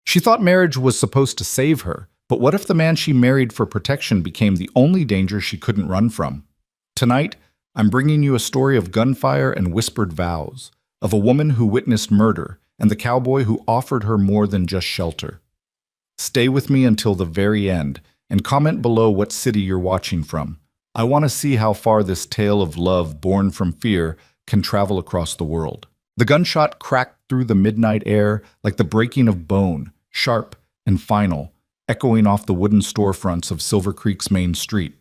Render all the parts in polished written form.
She thought marriage was supposed to save her, but what if the man she married for protection became the only danger she couldn't run from? Tonight, I'm bringing you a story of gunfire and whispered vows, of a woman who witnessed murder and the cowboy who offered her more than just shelter. Stay with me until the very end and comment below what city you're watching from. I want to see how far this tale of love born from fear can travel across the world. The gunshot cracked through the midnight air like the breaking of bone, sharp and final, echoing off the wooden storefronts of Silver Creek's main street.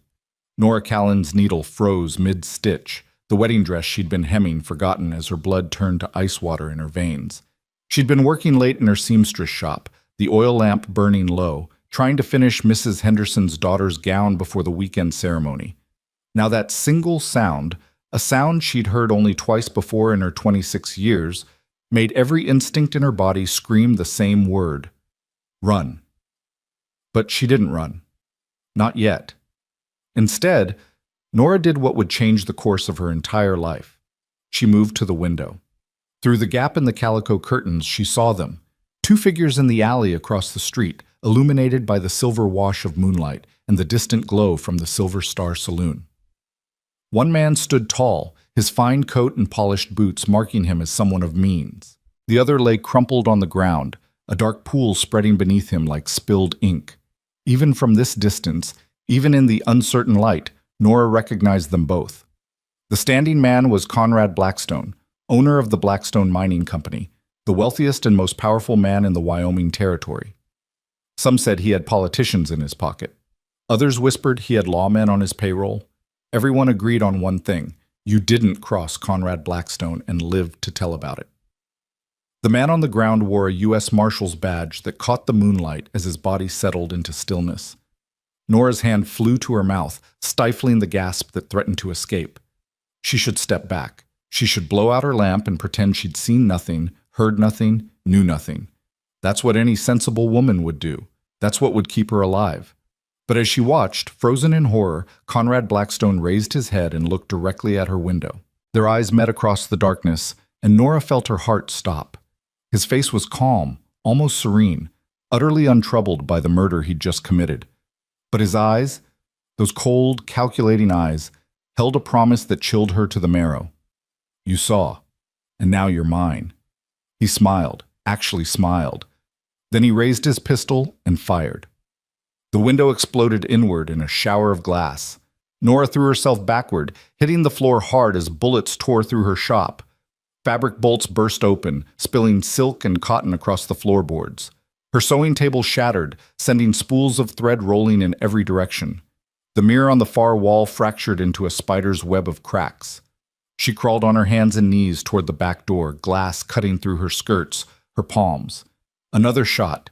Nora Callan's needle froze mid-stitch, the wedding dress she'd been hemming forgotten as her blood turned to ice water in her veins. She'd been working late in her seamstress shop, the oil lamp burning low, trying to finish Mrs. Henderson's daughter's gown before the weekend ceremony. Now that single sound, a sound she'd heard only twice before in her 26 years, made every instinct in her body scream the same word: run. But she didn't run. Not yet. Instead, Nora did what would change the course of her entire life. She moved to the window. Through the gap in the calico curtains, she saw them, two figures in the alley across the street, illuminated by the silver wash of moonlight and the distant glow from the Silver Star Saloon. One man stood tall, his fine coat and polished boots marking him as someone of means. The other lay crumpled on the ground, a dark pool spreading beneath him like spilled ink. Even from this distance, even in the uncertain light, Nora recognized them both. The standing man was Conrad Blackstone, owner of the Blackstone Mining Company, the wealthiest and most powerful man in the Wyoming Territory. Some said he had politicians in his pocket. Others whispered he had lawmen on his payroll. Everyone agreed on one thing: you didn't cross Conrad Blackstone and live to tell about it. The man on the ground wore a U.S. Marshal's badge that caught the moonlight as his body settled into stillness. Nora's hand flew to her mouth, stifling the gasp that threatened to escape. She should step back. She should blow out her lamp and pretend she'd seen nothing, heard nothing, knew nothing. That's what any sensible woman would do. That's what would keep her alive. But as she watched, frozen in horror, Conrad Blackstone raised his head and looked directly at her window. Their eyes met across the darkness, and Nora felt her heart stop. His face was calm, almost serene, utterly untroubled by the murder he'd just committed. But his eyes, those cold, calculating eyes, held a promise that chilled her to the marrow. You saw, and now you're mine. He smiled, actually smiled. Then he raised his pistol and fired. The window exploded inward in a shower of glass. Nora threw herself backward, hitting the floor hard as bullets tore through her shop. Fabric bolts burst open, spilling silk and cotton across the floorboards. Her sewing table shattered, sending spools of thread rolling in every direction. The mirror on the far wall fractured into a spider's web of cracks. She crawled on her hands and knees toward the back door, glass cutting through her skirts, her palms. Another shot.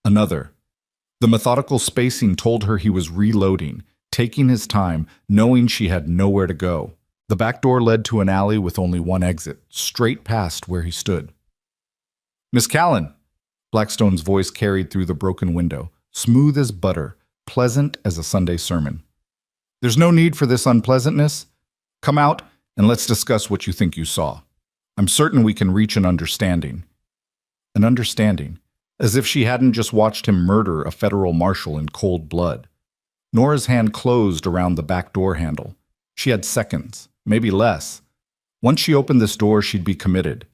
Another. The methodical spacing told her he was reloading, taking his time, knowing she had nowhere to go. The back door led to an alley with only one exit, straight past where he stood. "Miss Callan!" Blackstone's voice carried through the broken window, smooth as butter, pleasant as a Sunday sermon. "There's no need for this unpleasantness. Come out and let's discuss what you think you saw. I'm certain we can reach an understanding." An understanding, as if she hadn't just watched him murder a federal marshal in cold blood. Nora's hand closed around the back door handle. She had seconds, maybe less. Once she opened this door, she'd be committed.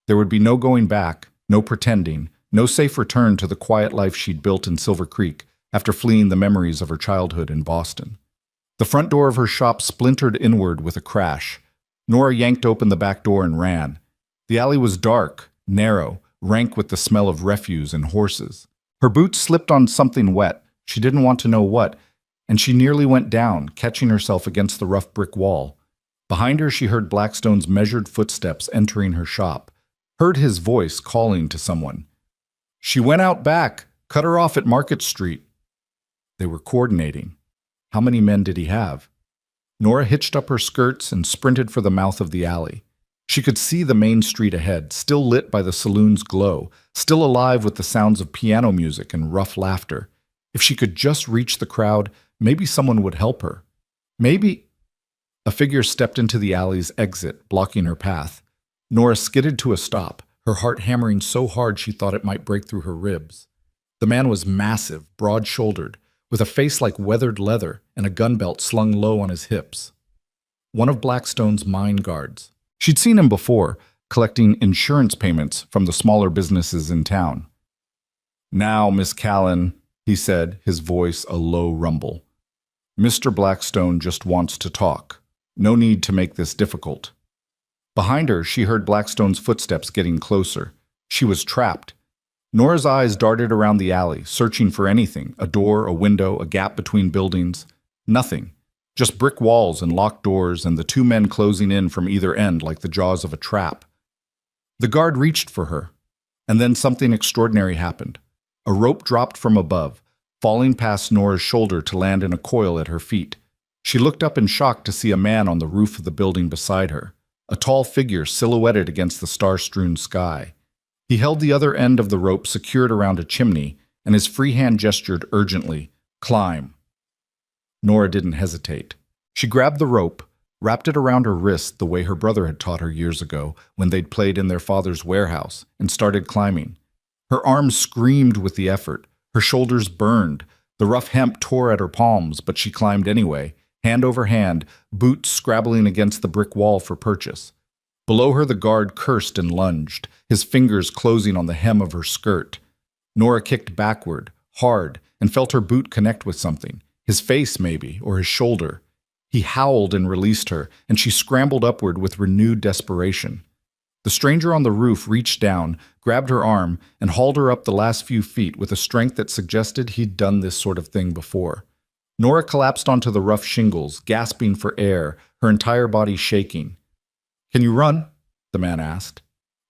There would be no going back, no pretending, no safe return to the quiet life she'd built in Silver Creek after fleeing the memories of her childhood in Boston. The front door of her shop splintered inward with a crash. Nora yanked open the back door and ran. The alley was dark, narrow, rank with the smell of refuse and horses. Her boots slipped on something wet. She didn't want to know what, and she nearly went down, catching herself against the rough brick wall. Behind her, she heard Blackstone's measured footsteps entering her shop, heard his voice calling to someone. "She went out back. Cut her off at Market Street." They were coordinating. How many men did he have? Nora hitched up her skirts and sprinted for the mouth of the alley. She could see the main street ahead, still lit by the saloon's glow, still alive with the sounds of piano music and rough laughter. If she could just reach the crowd, maybe someone would help her. Maybe... A figure stepped into the alley's exit, blocking her path. Nora skidded to a stop, her heart hammering so hard she thought it might break through her ribs. The man was massive, broad-shouldered, with a face like weathered leather and a gun belt slung low on his hips. One of Blackstone's mine guards. She'd seen him before, collecting insurance payments from the smaller businesses in town. "Now, Miss Callan," he said, his voice a low rumble. "Mr. Blackstone just wants to talk. No need to make this difficult." Behind her, she heard Blackstone's footsteps getting closer. She was trapped. Nora's eyes darted around the alley, searching for anything, a door, a window, a gap between buildings. Nothing. Just brick walls and locked doors and the two men closing in from either end like the jaws of a trap. The guard reached for her, and then something extraordinary happened. A rope dropped from above, falling past Nora's shoulder to land in a coil at her feet. She looked up in shock to see a man on the roof of the building beside her, a tall figure silhouetted against the star-strewn sky. He held the other end of the rope secured around a chimney, and his free hand gestured urgently, "Climb." Nora didn't hesitate. She grabbed the rope, wrapped it around her wrist the way her brother had taught her years ago when they'd played in their father's warehouse, and started climbing. Her arms screamed with the effort. Her shoulders burned. The rough hemp tore at her palms, but she climbed anyway, hand over hand, boots scrabbling against the brick wall for purchase. Below her the guard cursed and lunged, his fingers closing on the hem of her skirt. Nora kicked backward, hard, and felt her boot connect with something, his face maybe, or his shoulder. He howled and released her, and she scrambled upward with renewed desperation. The stranger on the roof reached down, grabbed her arm, and hauled her up the last few feet with a strength that suggested he'd done this sort of thing before. Nora collapsed onto the rough shingles, gasping for air, her entire body shaking. "Can you run?" the man asked.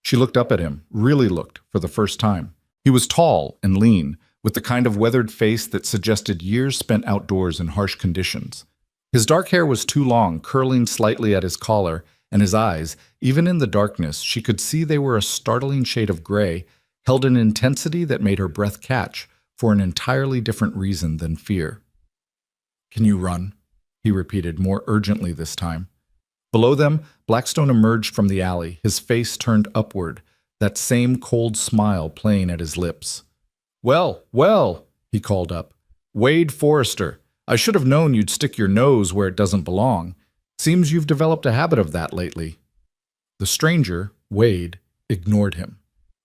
She looked up at him, really looked, for the first time. He was tall and lean, with the kind of weathered face that suggested years spent outdoors in harsh conditions. His dark hair was too long, curling slightly at his collar, and his eyes, even in the darkness, she could see they were a startling shade of gray, held an intensity that made her breath catch for an entirely different reason than fear. "Can you run?" he repeated, more urgently this time. Below them, Blackstone emerged from the alley, his face turned upward, that same cold smile playing at his lips. "Well, well," he called up. "Wade Forrester, I should have known you'd stick your nose where it doesn't belong. Seems you've developed a habit of that lately." The stranger, Wade, ignored him.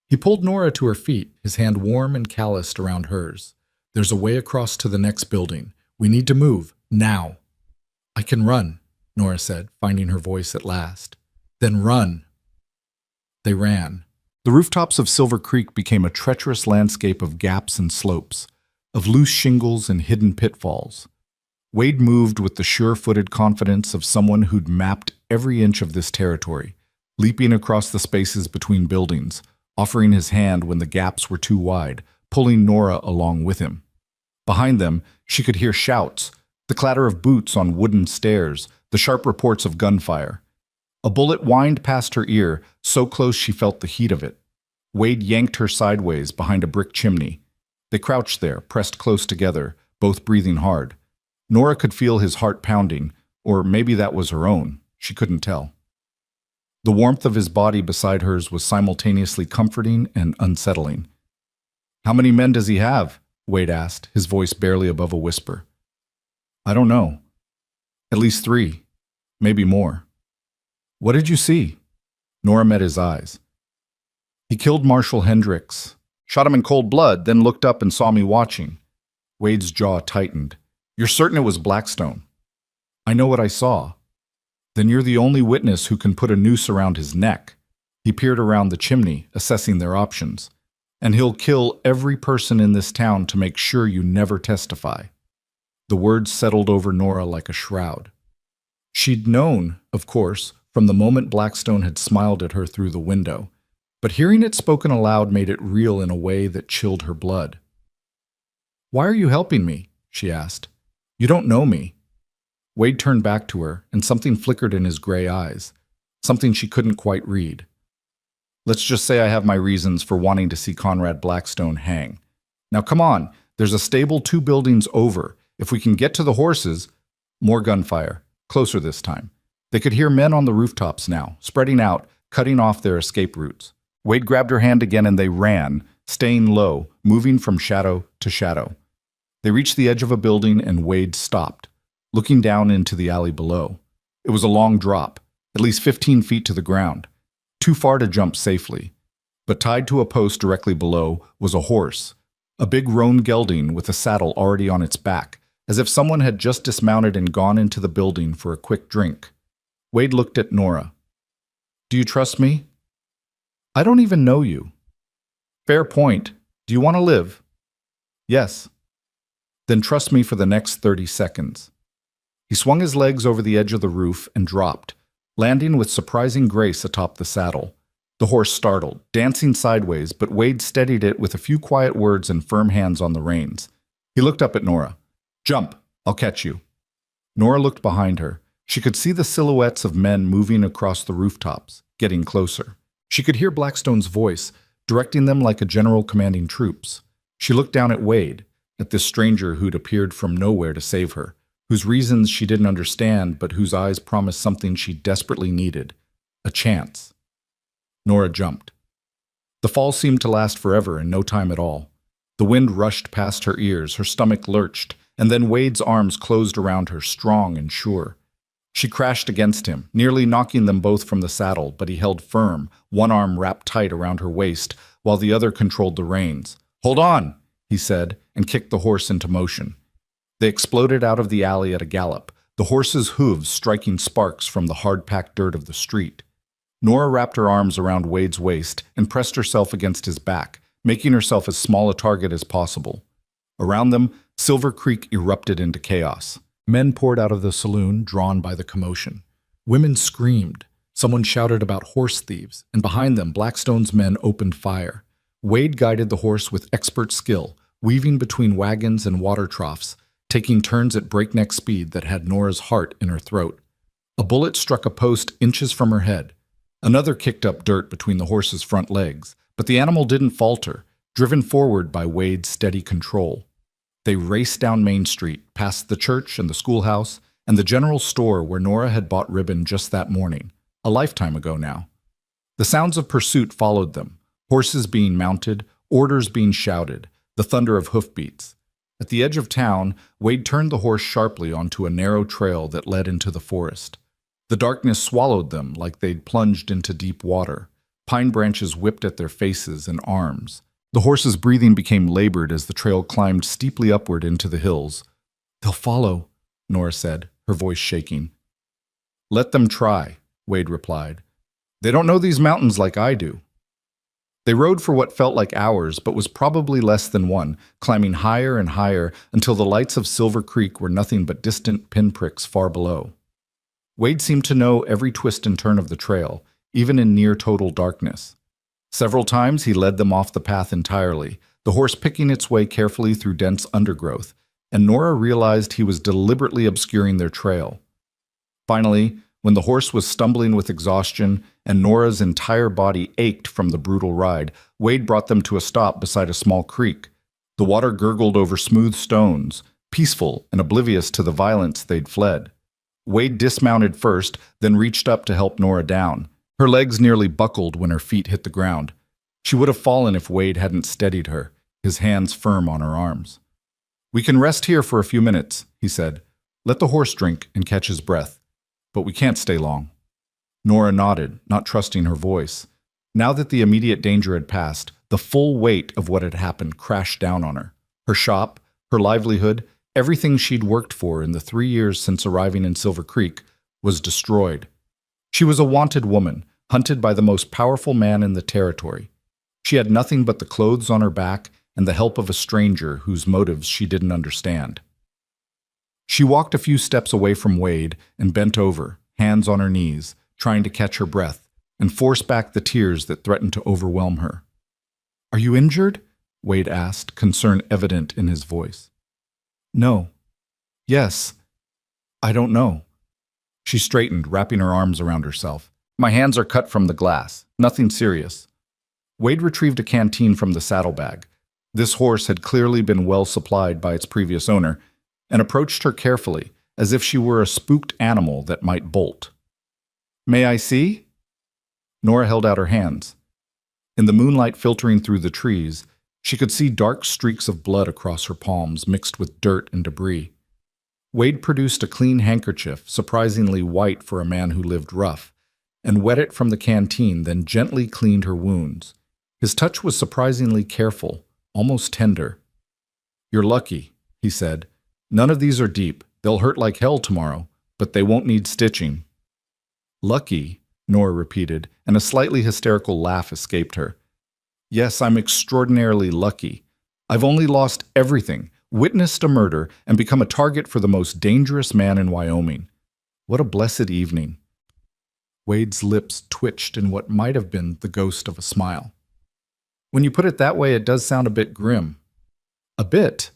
He pulled Nora to her feet, his hand warm and calloused around hers. "There's a way across to the next building. We need to move, now." "I can run," Nora said, finding her voice at last. "Then run." They ran. The rooftops of Silver Creek became a treacherous landscape of gaps and slopes, of loose shingles and hidden pitfalls. Wade moved with the sure-footed confidence of someone who'd mapped every inch of this territory, leaping across the spaces between buildings, offering his hand when the gaps were too wide, pulling Nora along with him. Behind them, she could hear shouts, the clatter of boots on wooden stairs, the sharp reports of gunfire. A bullet whined past her ear, so close she felt the heat of it. Wade yanked her sideways behind a brick chimney. They crouched there, pressed close together, both breathing hard. Nora could feel his heart pounding, or maybe that was her own. She couldn't tell. The warmth of his body beside hers was simultaneously comforting and unsettling. "How many men does he have?" Wade asked, his voice barely above a whisper. "I don't know. At least 3, maybe more." "What did you see?" Nora met his eyes. "He killed Marshall Hendricks. Shot him in cold blood, then looked up and saw me watching." Wade's jaw tightened. "You're certain it was Blackstone?" "I know what I saw." "Then you're the only witness who can put a noose around his neck." He peered around the chimney, assessing their options. "And he'll kill every person in this town to make sure you never testify." The words settled over Nora like a shroud. She'd known, of course, from the moment Blackstone had smiled at her through the window, but hearing it spoken aloud made it real in a way that chilled her blood. "Why are you helping me?" she asked. "You don't know me." Wade turned back to her, and something flickered in his gray eyes, something she couldn't quite read. "Let's just say I have my reasons for wanting to see Conrad Blackstone hang. Now come on, there's a stable 2 buildings over. If we can get to the horses—" More gunfire, closer this time. They could hear men on the rooftops now, spreading out, cutting off their escape routes. Wade grabbed her hand again and they ran, staying low, moving from shadow to shadow. They reached the edge of a building and Wade stopped, looking down into the alley below. It was a long drop, at least 15 feet to the ground, too far to jump safely. But tied to a post directly below was a horse, a big roan gelding with a saddle already on its back, as if someone had just dismounted and gone into the building for a quick drink. Wade looked at Nora. "Do you trust me?" "I don't even know you." "Fair point. Do you want to live?" "Yes." "Then trust me for the next 30 seconds. He swung his legs over the edge of the roof and dropped, landing with surprising grace atop the saddle. The horse startled, dancing sideways, but Wade steadied it with a few quiet words and firm hands on the reins. He looked up at Nora. "Jump, I'll catch you." Nora looked behind her. She could see the silhouettes of men moving across the rooftops, getting closer. She could hear Blackstone's voice, directing them like a general commanding troops. She looked down at Wade, at this stranger who'd appeared from nowhere to save her, whose reasons she didn't understand but whose eyes promised something she desperately needed, a chance. Nora jumped. The fall seemed to last forever and no time at all. The wind rushed past her ears, her stomach lurched, and then Wade's arms closed around her, strong and sure. She crashed against him, nearly knocking them both from the saddle, but he held firm, one arm wrapped tight around her waist, while the other controlled the reins. "Hold on," he said, and kicked the horse into motion. They exploded out of the alley at a gallop, the horse's hooves striking sparks from the hard-packed dirt of the street. Nora wrapped her arms around Wade's waist and pressed herself against his back, making herself as small a target as possible. Around them, Silver Creek erupted into chaos. Men poured out of the saloon, drawn by the commotion. Women screamed. Someone shouted about horse thieves, and behind them, Blackstone's men opened fire. Wade guided the horse with expert skill, weaving between wagons and water troughs, taking turns at breakneck speed that had Nora's heart in her throat. A bullet struck a post inches from her head. Another kicked up dirt between the horse's front legs, but the animal didn't falter, driven forward by Wade's steady control. They raced down Main Street, past the church and the schoolhouse, and the general store where Nora had bought ribbon just that morning, a lifetime ago now. The sounds of pursuit followed them, horses being mounted, orders being shouted, the thunder of hoofbeats. At the edge of town, Wade turned the horse sharply onto a narrow trail that led into the forest. The darkness swallowed them like they'd plunged into deep water. Pine branches whipped at their faces and arms. The horse's breathing became labored as the trail climbed steeply upward into the hills. "They'll follow," Nora said, her voice shaking. "Let them try," Wade replied. "They don't know these mountains like I do." They rode for what felt like hours, but was probably less than one, climbing higher and higher until the lights of Silver Creek were nothing but distant pinpricks far below. Wade seemed to know every twist and turn of the trail, even in near total darkness. Several times he led them off the path entirely, the horse picking its way carefully through dense undergrowth, and Nora realized he was deliberately obscuring their trail. Finally, when the horse was stumbling with exhaustion and Nora's entire body ached from the brutal ride, Wade brought them to a stop beside a small creek. The water gurgled over smooth stones, peaceful and oblivious to the violence they'd fled. Wade dismounted first, then reached up to help Nora down. Her legs nearly buckled when her feet hit the ground. She would have fallen if Wade hadn't steadied her, his hands firm on her arms. "We can rest here for a few minutes," he said. "Let the horse drink and catch his breath. But we can't stay long." Nora nodded, not trusting her voice. Now that the immediate danger had passed, the full weight of what had happened crashed down on her. Her shop, her livelihood, everything she'd worked for in the 3 years since arriving in Silver Creek was destroyed. She was a wanted woman, hunted by the most powerful man in the territory. She had nothing but the clothes on her back and the help of a stranger whose motives she didn't understand. She walked a few steps away from Wade and bent over, hands on her knees, trying to catch her breath and force back the tears that threatened to overwhelm her. "Are you injured?" Wade asked, concern evident in his voice. "No." "Yes." "I don't know." She straightened, wrapping her arms around herself. "My hands are cut from the glass. Nothing serious." Wade retrieved a canteen from the saddlebag. This horse had clearly been well supplied by its previous owner, and approached her carefully, as if she were a spooked animal that might bolt. "May I see?" Nora held out her hands. In the moonlight filtering through the trees, She could see dark streaks of blood across her palms mixed with dirt and debris. Wade produced a clean handkerchief, surprisingly white for a man who lived rough, and wet it from the canteen, then gently cleaned her wounds. His touch was surprisingly careful, almost tender. "You're lucky," he said. "None of these are deep. They'll hurt like hell tomorrow, but they won't need stitching." "Lucky," Nora repeated, and a slightly hysterical laugh escaped her. "Yes, I'm extraordinarily lucky. I've only lost everything, witnessed a murder, and become a target for the most dangerous man in Wyoming. What a blessed evening." Wade's lips twitched in what might have been the ghost of a smile. "When you put it that way, it does sound a bit grim." "A bit?"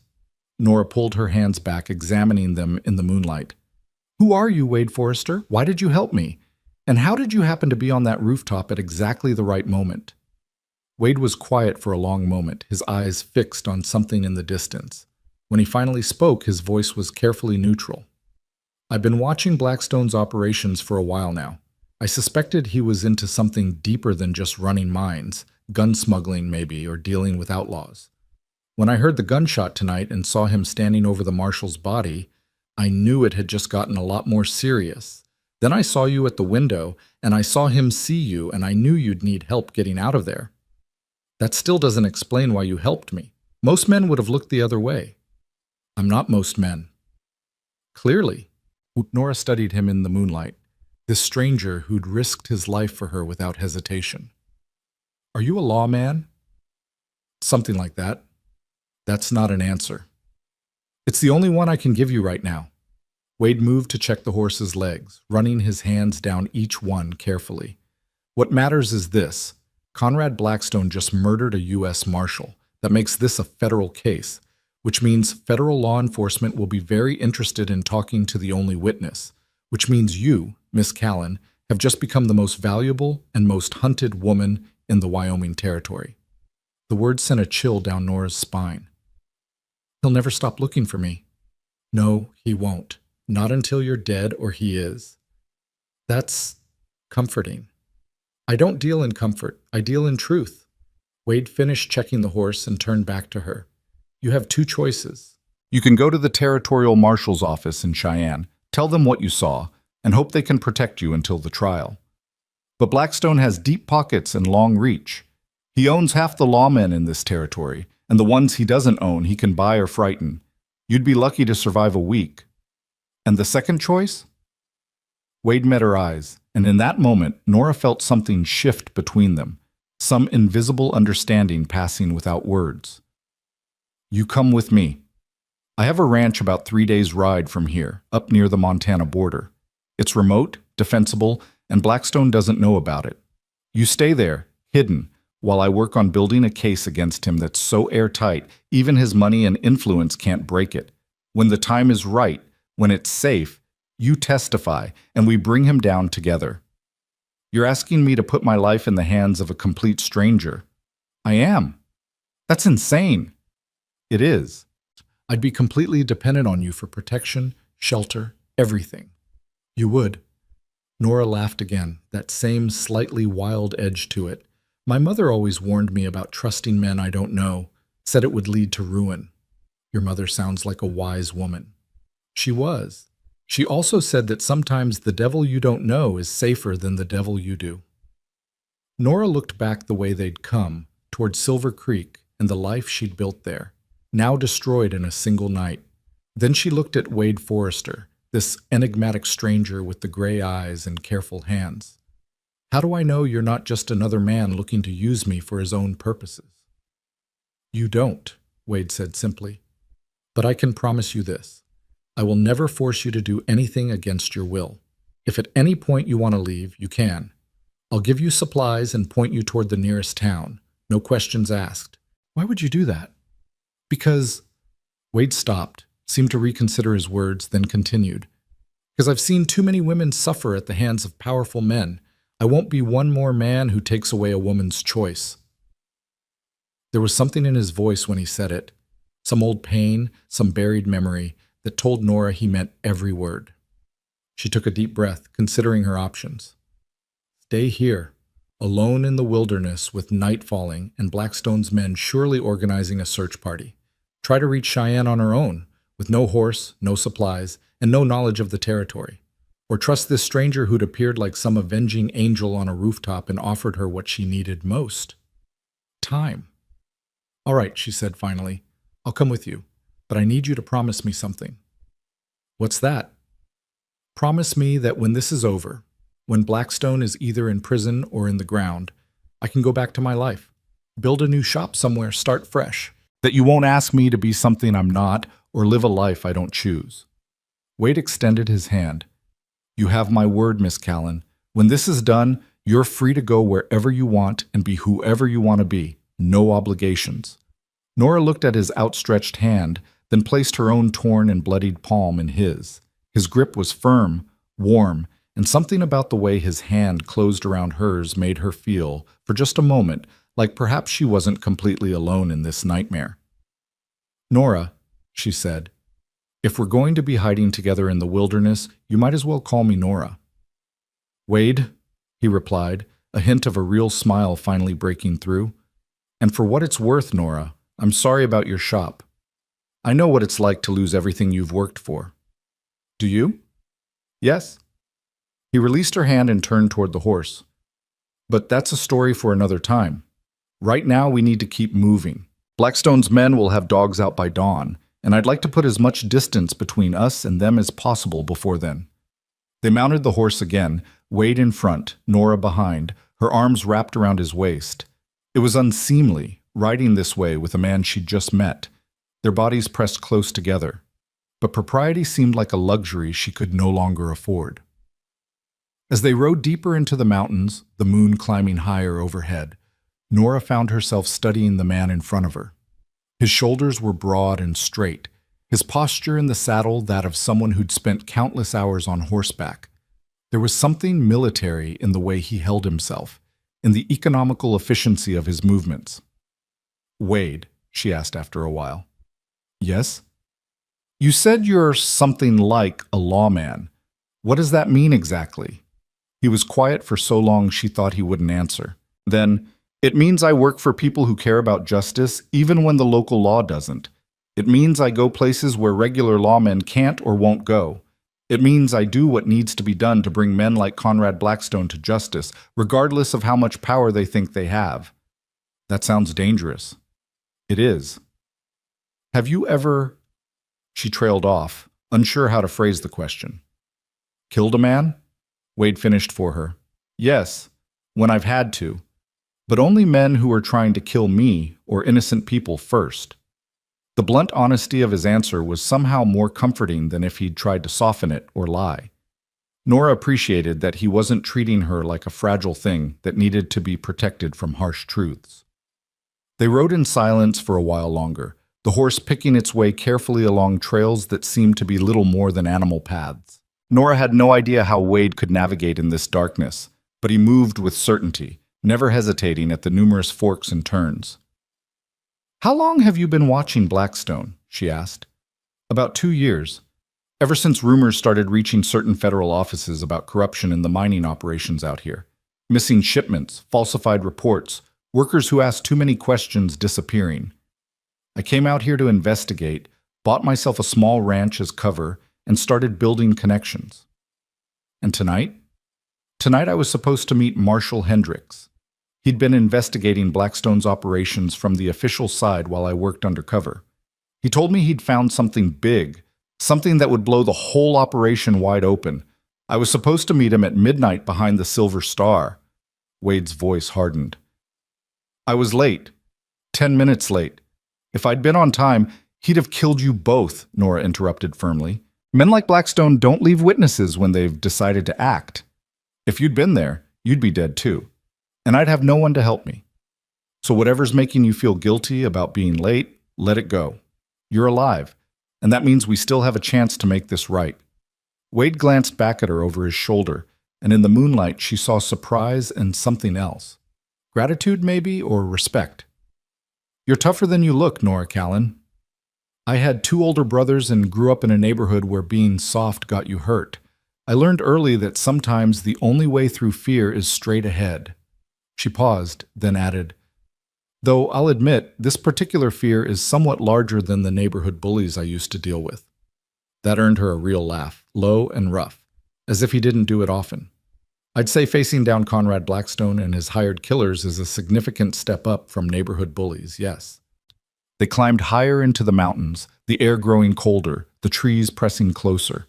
Nora pulled her hands back, examining them in the moonlight. "Who are you, Wade Forrester? Why did you help me? And how did you happen to be on that rooftop at exactly the right moment?" Wade was quiet for a long moment, his eyes fixed on something in the distance. When he finally spoke, his voice was carefully neutral. "I've been watching Blackstone's operations for a while now. I suspected he was into something deeper than just running mines, gun smuggling maybe, or dealing with outlaws. When I heard the gunshot tonight and saw him standing over the marshal's body, I knew it had just gotten a lot more serious. Then I saw you at the window, and I saw him see you, and I knew you'd need help getting out of there. That still doesn't explain why you helped me. Most men would have looked the other way." "I'm not most men." "Clearly." Nora studied him in the moonlight, this stranger who'd risked his life for her without hesitation. "Are you a lawman?" "Something like that." "That's not an answer." "It's the only one I can give you right now." Wade moved to check the horse's legs, running his hands down each one carefully. "What matters is this. Conrad Blackstone just murdered a U.S. Marshal. That makes this a federal case, which means federal law enforcement will be very interested in talking to the only witness, which means you, Miss Callan, have just become the most valuable and most hunted woman in the Wyoming Territory." The word sent a chill down Nora's spine. "He'll never stop looking for me." "No, he won't. Not until you're dead or he is." "That's comforting." "I don't deal in comfort. I deal in truth." Wade finished checking the horse and turned back to her. "You have two choices. You can go to the Territorial Marshal's office in Cheyenne, tell them what you saw, and hope they can protect you until the trial. But Blackstone has deep pockets and long reach. He owns half the lawmen in this territory, and the ones he doesn't own he can buy or frighten. You'd be lucky to survive a week. And the second choice?" Wade met her eyes, and in that moment, Nora felt something shift between them, some invisible understanding passing without words. "You come with me. I have a ranch about 3 days' ride from here, up near the Montana border. It's remote, defensible, and Blackstone doesn't know about it. You stay there, hidden, while I work on building a case against him that's so airtight, even his money and influence can't break it. When the time is right, when it's safe, you testify, and we bring him down together." "You're asking me to put my life in the hands of a complete stranger." "I am." "That's insane." "It is. I'd be completely dependent on you for protection, shelter, everything." "You would." Nora laughed again, that same slightly wild edge to it. "My mother always warned me about trusting men I don't know, said it would lead to ruin." "Your mother sounds like a wise woman." "She was. She also said that sometimes the devil you don't know is safer than the devil you do." Nora looked back the way they'd come, toward Silver Creek and the life she'd built there, now destroyed in a single night. Then she looked at Wade Forrester, this enigmatic stranger with the gray eyes and careful hands. "How do I know you're not just another man looking to use me for his own purposes?" "You don't," Wade said simply. "But I can promise you this. I will never force you to do anything against your will. If at any point you want to leave, you can. I'll give you supplies and point you toward the nearest town. No questions asked." "Why would you do that?" "Because—" Wade stopped, seemed to reconsider his words, then continued. "Because I've seen too many women suffer at the hands of powerful men. I won't be one more man who takes away a woman's choice." There was something in his voice when he said it, some old pain, some buried memory, that told Nora he meant every word. She took a deep breath, considering her options. "Stay here. alone in the wilderness with night falling and Blackstone's men surely organizing a search party. Try to reach Cheyenne on her own, with no horse, no supplies, and no knowledge of the territory. Or trust this stranger who'd appeared like some avenging angel on a rooftop and offered her what she needed most. Time. All right, she said finally. I'll come with you, but I need you to promise me something. What's that? Promise me that when this is over, when Blackstone is either in prison or in the ground, I can go back to my life, build a new shop somewhere, start fresh. That you won't ask me to be something I'm not or live a life I don't choose. Wade extended his hand. You have my word, Miss Callan. When this is done, you're free to go wherever you want and be whoever you want to be. No obligations. Nora looked at his outstretched hand, then placed her own torn and bloodied palm in his. His grip was firm, warm, and something about the way his hand closed around hers made her feel, for just a moment, like perhaps she wasn't completely alone in this nightmare. Nora, she said, if we're going to be hiding together in the wilderness, you might as well call me Nora. Wade, he replied, a hint of a real smile finally breaking through. And for what it's worth, Nora, I'm sorry about your shop. I know what it's like to lose everything you've worked for. Do you? Yes. He released her hand and turned toward the horse. But that's a story for another time. Right now we need to keep moving. Blackstone's men will have dogs out by dawn, and I'd like to put as much distance between us and them as possible before then. They mounted the horse again, Wade in front, Nora behind, her arms wrapped around his waist. It was unseemly, riding this way with a man she'd just met, their bodies pressed close together. But propriety seemed like a luxury she could no longer afford. As they rode deeper into the mountains, the moon climbing higher overhead, Nora found herself studying the man in front of her. His shoulders were broad and straight, his posture in the saddle that of someone who'd spent countless hours on horseback. There was something military in the way he held himself, in the economical efficiency of his movements. Wade, she asked after a while. Yes? You said you're something like a lawman. What does that mean exactly? He was quiet for so long she thought he wouldn't answer. Then, it means I work for people who care about justice even when the local law doesn't. It means I go places where regular lawmen can't or won't go. It means I do what needs to be done to bring men like Conrad Blackstone to justice, regardless of how much power they think they have. That sounds dangerous. It is. Have you ever... She trailed off, unsure how to phrase the question. Killed a man? Wade finished for her. Yes, when I've had to. But only men who are trying to kill me or innocent people first. The blunt honesty of his answer was somehow more comforting than if he'd tried to soften it or lie. Nora appreciated that he wasn't treating her like a fragile thing that needed to be protected from harsh truths. They rode in silence for a while longer, the horse picking its way carefully along trails that seemed to be little more than animal paths. Nora had no idea how Wade could navigate in this darkness, but he moved with certainty, never hesitating at the numerous forks and turns. How long have you been watching Blackstone? She asked. About 2 years. Ever since rumors started reaching certain federal offices about corruption in the mining operations out here. Missing shipments, falsified reports, workers who asked too many questions disappearing. I came out here to investigate, bought myself a small ranch as cover, and started building connections. And tonight? Tonight I was supposed to meet Marshall Hendricks. He'd been investigating Blackstone's operations from the official side while I worked undercover. He told me he'd found something big, something that would blow the whole operation wide open. I was supposed to meet him at midnight behind the Silver Star. Wade's voice hardened. I was late. 10 minutes late. If I'd been on time, he'd have killed you both, Nora interrupted firmly. Men like Blackstone don't leave witnesses when they've decided to act. If you'd been there, you'd be dead too. And I'd have no one to help me. So whatever's making you feel guilty about being late, let it go. You're alive, and that means we still have a chance to make this right. Wade glanced back at her over his shoulder, and in the moonlight she saw surprise and something else. Gratitude, maybe, or respect. You're tougher than you look, Nora Callan. I had 2 older brothers and grew up in a neighborhood where being soft got you hurt. I learned early that sometimes the only way through fear is straight ahead. She paused, then added, "Though I'll admit, this particular fear is somewhat larger than the neighborhood bullies I used to deal with." That earned her a real laugh, low and rough, as if he didn't do it often. "I'd say facing down Conrad Blackstone and his hired killers is a significant step up from neighborhood bullies, yes." They climbed higher into the mountains, the air growing colder, the trees pressing closer.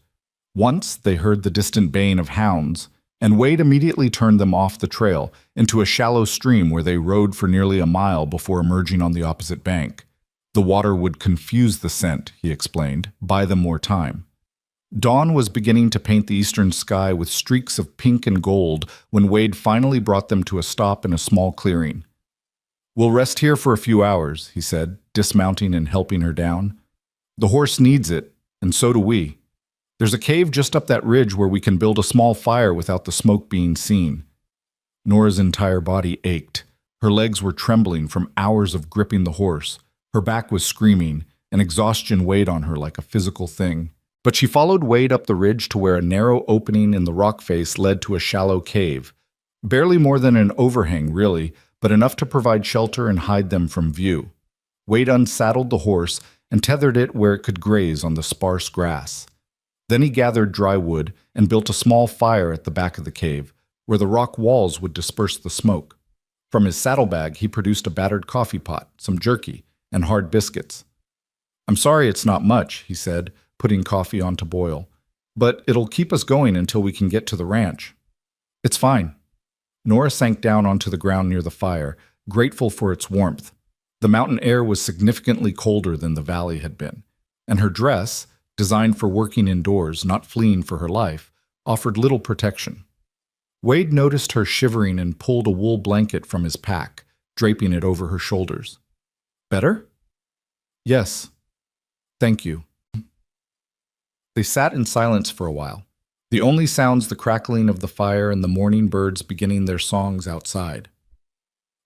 Once they heard the distant baying of hounds, and Wade immediately turned them off the trail into a shallow stream where they rode for nearly a mile before emerging on the opposite bank. The water would confuse the scent, he explained, buy them more time. Dawn was beginning to paint the eastern sky with streaks of pink and gold when Wade finally brought them to a stop in a small clearing. "We'll rest here for a few hours," he said, dismounting and helping her down. "The horse needs it, and so do we. There's a cave just up that ridge where we can build a small fire without the smoke being seen." Nora's entire body ached. Her legs were trembling from hours of gripping the horse. Her back was screaming, and exhaustion weighed on her like a physical thing. But she followed Wade up the ridge to where a narrow opening in the rock face led to a shallow cave. Barely more than an overhang, really, but enough to provide shelter and hide them from view. Wade unsaddled the horse and tethered it where it could graze on the sparse grass. Then he gathered dry wood and built a small fire at the back of the cave, where the rock walls would disperse the smoke. From his saddlebag, he produced a battered coffee pot, some jerky, and hard biscuits. "I'm sorry it's not much," he said, putting coffee on to boil, "but it'll keep us going until we can get to the ranch." "It's fine." Nora sank down onto the ground near the fire, grateful for its warmth. The mountain air was significantly colder than the valley had been, and her dress, designed for working indoors, not fleeing for her life, offered little protection. Wade noticed her shivering and pulled a wool blanket from his pack, draping it over her shoulders. "Better?" "Yes. Thank you." They sat in silence for a while, the only sounds the crackling of the fire and the morning birds beginning their songs outside.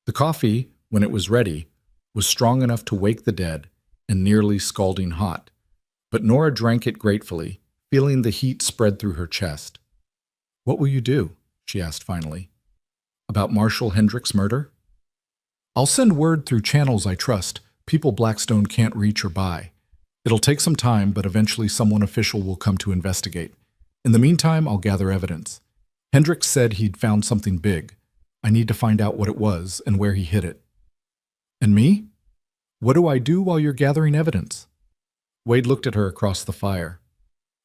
The coffee, when it was ready, was strong enough to wake the dead and nearly scalding hot, but Nora drank it gratefully, feeling the heat spread through her chest. "What will you do?" she asked finally. "About Marshall Hendrick's murder?" "I'll send word through channels I trust, people Blackstone can't reach or buy. It'll take some time, but eventually someone official will come to investigate. In the meantime, I'll gather evidence. Hendricks said he'd found something big. I need to find out what it was and where he hid it." "And me? What do I do while you're gathering evidence?" Wade looked at her across the fire.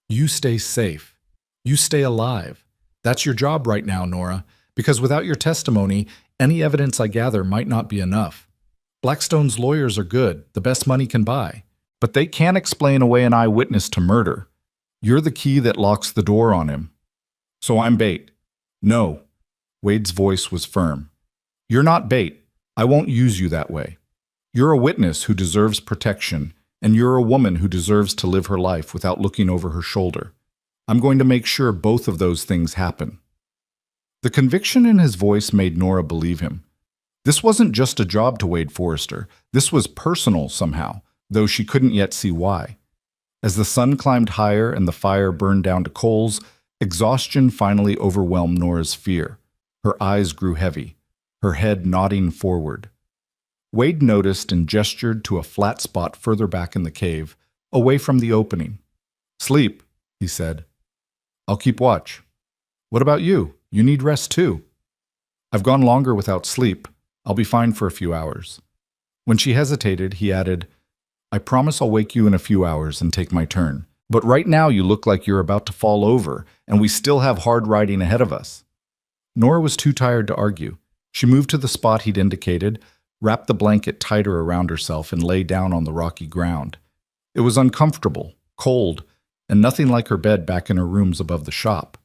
"You stay safe. You stay alive. That's your job right now, Nora, because without your testimony, any evidence I gather might not be enough. Blackstone's lawyers are good, the best money can buy, but they can't explain away an eyewitness to murder. You're the key that locks the door on him. So I'm bait." "No." Wade's voice was firm. "You're not bait. I won't use you that way. You're a witness who deserves protection, and you're a woman who deserves to live her life without looking over her shoulder. I'm going to make sure both of those things happen." The conviction in his voice made Nora believe him. This wasn't just a job to Wade Forrester. This was personal somehow, though she couldn't yet see why. As the sun climbed higher and the fire burned down to coals, exhaustion finally overwhelmed Nora's fear. Her eyes grew heavy, her head nodding forward. Wade noticed and gestured to a flat spot further back in the cave, away from the opening. "Sleep," he said. "I'll keep watch. What about you? You need rest too." "I've gone longer without sleep. I'll be fine for a few hours." When she hesitated, he added, "I promise I'll wake you in a few hours and take my turn. But right now you look like you're about to fall over, and we still have hard riding ahead of us." Nora was too tired to argue. She moved to the spot he'd indicated, wrapped the blanket tighter around herself, and lay down on the rocky ground. It was uncomfortable, cold, and nothing like her bed back in her rooms above the shop.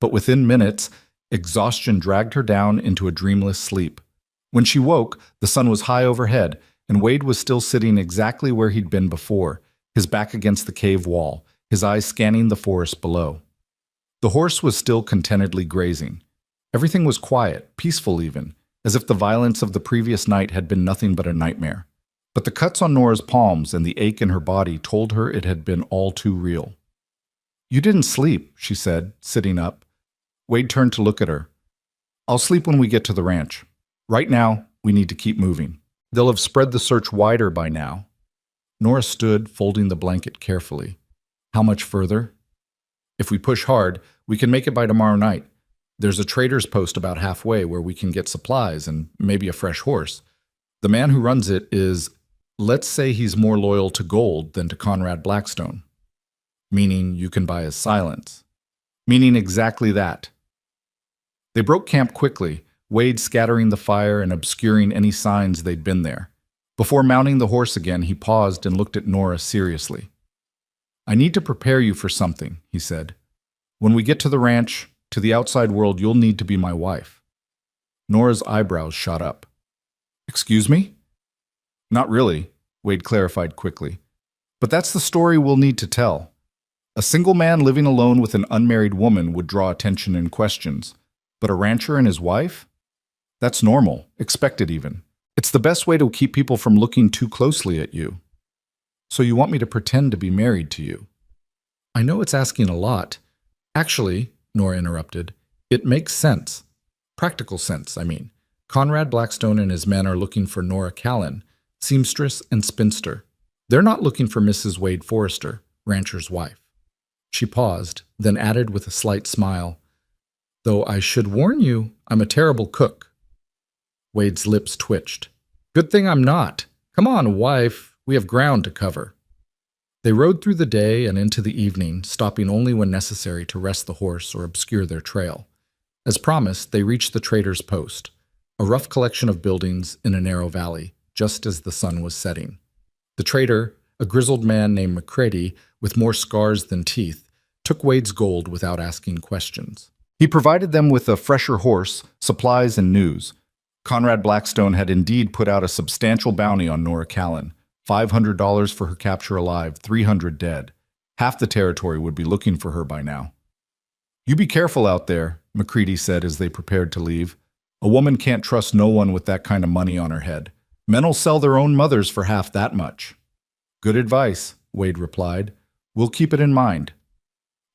But within minutes, exhaustion dragged her down into a dreamless sleep. When she woke, the sun was high overhead, and Wade was still sitting exactly where he'd been before, his back against the cave wall, his eyes scanning the forest below. The horse was still contentedly grazing. Everything was quiet, peaceful even, as if the violence of the previous night had been nothing but a nightmare. But the cuts on Nora's palms and the ache in her body told her it had been all too real. "You didn't sleep," she said, sitting up. Wade turned to look at her. "I'll sleep when we get to the ranch." Right now, we need to keep moving. They'll have spread the search wider by now. Nora stood, folding the blanket carefully. How much further? If we push hard, we can make it by tomorrow night. There's a trader's post about halfway where we can get supplies and maybe a fresh horse. The man who runs it is, let's say he's more loyal to gold than to Conrad Blackstone. Meaning you can buy his silence. Meaning exactly that. They broke camp quickly, Wade scattering the fire and obscuring any signs they'd been there. Before mounting the horse again, he paused and looked at Nora seriously. I need to prepare you for something, he said. When we get to the ranch, to the outside world, you'll need to be my wife. Nora's eyebrows shot up. Excuse me? Not really, Wade clarified quickly. But that's the story we'll need to tell. A single man living alone with an unmarried woman would draw attention and questions. But a rancher and his wife? That's normal, expected even. It's the best way to keep people from looking too closely at you. So you want me to pretend to be married to you? I know it's asking a lot. Actually, Nora interrupted, it makes sense. Practical sense, I mean. Conrad Blackstone and his men are looking for Nora Callan, seamstress and spinster. They're not looking for Mrs. Wade Forrester, rancher's wife. She paused, then added with a slight smile, though I should warn you, I'm a terrible cook. Wade's lips twitched. Good thing I'm not. Come on, wife, we have ground to cover. They rode through the day and into the evening, stopping only when necessary to rest the horse or obscure their trail. As promised, they reached the trader's post, a rough collection of buildings in a narrow valley, just as the sun was setting. The trader, a grizzled man named McCready, with more scars than teeth, took Wade's gold without asking questions. He provided them with a fresher horse, supplies, and news. Conrad Blackstone had indeed put out a substantial bounty on Nora Callan, $500 for her capture alive, 300 dead. Half the territory would be looking for her by now. You be careful out there, McCready said as they prepared to leave. A woman can't trust no one with that kind of money on her head. Men'll sell their own mothers for half that much. Good advice, Wade replied. We'll keep it in mind.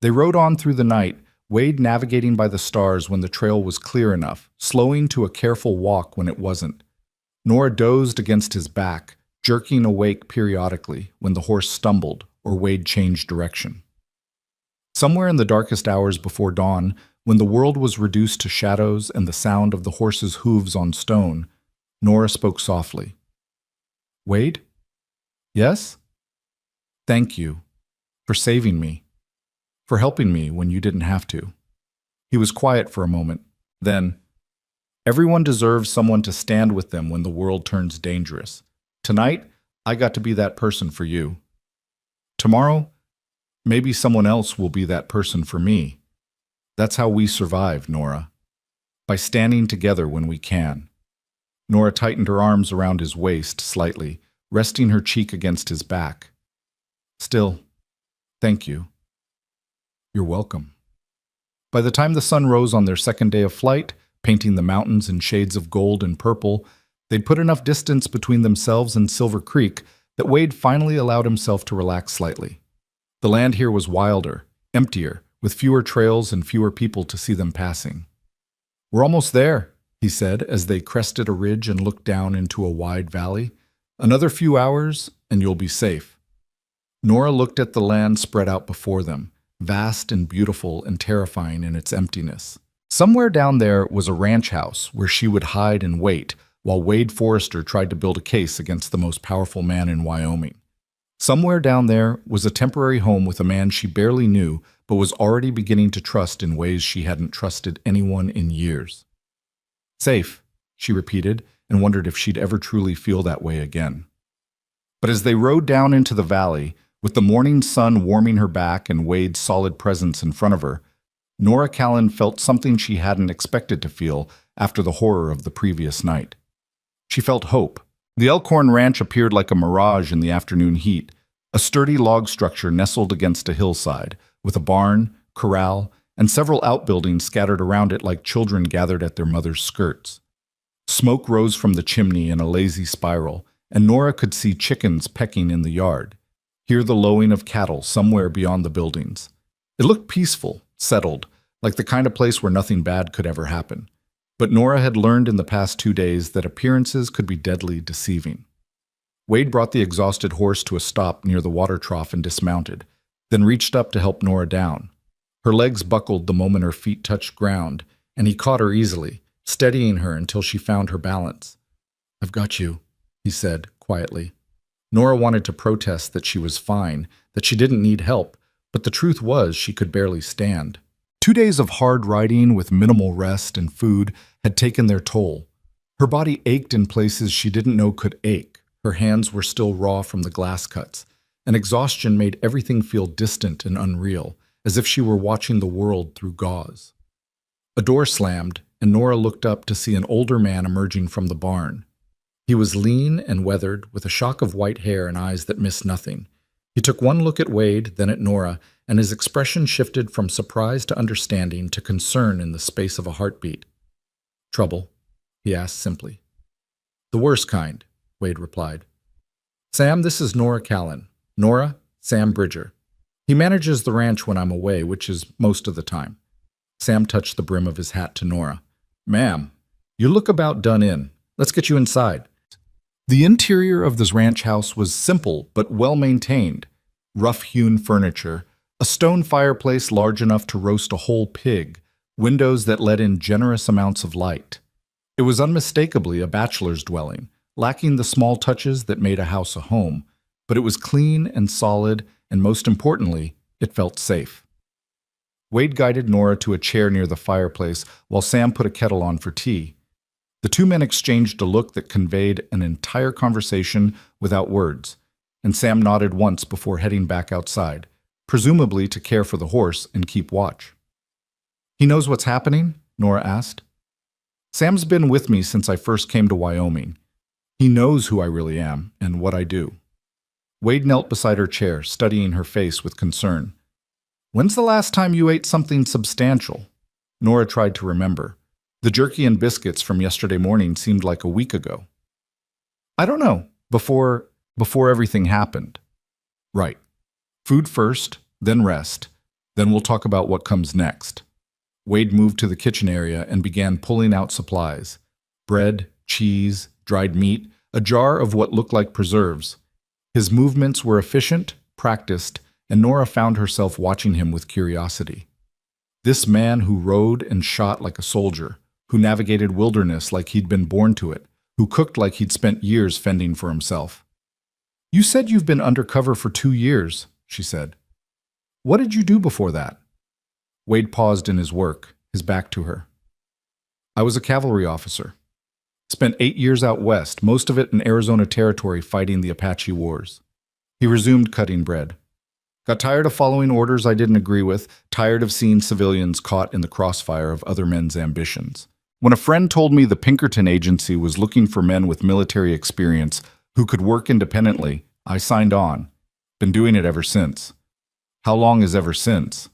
They rode on through the night, Wade navigating by the stars when the trail was clear enough, slowing to a careful walk when it wasn't. Nora dozed against his back, jerking awake periodically when the horse stumbled or Wade changed direction. Somewhere in the darkest hours before dawn, when the world was reduced to shadows and the sound of the horse's hooves on stone, Nora spoke softly. Wade? Yes? Thank you for saving me. For helping me when you didn't have to. He was quiet for a moment. Then, everyone deserves someone to stand with them when the world turns dangerous. Tonight, I got to be that person for you. Tomorrow, maybe someone else will be that person for me. That's how we survive, Nora. By standing together when we can. Nora tightened her arms around his waist slightly, resting her cheek against his back. Still, thank you. You're welcome. By the time the sun rose on their second day of flight, painting the mountains in shades of gold and purple, they'd put enough distance between themselves and Silver Creek that Wade finally allowed himself to relax slightly. The land here was wilder, emptier, with fewer trails and fewer people to see them passing. We're almost there, he said as they crested a ridge and looked down into a wide valley. Another few hours, and you'll be safe. Nora looked at the land spread out before them, vast and beautiful and terrifying in its emptiness. Somewhere down there was a ranch house where she would hide and wait while Wade Forrester tried to build a case against the most powerful man in Wyoming. Somewhere down there was a temporary home with a man she barely knew but was already beginning to trust in ways she hadn't trusted anyone in years. Safe, she repeated, and wondered if she'd ever truly feel that way again. But as they rode down into the valley, with the morning sun warming her back and Wade's solid presence in front of her, Nora Callan felt something she hadn't expected to feel after the horror of the previous night. She felt hope. The Elkhorn Ranch appeared like a mirage in the afternoon heat, a sturdy log structure nestled against a hillside, with a barn, corral, and several outbuildings scattered around it like children gathered at their mother's skirts. Smoke rose from the chimney in a lazy spiral, and Nora could see chickens pecking in the yard, hear the lowing of cattle somewhere beyond the buildings. It looked peaceful, settled, like the kind of place where nothing bad could ever happen. But Nora had learned in the past 2 days that appearances could be deadly deceiving. Wade brought the exhausted horse to a stop near the water trough and dismounted, then reached up to help Nora down. Her legs buckled the moment her feet touched ground, and he caught her easily, steadying her until she found her balance. "I've got you," he said quietly. Nora wanted to protest that she was fine, that she didn't need help, but the truth was she could barely stand. 2 days of hard riding with minimal rest and food had taken their toll. Her body ached in places she didn't know could ache. Her hands were still raw from the glass cuts, and exhaustion made everything feel distant and unreal, as if she were watching the world through gauze. A door slammed, and Nora looked up to see an older man emerging from the barn. He was lean and weathered, with a shock of white hair and eyes that missed nothing. He took one look at Wade, then at Nora, and his expression shifted from surprise to understanding to concern in the space of a heartbeat. "Trouble?" he asked simply. "The worst kind," Wade replied. "Sam, this is Nora Callan. Nora, Sam Bridger. He manages the ranch when I'm away, which is most of the time." Sam touched the brim of his hat to Nora. "Ma'am, you look about done in. Let's get you inside." The interior of this ranch house was simple but well-maintained. Rough-hewn furniture, a stone fireplace large enough to roast a whole pig, windows that let in generous amounts of light. It was unmistakably a bachelor's dwelling, lacking the small touches that made a house a home, but it was clean and solid, and most importantly, it felt safe. Wade guided Nora to a chair near the fireplace while Sam put a kettle on for tea. The two men exchanged a look that conveyed an entire conversation without words, and Sam nodded once before heading back outside, presumably to care for the horse and keep watch. "He knows what's happening?" Nora asked. "Sam's been with me since I first came to Wyoming. He knows who I really am and what I do." Wade knelt beside her chair, studying her face with concern. "When's the last time you ate something substantial?" Nora tried to remember. The jerky and biscuits from yesterday morning seemed like a week ago. "I don't know. Before everything happened." "Right. Food first, then rest. Then we'll talk about what comes next." Wade moved to the kitchen area and began pulling out supplies. Bread, cheese, dried meat, a jar of what looked like preserves. His movements were efficient, practiced, and Nora found herself watching him with curiosity. This man who rode and shot like a soldier, who navigated wilderness like he'd been born to it, who cooked like he'd spent years fending for himself. "You said you've been undercover for 2 years, she said. "What did you do before that?" Wade paused in his work, his back to her. "I was a cavalry officer. Spent 8 years out west, most of it in Arizona Territory fighting the Apache Wars." He resumed cutting bread. "Got tired of following orders I didn't agree with, tired of seeing civilians caught in the crossfire of other men's ambitions. When a friend told me the Pinkerton Agency was looking for men with military experience who could work independently, I signed on. Been doing it ever since." "How long is ever since?"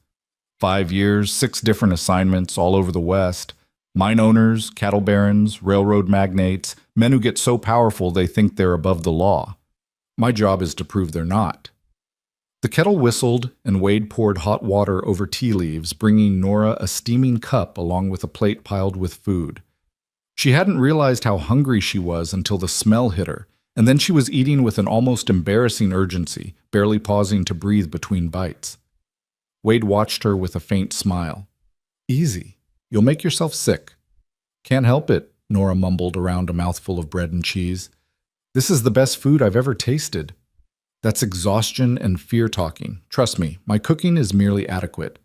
5 years, 6 different assignments all over the West. Mine owners, cattle barons, railroad magnates, men who get so powerful they think they're above the law. My job is to prove they're not." The kettle whistled, and Wade poured hot water over tea leaves, bringing Nora a steaming cup along with a plate piled with food. She hadn't realized how hungry she was until the smell hit her, and then she was eating with an almost embarrassing urgency, barely pausing to breathe between bites. Wade watched her with a faint smile. "Easy. You'll make yourself sick." "Can't help it," Nora mumbled around a mouthful of bread and cheese. "This is the best food I've ever tasted." "That's exhaustion and fear talking. Trust me, my cooking is merely adequate."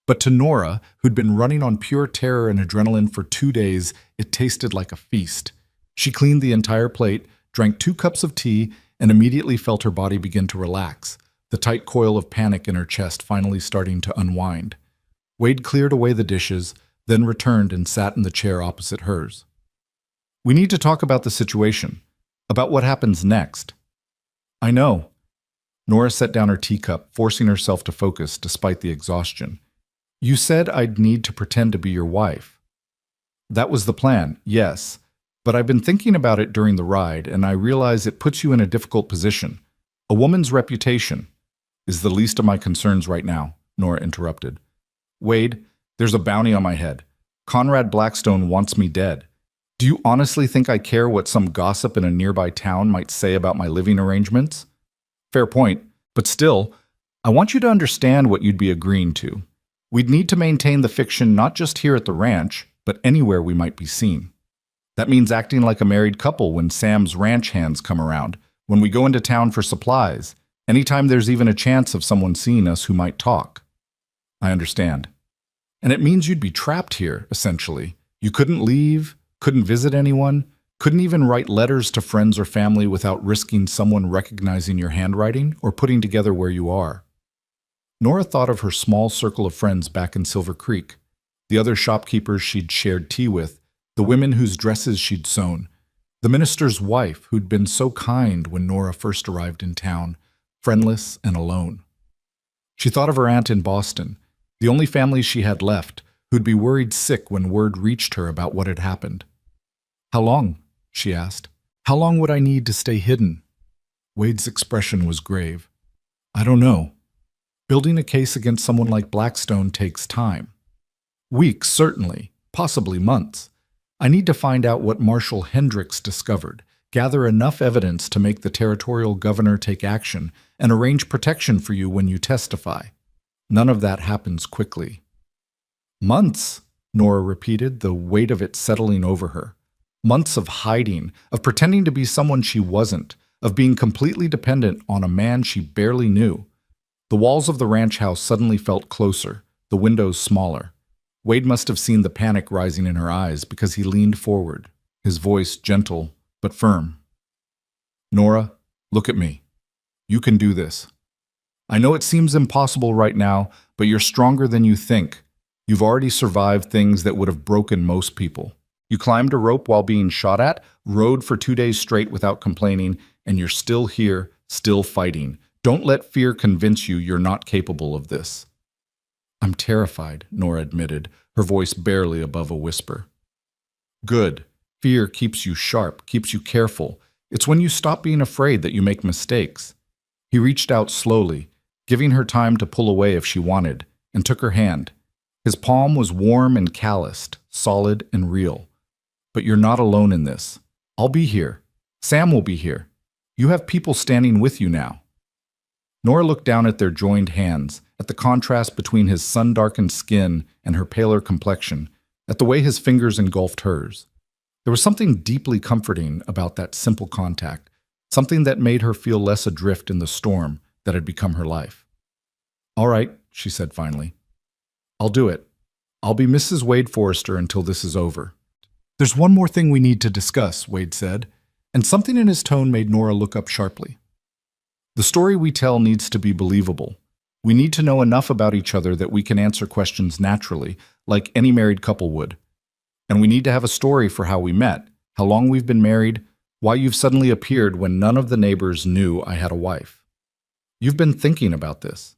But to Nora, who'd been running on pure terror and adrenaline for 2 days, it tasted like a feast. She cleaned the entire plate, drank 2 cups of tea, and immediately felt her body begin to relax, the tight coil of panic in her chest finally starting to unwind. Wade cleared away the dishes, then returned and sat in the chair opposite hers. "We need to talk about the situation, about what happens next." "I know." Nora set down her teacup, forcing herself to focus despite the exhaustion. "You said I'd need to pretend to be your wife." "That was the plan, yes. But I've been thinking about it during the ride, and I realize it puts you in a difficult position. A woman's reputation is the least of my concerns right now," Nora interrupted. "Wade, there's a bounty on my head. Conrad Blackstone wants me dead. Do you honestly think I care what some gossip in a nearby town might say about my living arrangements? Fair point, but still, I want you to understand what you'd be agreeing to. We'd need to maintain the fiction not just here at the ranch, but anywhere we might be seen. That means acting like a married couple when Sam's ranch hands come around, when we go into town for supplies, anytime there's even a chance of someone seeing us who might talk. I understand. And it means you'd be trapped here, essentially. You couldn't leave, couldn't visit anyone, couldn't even write letters to friends or family without risking someone recognizing your handwriting or putting together where you are. Nora thought of her small circle of friends back in Silver Creek, the other shopkeepers she'd shared tea with, the women whose dresses she'd sewn, the minister's wife who'd been so kind when Nora first arrived in town, friendless and alone. She thought of her aunt in Boston, the only family she had left, who'd be worried sick when word reached her about what had happened. "How long?" she asked. "How long would I need to stay hidden?" Wade's expression was grave. "I don't know. Building a case against someone like Blackstone takes time. Weeks, certainly, possibly months. I need to find out what Marshal Hendricks discovered, gather enough evidence to make the territorial governor take action, and arrange protection for you when you testify. None of that happens quickly." "Months," Nora repeated, the weight of it settling over her. Months of hiding, of pretending to be someone she wasn't, of being completely dependent on a man she barely knew. The walls of the ranch house suddenly felt closer, the windows smaller. Wade must have seen the panic rising in her eyes because he leaned forward, his voice gentle but firm. "Nora, look at me. You can do this. I know it seems impossible right now, but you're stronger than you think. You've already survived things that would have broken most people. You climbed a rope while being shot at, rode for 2 days straight without complaining, and you're still here, still fighting. Don't let fear convince you you're not capable of this." "I'm terrified," Nora admitted, her voice barely above a whisper. "Good. Fear keeps you sharp, keeps you careful. It's when you stop being afraid that you make mistakes." He reached out slowly, giving her time to pull away if she wanted, and took her hand. His palm was warm and calloused, solid and real. "But you're not alone in this. I'll be here. Sam will be here. You have people standing with you now." Nora looked down at their joined hands, at the contrast between his sun-darkened skin and her paler complexion, at the way his fingers engulfed hers. There was something deeply comforting about that simple contact, something that made her feel less adrift in the storm that had become her life. "All right," she said finally. "I'll do it. I'll be Mrs. Wade Forrester until this is over." "There's one more thing we need to discuss," Wade said, and something in his tone made Nora look up sharply. "The story we tell needs to be believable. We need to know enough about each other that we can answer questions naturally, like any married couple would. And we need to have a story for how we met, how long we've been married, why you've suddenly appeared when none of the neighbors knew I had a wife. You've been thinking about this.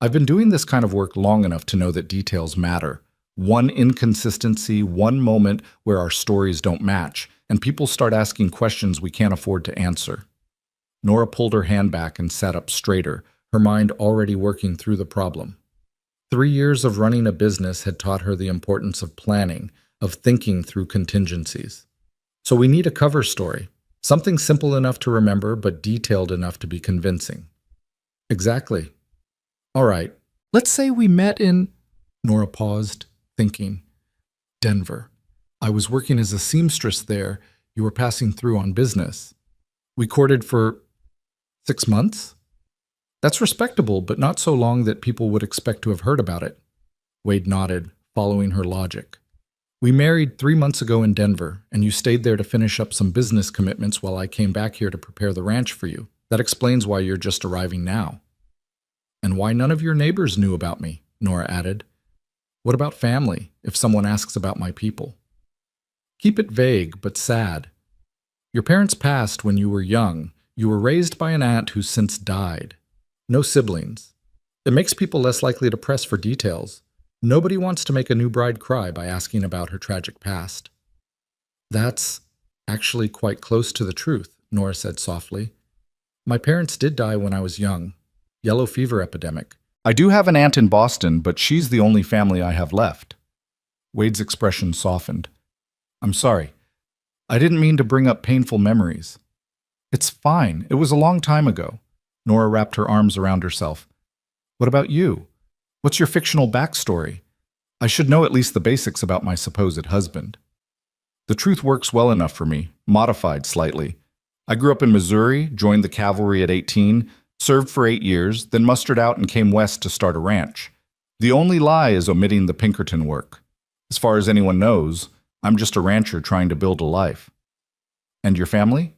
I've been doing this kind of work long enough to know that details matter. One inconsistency, one moment where our stories don't match, and people start asking questions we can't afford to answer." Nora pulled her hand back and sat up straighter, her mind already working through the problem. 3 years of running a business had taught her the importance of planning, of thinking through contingencies. "So we need a cover story, something simple enough to remember but detailed enough to be convincing." "Exactly. All right, let's say we met in—" Nora paused, thinking. "Denver. I was working as a seamstress there. You were passing through on business. We courted for 6 months? That's respectable, but not so long that people would expect to have heard about it." Wade nodded, following her logic. "We married 3 months ago in Denver, and you stayed there to finish up some business commitments while I came back here to prepare the ranch for you. That explains why you're just arriving now." "And why none of your neighbors knew about me," Nora added. "What about family, if someone asks about my people?" "Keep it vague, but sad. Your parents passed when you were young. You were raised by an aunt who's since died. No siblings. It makes people less likely to press for details. Nobody wants to make a new bride cry by asking about her tragic past." "That's actually quite close to the truth," Nora said softly. "My parents did die when I was young. Yellow fever epidemic. I do have an aunt in Boston, but she's the only family I have left." Wade's expression softened. I'm sorry. I didn't mean to bring up painful memories. It's fine. It was a long time ago. Nora wrapped her arms around herself. What about you? What's your fictional backstory? I should know at least the basics about my supposed husband. The truth works well enough for me, modified slightly. I grew up in Missouri, joined the cavalry at 18, served for 8 years, then mustered out and came west to start a ranch. The only lie is omitting the Pinkerton work. As far as anyone knows, I'm just a rancher trying to build a life. And your family?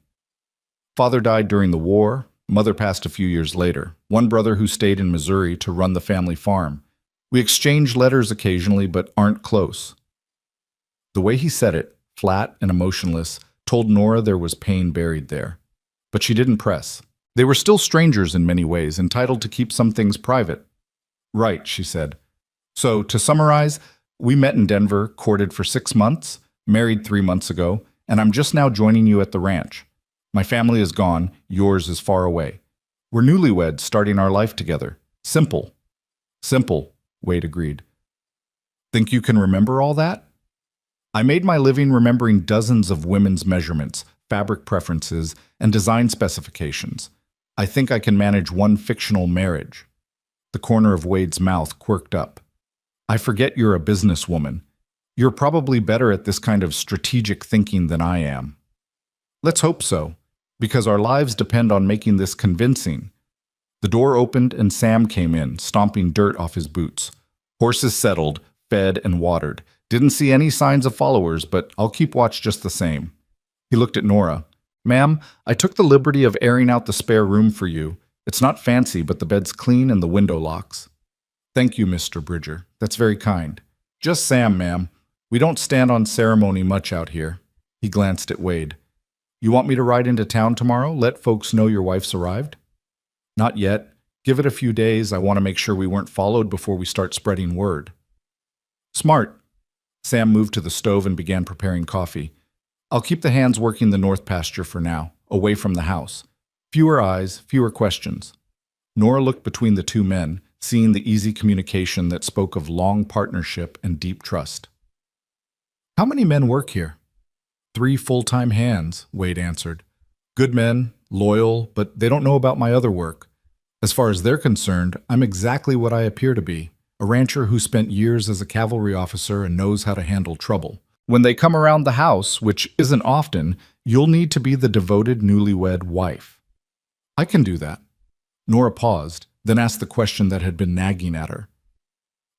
Father died during the war. Mother passed a few years later. One brother who stayed in Missouri to run the family farm. We exchange letters occasionally, but aren't close. The way he said it, flat and emotionless, told Nora there was pain buried there. But she didn't press. They were still strangers in many ways, entitled to keep some things private. Right, she said. So, to summarize, we met in Denver, courted for 6 months, married 3 months ago, and I'm just now joining you at the ranch. My family is gone, yours is far away. We're newlyweds starting our life together. Simple. Simple, Wade agreed. Think you can remember all that? I made my living remembering dozens of women's measurements, fabric preferences, and design specifications. I think I can manage one fictional marriage. The corner of Wade's mouth quirked up. I forget you're a businesswoman. You're probably better at this kind of strategic thinking than I am. Let's hope so, because our lives depend on making this convincing. The door opened and Sam came in, stomping dirt off his boots. Horses settled, fed and watered. Didn't see any signs of followers, but I'll keep watch just the same. He looked at Nora. Ma'am, I took the liberty of airing out the spare room for you. It's not fancy, but the bed's clean and the window locks. Thank you, Mr. Bridger. That's very kind. Just Sam, ma'am. We don't stand on ceremony much out here. He glanced at Wade. You want me to ride into town tomorrow? Let folks know your wife's arrived? Not yet. Give it a few days. I want to make sure we weren't followed before we start spreading word. Smart. Sam moved to the stove and began preparing coffee. I'll keep the hands working the north pasture for now, away from the house. Fewer eyes, fewer questions. Nora looked between the two men, seeing the easy communication that spoke of long partnership and deep trust. How many men work here? 3 full-time hands, Wade answered. Good men, loyal, but they don't know about my other work. As far as they're concerned, I'm exactly what I appear to be, a rancher who spent years as a cavalry officer and knows how to handle trouble. When they come around the house, which isn't often, you'll need to be the devoted newlywed wife. I can do that. Nora paused, then asked the question that had been nagging at her.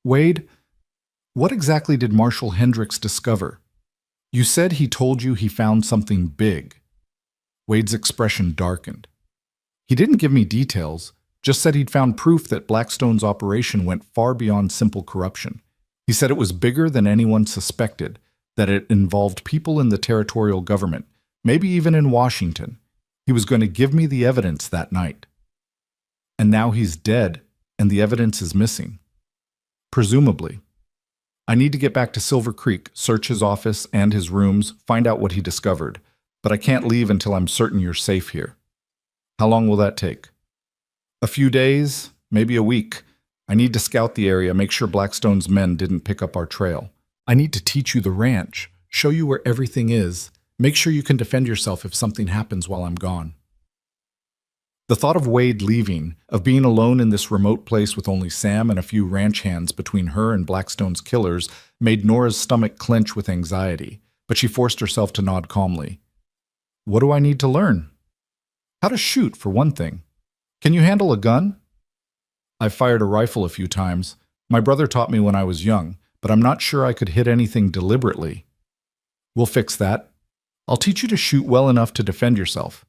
Wade, what exactly did Marshal Hendricks discover? You said he told you he found something big. Wade's expression darkened. He didn't give me details, just said he'd found proof that Blackstone's operation went far beyond simple corruption. He said it was bigger than anyone suspected, that it involved people in the territorial government, maybe even in Washington. He was going to give me the evidence that night. And now he's dead, and the evidence is missing. Presumably. I need to get back to Silver Creek, search his office and his rooms, find out what he discovered, but I can't leave until I'm certain you're safe here. How long will that take? A few days, maybe a week. I need to scout the area, make sure Blackstone's men didn't pick up our trail. I need to teach you the ranch, show you where everything is, make sure you can defend yourself if something happens while I'm gone. The thought of Wade leaving, of being alone in this remote place with only Sam and a few ranch hands between her and Blackstone's killers, made Nora's stomach clench with anxiety, but she forced herself to nod calmly. What do I need to learn? How to shoot, for one thing. Can you handle a gun? I've fired a rifle a few times. My brother taught me when I was young, but I'm not sure I could hit anything deliberately. We'll fix that. I'll teach you to shoot well enough to defend yourself.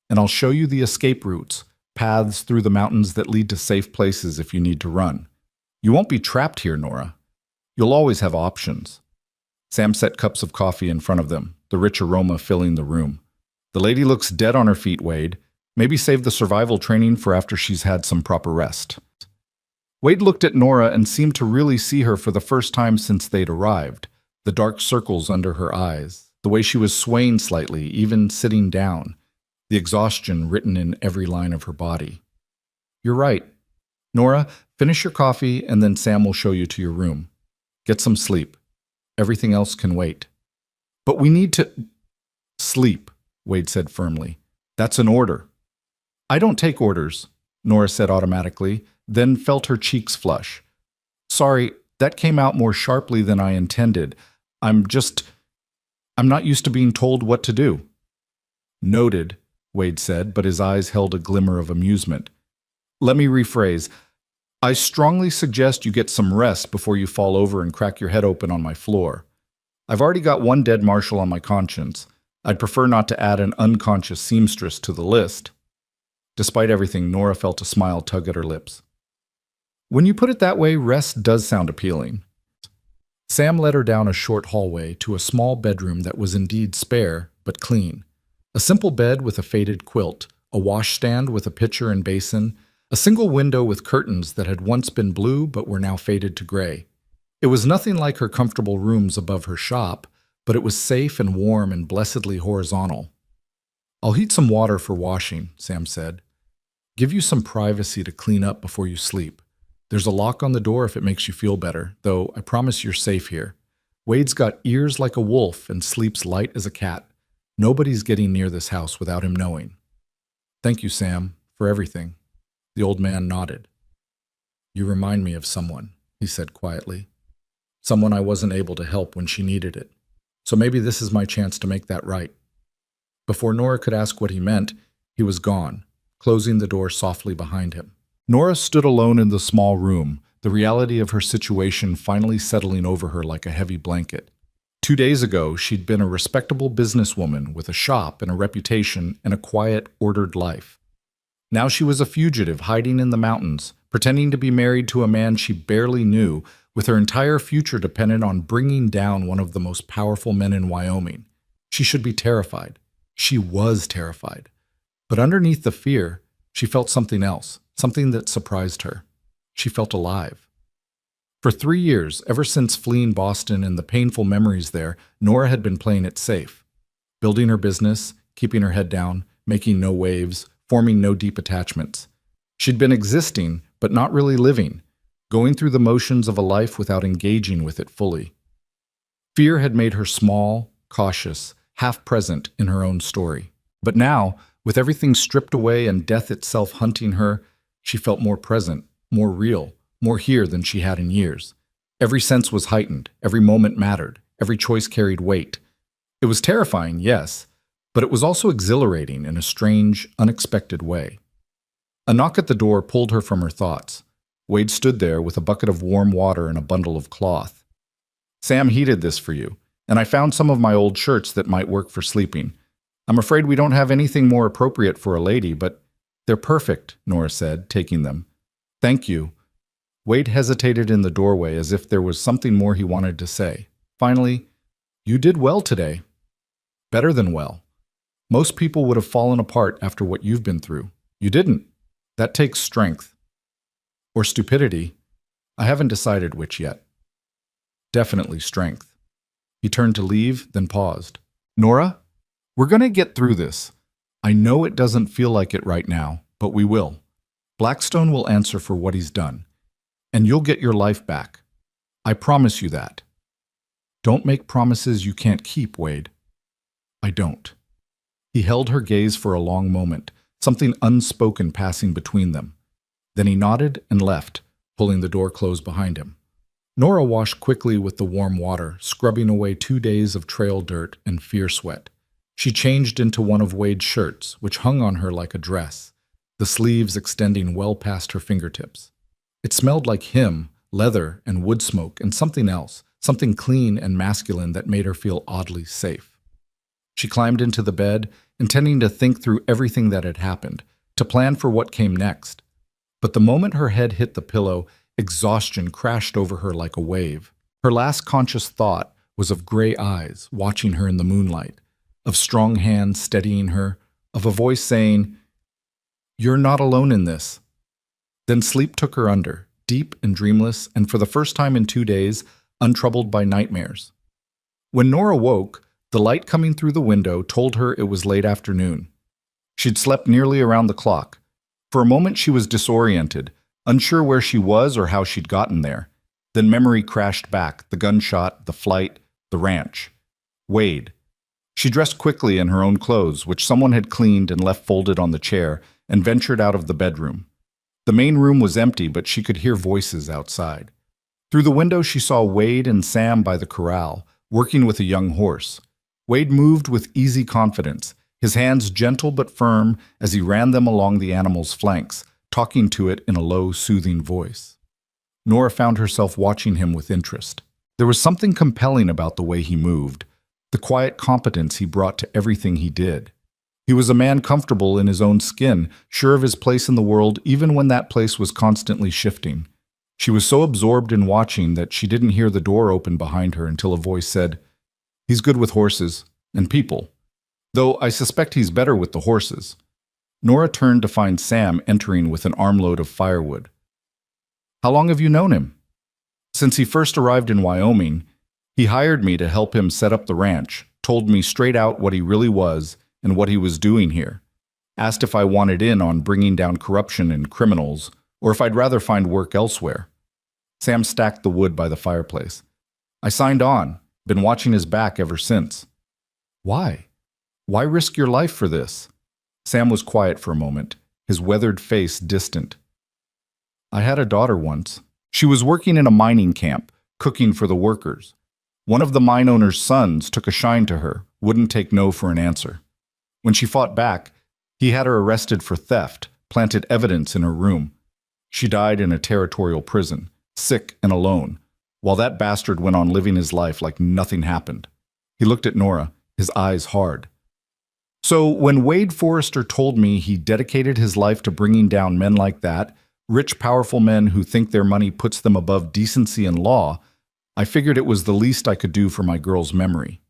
And I'll show you the escape routes, paths through the mountains that lead to safe places if you need to run. You won't be trapped here, Nora. You'll always have options. Sam set cups of coffee in front of them, the rich aroma filling the room. The lady looks dead on her feet, Wade. Maybe save the survival training for after she's had some proper rest. Wade looked at Nora and seemed to really see her for the first time since they'd arrived, the dark circles under her eyes, the way she was swaying slightly, even sitting down, the exhaustion written in every line of her body. You're right. Nora, finish your coffee and then Sam will show you to your room. Get some sleep. Everything else can wait. But we need to sleep, Wade said firmly. That's an order. I don't take orders, Nora said automatically, then felt her cheeks flush. Sorry, that came out more sharply than I intended. I'm not used to being told what to do. Noted, Wade said, but his eyes held a glimmer of amusement. Let me rephrase. I strongly suggest you get some rest before you fall over and crack your head open on my floor. I've already got one dead marshal on my conscience. I'd prefer not to add an unconscious seamstress to the list. Despite everything, Nora felt a smile tug at her lips. When you put it that way, rest does sound appealing. Sam led her down a short hallway to a small bedroom that was indeed spare, but clean. A simple bed with a faded quilt, a washstand with a pitcher and basin, a single window with curtains that had once been blue but were now faded to gray. It was nothing like her comfortable rooms above her shop, but it was safe and warm and blessedly horizontal. I'll heat some water for washing, Sam said. Give you some privacy to clean up before you sleep. There's a lock on the door if it makes you feel better, though I promise you're safe here. Wade's got ears like a wolf and sleeps light as a cat. Nobody's getting near this house without him knowing. Thank you, Sam, for everything. The old man nodded. You remind me of someone, he said quietly. Someone I wasn't able to help when she needed it. So maybe this is my chance to make that right. Before Nora could ask what he meant, he was gone, closing the door softly behind him. Nora stood alone in the small room, the reality of her situation finally settling over her like a heavy blanket. 2 days ago, she'd been a respectable businesswoman with a shop and a reputation and a quiet, ordered life. Now she was a fugitive hiding in the mountains, pretending to be married to a man she barely knew, with her entire future dependent on bringing down one of the most powerful men in Wyoming. She should be terrified. She was terrified. But underneath the fear, she felt something else, something that surprised her. She felt alive. For 3 years, ever since fleeing Boston and the painful memories there, Nora had been playing it safe. Building her business, keeping her head down, making no waves, forming no deep attachments. She'd been existing, but not really living, going through the motions of a life without engaging with it fully. Fear had made her small, cautious, half-present in her own story. But now, with everything stripped away and death itself hunting her, she felt more present, more real, more here than she had in years. Every sense was heightened, every moment mattered, every choice carried weight. It was terrifying, yes, but it was also exhilarating in a strange, unexpected way. A knock at the door pulled her from her thoughts. Wade stood there with a bucket of warm water and a bundle of cloth. Sam heated this for you, and I found some of my old shirts that might work for sleeping. I'm afraid we don't have anything more appropriate for a lady, but they're perfect, Nora said, taking them. Thank you. Wade hesitated in the doorway as if there was something more he wanted to say. Finally, you did well today. Better than well. Most people would have fallen apart after what you've been through. You didn't. That takes strength. Or stupidity. I haven't decided which yet. Definitely strength. He turned to leave, then paused. Nora, we're going to get through this. I know it doesn't feel like it right now, but we will. Blackstone will answer for what he's done, and you'll get your life back. I promise you that. Don't make promises you can't keep, Wade. I don't. He held her gaze for a long moment, something unspoken passing between them. Then he nodded and left, pulling the door closed behind him. Nora washed quickly with the warm water, scrubbing away 2 days of trail dirt and fear sweat. She changed into one of Wade's shirts, which hung on her like a dress, the sleeves extending well past her fingertips. It smelled like him, leather and wood smoke, and something else, something clean and masculine that made her feel oddly safe. She climbed into the bed, intending to think through everything that had happened, to plan for what came next. But the moment her head hit the pillow, exhaustion crashed over her like a wave. Her last conscious thought was of gray eyes watching her in the moonlight, of strong hands steadying her, of a voice saying, "You're not alone in this." Then sleep took her under, deep and dreamless, and for the first time in 2 days, untroubled by nightmares. When Nora woke, the light coming through the window told her it was late afternoon. She'd slept nearly around the clock. For a moment she was disoriented, unsure where she was or how she'd gotten there. Then memory crashed back, the gunshot, the flight, The ranch. Wade. She dressed quickly in her own clothes, which someone had cleaned and left folded on the chair, and ventured out of the bedroom. The main room was empty, but she could hear voices outside. Through the window, she saw Wade and Sam by the corral, working with a young horse. Wade moved with easy confidence, his hands gentle but firm as he ran them along the animal's flanks, talking to it in a low, soothing voice. Nora found herself watching him with interest. There was something compelling about the way he moved, the quiet competence he brought to everything he did. He was a man comfortable in his own skin, sure of his place in the world even when that place was constantly shifting. She was so absorbed in watching that she didn't hear the door open behind her until a voice said, "He's good with horses and people. Though I suspect he's better with the horses." Nora turned to find Sam entering with an armload of firewood. "How long have you known him?" "Since he first arrived in Wyoming. He hired me to help him set up the ranch, told me straight out what he really was and what he was doing here. Asked if I wanted in on bringing down corruption and criminals, or if I'd rather find work elsewhere." Sam stacked the wood by the fireplace. "I signed on. Been watching his back ever since." "Why? Why risk your life for this?" Sam was quiet for a moment, his weathered face distant. "I had a daughter once. She was working in a mining camp, cooking for the workers. One of the mine owner's sons took a shine to her, wouldn't take no for an answer. When she fought back, he had her arrested for theft, planted evidence in her room. She died in a territorial prison, sick and alone, while that bastard went on living his life like nothing happened." He looked at Nora, his eyes hard. "So when Wade Forrester told me he dedicated his life to bringing down men like that, rich, powerful men who think their money puts them above decency and law, I figured it was the least I could do for my girl's memory."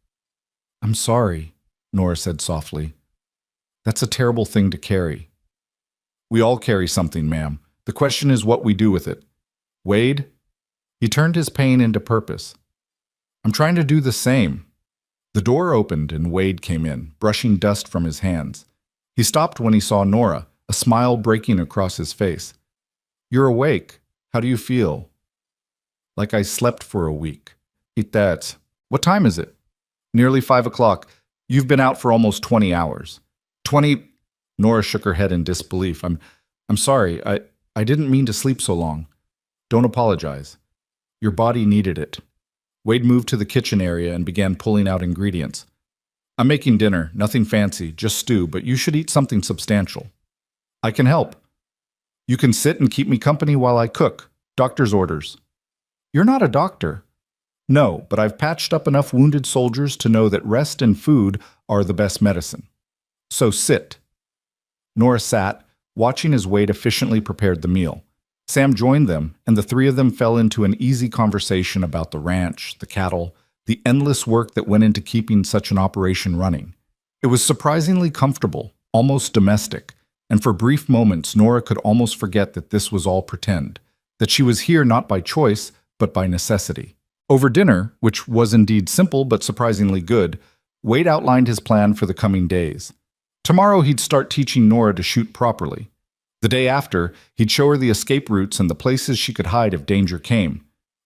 "I'm sorry," Nora said softly. "That's a terrible thing to carry." "We all carry something, ma'am. The question is what we do with it. Wade?" He turned his pain into purpose. "I'm trying to do the same." The door opened and Wade came in, brushing dust from his hands. He stopped when he saw Nora, a smile breaking across his face. "You're awake. How do you feel?" "Like I slept for a week." "Eat that. What time is it?" "Nearly 5 o'clock. You've been out for almost 20 hours. 20... Nora shook her head in disbelief. I'm sorry. I didn't mean to sleep so long. Don't apologize. Your body needed it." Wade moved to the kitchen area and began pulling out ingredients. "I'm making dinner, nothing fancy, just stew, but you should eat something substantial." "I can help." "You can sit and keep me company while I cook. Doctor's orders." "You're not a doctor." "No, but I've patched up enough wounded soldiers to know that rest and food are the best medicine. So sit." Nora sat, watching as Wade efficiently prepared the meal. Sam joined them, and the three of them fell into an easy conversation about the ranch, the cattle, the endless work that went into keeping such an operation running. It was surprisingly comfortable, almost domestic, and for brief moments Nora could almost forget that this was all pretend, that she was here not by choice, but by necessity. Over dinner, which was indeed simple but surprisingly good, Wade outlined his plan for the coming days. Tomorrow he'd start teaching Nora to shoot properly. The day after, he'd show her the escape routes and the places she could hide if danger came.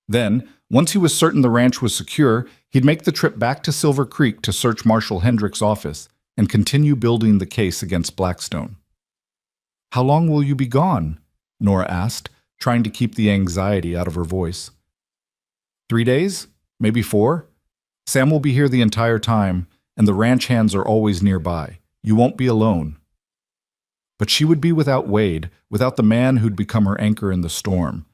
Then, once he was certain the ranch was secure, he'd make the trip back to Silver Creek to search Marshal Hendrick's office and continue building the case against Blackstone. "How long will you be gone?" Nora asked, trying to keep the anxiety out of her voice. 3 days? Maybe 4? Sam will be here the entire time, and the ranch hands are always nearby. You won't be alone. But she would be without Wade, without the man who'd become her anchor in the storm.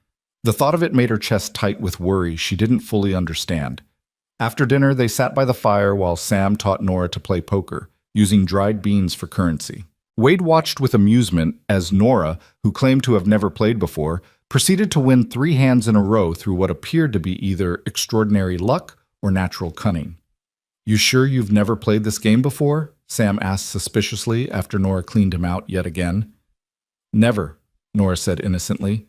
The thought of it made her chest tight with worry she didn't fully understand. After dinner, they sat by the fire while Sam taught Nora to play poker, using dried beans for currency. Wade watched with amusement as Nora, who claimed to have never played before, proceeded to win 3 hands in a row through what appeared to be either extraordinary luck or natural cunning. "You sure you've never played this game before?" Sam asked suspiciously after Nora cleaned him out yet again. "Never," Nora said innocently.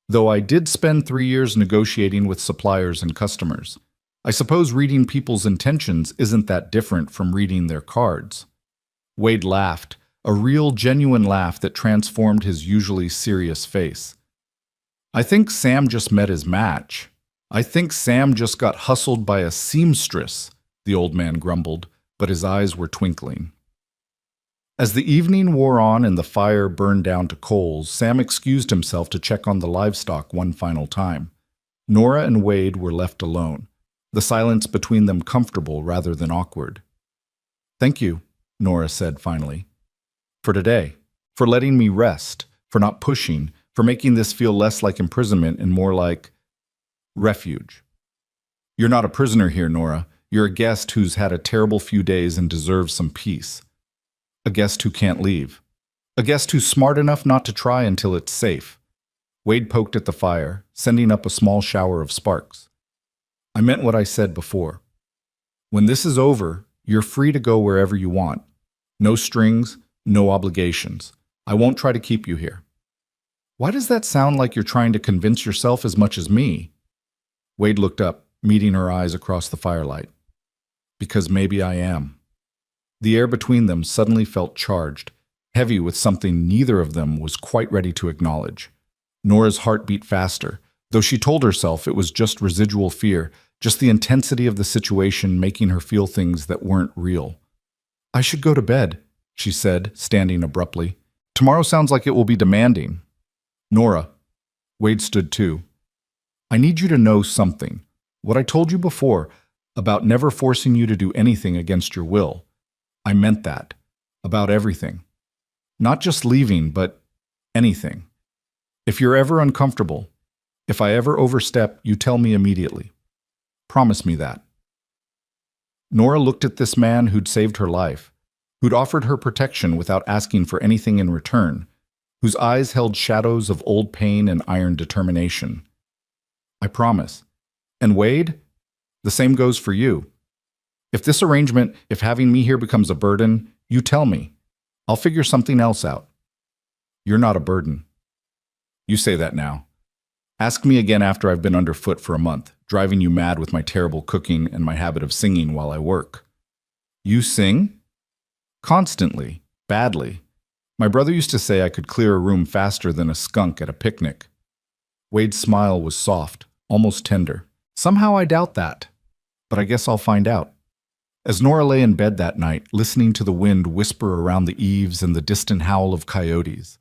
"Though I did spend 3 years negotiating with suppliers and customers. I suppose reading people's intentions isn't that different from reading their cards." Wade laughed, a real, genuine laugh that transformed his usually serious face. "I think Sam just met his match." I think Sam just got hustled by a seamstress, the old man grumbled, but his eyes were twinkling. As the evening wore on and the fire burned down to coals, Sam excused himself to check on the livestock one final time. Nora and Wade were left alone, the silence between them comfortable rather than awkward. "Thank you," Nora said finally. "For today, for letting me rest, for not pushing, for making this feel less like imprisonment and more like refuge." "You're not a prisoner here, Nora. You're a guest who's had a terrible few days and deserves some peace. A guest who can't leave. A guest who's smart enough not to try until it's safe." Wade poked at the fire, sending up a small shower of sparks. "I meant what I said before. When this is over, you're free to go wherever you want. No strings, no obligations. I won't try to keep you here." "Why does that sound like you're trying to convince yourself as much as me?" Wade looked up, meeting her eyes across the firelight. "Because maybe I am." The air between them suddenly felt charged, heavy with something neither of them was quite ready to acknowledge. Nora's heart beat faster, though she told herself it was just residual fear, just the intensity of the situation making her feel things that weren't real. "I should go to bed," she said, standing abruptly. "Tomorrow sounds like it will be demanding." "Nora." Wade stood too. "I need you to know something. What I told you before, about never forcing you to do anything against your will. I meant that. About everything. Not just leaving, but anything. If you're ever uncomfortable, if I ever overstep, you tell me immediately. Promise me that." Nora looked at this man who'd saved her life, who'd offered her protection without asking for anything in return, whose eyes held shadows of old pain and iron determination. "I promise. And Wade, the same goes for you. If this arrangement, if having me here becomes a burden, you tell me. I'll figure something else out. You're not a burden." "You say that now. Ask me again after I've been underfoot for a month, driving you mad with my terrible cooking and my habit of singing while I work." "You sing?" "Constantly. Badly. My brother used to say I could clear a room faster than a skunk at a picnic." Wade's smile was soft, almost tender. "Somehow I doubt that. But I guess I'll find out." As Nora lay in bed that night, listening to the wind whisper around the eaves and the distant howl of coyotes,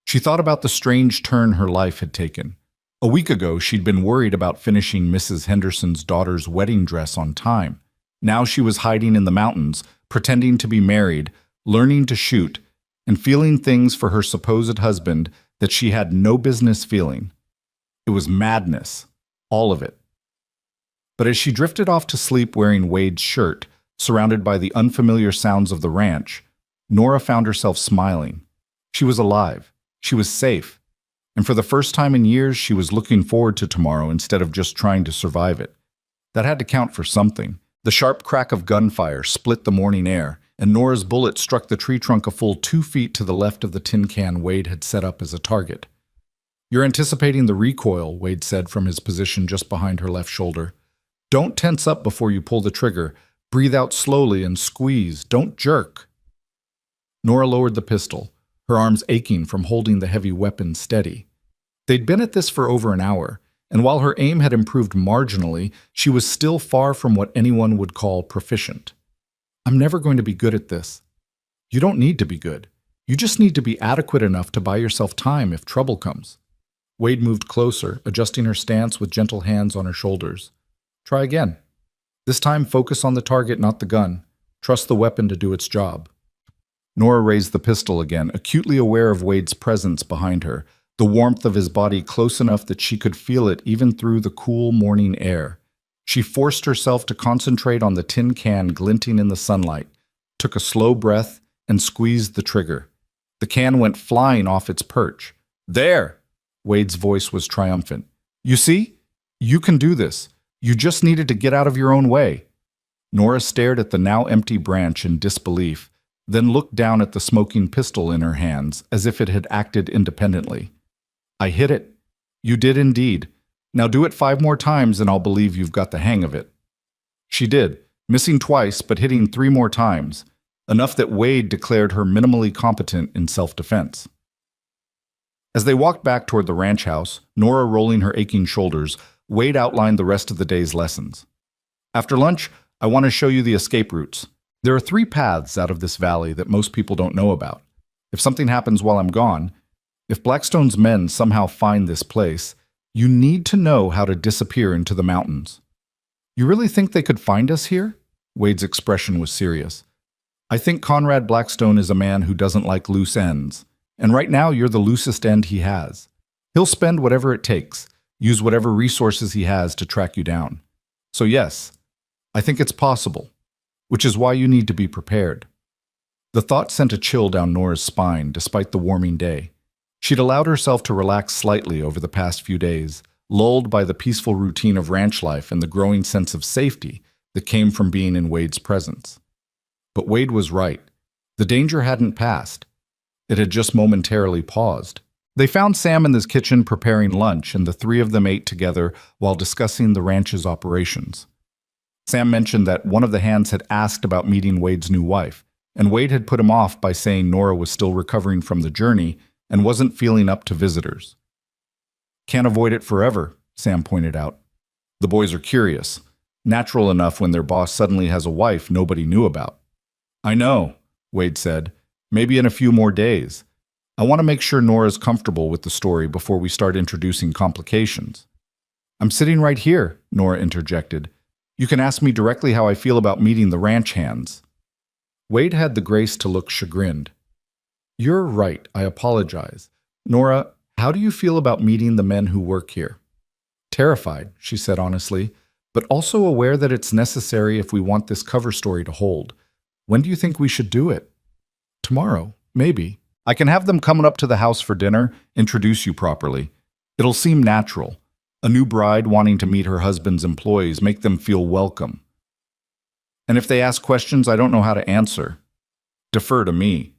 she thought about the strange turn her life had taken. A week ago, she'd been worried about finishing Mrs. Henderson's daughter's wedding dress on time. Now she was hiding in the mountains, pretending to be married, learning to shoot, and feeling things for her supposed husband that she had no business feeling. It was madness, all of it. But as she drifted off to sleep wearing Wade's shirt, surrounded by the unfamiliar sounds of the ranch, Nora found herself smiling. She was alive. She was safe. And for the first time in years, she was looking forward to tomorrow instead of just trying to survive it. That had to count for something. The sharp crack of gunfire split the morning air, and Nora's bullet struck the tree trunk a full 2 feet to the left of the tin can Wade had set up as a target. "You're anticipating the recoil," Wade said from his position just behind her left shoulder. "Don't tense up before you pull the trigger. Breathe out slowly and squeeze. Don't jerk." Nora lowered the pistol, her arms aching from holding the heavy weapon steady. They'd been at this for over an hour, and while her aim had improved marginally, she was still far from what anyone would call proficient. "I'm never going to be good at this." "You don't need to be good. You just need to be adequate enough to buy yourself time if trouble comes." Wade moved closer, adjusting her stance with gentle hands on her shoulders. "Try again. This time focus on the target, not the gun. Trust the weapon to do its job." Nora raised the pistol again, acutely aware of Wade's presence behind her, the warmth of his body close enough that she could feel it even through the cool morning air. She forced herself to concentrate on the tin can glinting in the sunlight, took a slow breath, and squeezed the trigger. The can went flying off its perch. "There!" Wade's voice was triumphant. "You see? You can do this. You just needed to get out of your own way." Nora stared at the now empty branch in disbelief, then looked down at the smoking pistol in her hands as if it had acted independently. "I hit it. You did indeed. Now do it 5 more times and I'll believe you've got the hang of it." She did, missing twice but hitting 3 more times, enough that Wade declared her minimally competent in self-defense. As they walked back toward the ranch house, Nora rolling her aching shoulders, Wade outlined the rest of the day's lessons. After lunch, I want to show you the escape routes. There are 3 paths out of this valley that most people don't know about. If something happens while I'm gone, if Blackstone's men somehow find this place, you need to know how to disappear into the mountains. You really think they could find us here? Wade's expression was serious. I think Conrad Blackstone is a man who doesn't like loose ends, and right now you're the loosest end he has. He'll spend whatever it takes, use whatever resources he has to track you down. So yes, I think it's possible, which is why you need to be prepared. The thought sent a chill down Nora's spine despite the warming day. She'd allowed herself to relax slightly over the past few days, lulled by the peaceful routine of ranch life and the growing sense of safety that came from being in Wade's presence. But Wade was right. The danger hadn't passed. It had just momentarily paused. They found Sam in his kitchen preparing lunch, and the 3 of them ate together while discussing the ranch's operations. Sam mentioned that one of the hands had asked about meeting Wade's new wife, and Wade had put him off by saying Nora was still recovering from the journey and wasn't feeling up to visitors. Can't avoid it forever, Sam pointed out. The boys are curious. Natural enough when their boss suddenly has a wife nobody knew about. I know, Wade said. Maybe in a few more days. I want to make sure Nora's comfortable with the story before we start introducing complications. I'm sitting right here, Nora interjected. You can ask me directly how I feel about meeting the ranch hands. Wade had the grace to look chagrined. You're right, I apologize. Nora, how do you feel about meeting the men who work here? Terrified, she said honestly, but also aware that it's necessary if we want this cover story to hold. When do you think we should do it? Tomorrow, maybe. I can have them coming up to the house for dinner, introduce you properly. It'll seem natural. A new bride wanting to meet her husband's employees, make them feel welcome. And if they ask questions I don't know how to answer, defer to me.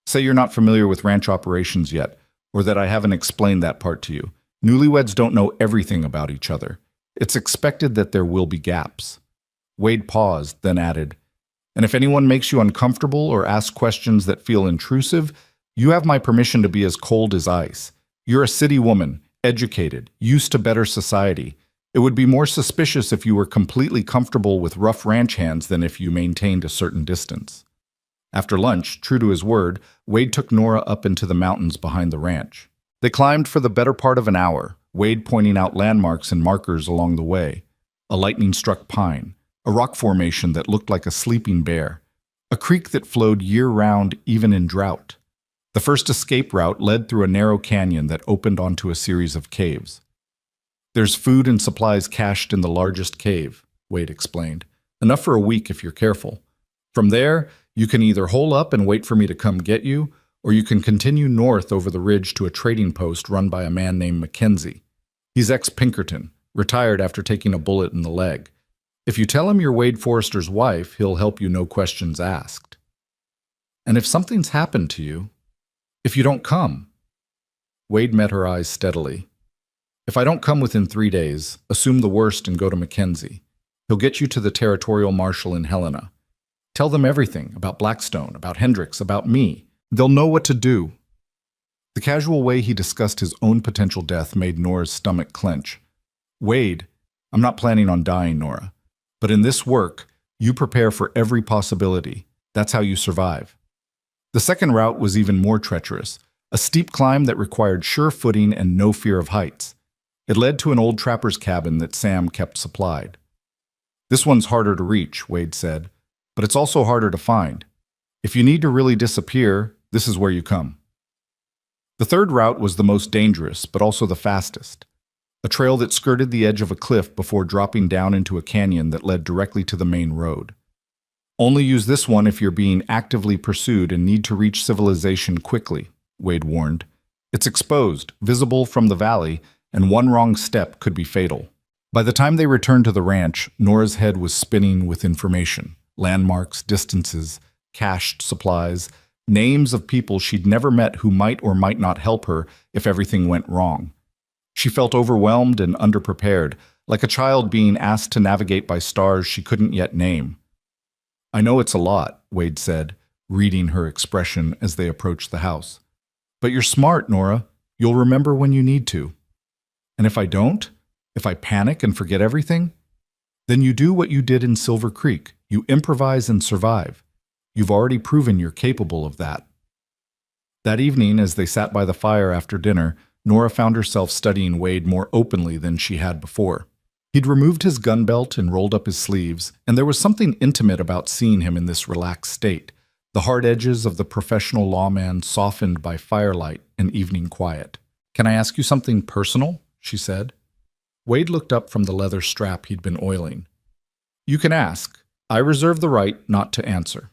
Say you're not familiar with ranch operations yet, or that I haven't explained that part to you. Newlyweds don't know everything about each other. It's expected that there will be gaps. Wade paused, then added, and if anyone makes you uncomfortable or asks questions that feel intrusive, you have my permission to be as cold as ice. You're a city woman, educated, used to better society. It would be more suspicious if you were completely comfortable with rough ranch hands than if you maintained a certain distance. After lunch, true to his word, Wade took Nora up into the mountains behind the ranch. They climbed for the better part of an hour, Wade pointing out landmarks and markers along the way. A lightning-struck pine, a rock formation that looked like a sleeping bear, a creek that flowed year-round even in drought. The first escape route led through a narrow canyon that opened onto a series of caves. There's food and supplies cached in the largest cave, Wade explained. Enough for a week if you're careful. From there, you can either hole up and wait for me to come get you, or you can continue north over the ridge to a trading post run by a man named Mackenzie. He's ex-Pinkerton, retired after taking a bullet in the leg. If you tell him you're Wade Forrester's wife, he'll help you no questions asked. And if something's happened to you, if you don't come, Wade met her eyes steadily. If I don't come within 3 days, assume the worst and go to Mackenzie. He'll get you to the territorial marshal in Helena. Tell them everything about Blackstone, about Hendricks, about me. They'll know what to do. The casual way he discussed his own potential death made Nora's stomach clench. Wade, I'm not planning on dying, Nora. But in this work, you prepare for every possibility. That's how you survive. The second route was even more treacherous, a steep climb that required sure footing and no fear of heights. It led to an old trapper's cabin that Sam kept supplied. This one's harder to reach, Wade said, but it's also harder to find. If you need to really disappear, this is where you come. The third route was the most dangerous, but also the fastest. A trail that skirted the edge of a cliff before dropping down into a canyon that led directly to the main road. Only use this one if you're being actively pursued and need to reach civilization quickly, Wade warned. It's exposed, visible from the valley, and one wrong step could be fatal. By the time they returned to the ranch, Nora's head was spinning with information. Landmarks, distances, cached supplies, names of people she'd never met who might or might not help her if everything went wrong. She felt overwhelmed and underprepared, like a child being asked to navigate by stars she couldn't yet name. I know it's a lot, Wade said, reading her expression as they approached the house. But you're smart, Nora. You'll remember when you need to. And if I don't? If I panic and forget everything? Then you do what you did in Silver Creek. You improvise and survive. You've already proven you're capable of that. That evening, as they sat by the fire after dinner, Nora found herself studying Wade more openly than she had before. He'd removed his gun belt and rolled up his sleeves, and there was something intimate about seeing him in this relaxed state, the hard edges of the professional lawman softened by firelight and evening quiet. "Can I ask you something personal?" she said. Wade looked up from the leather strap he'd been oiling. "You can ask. I reserve the right not to answer."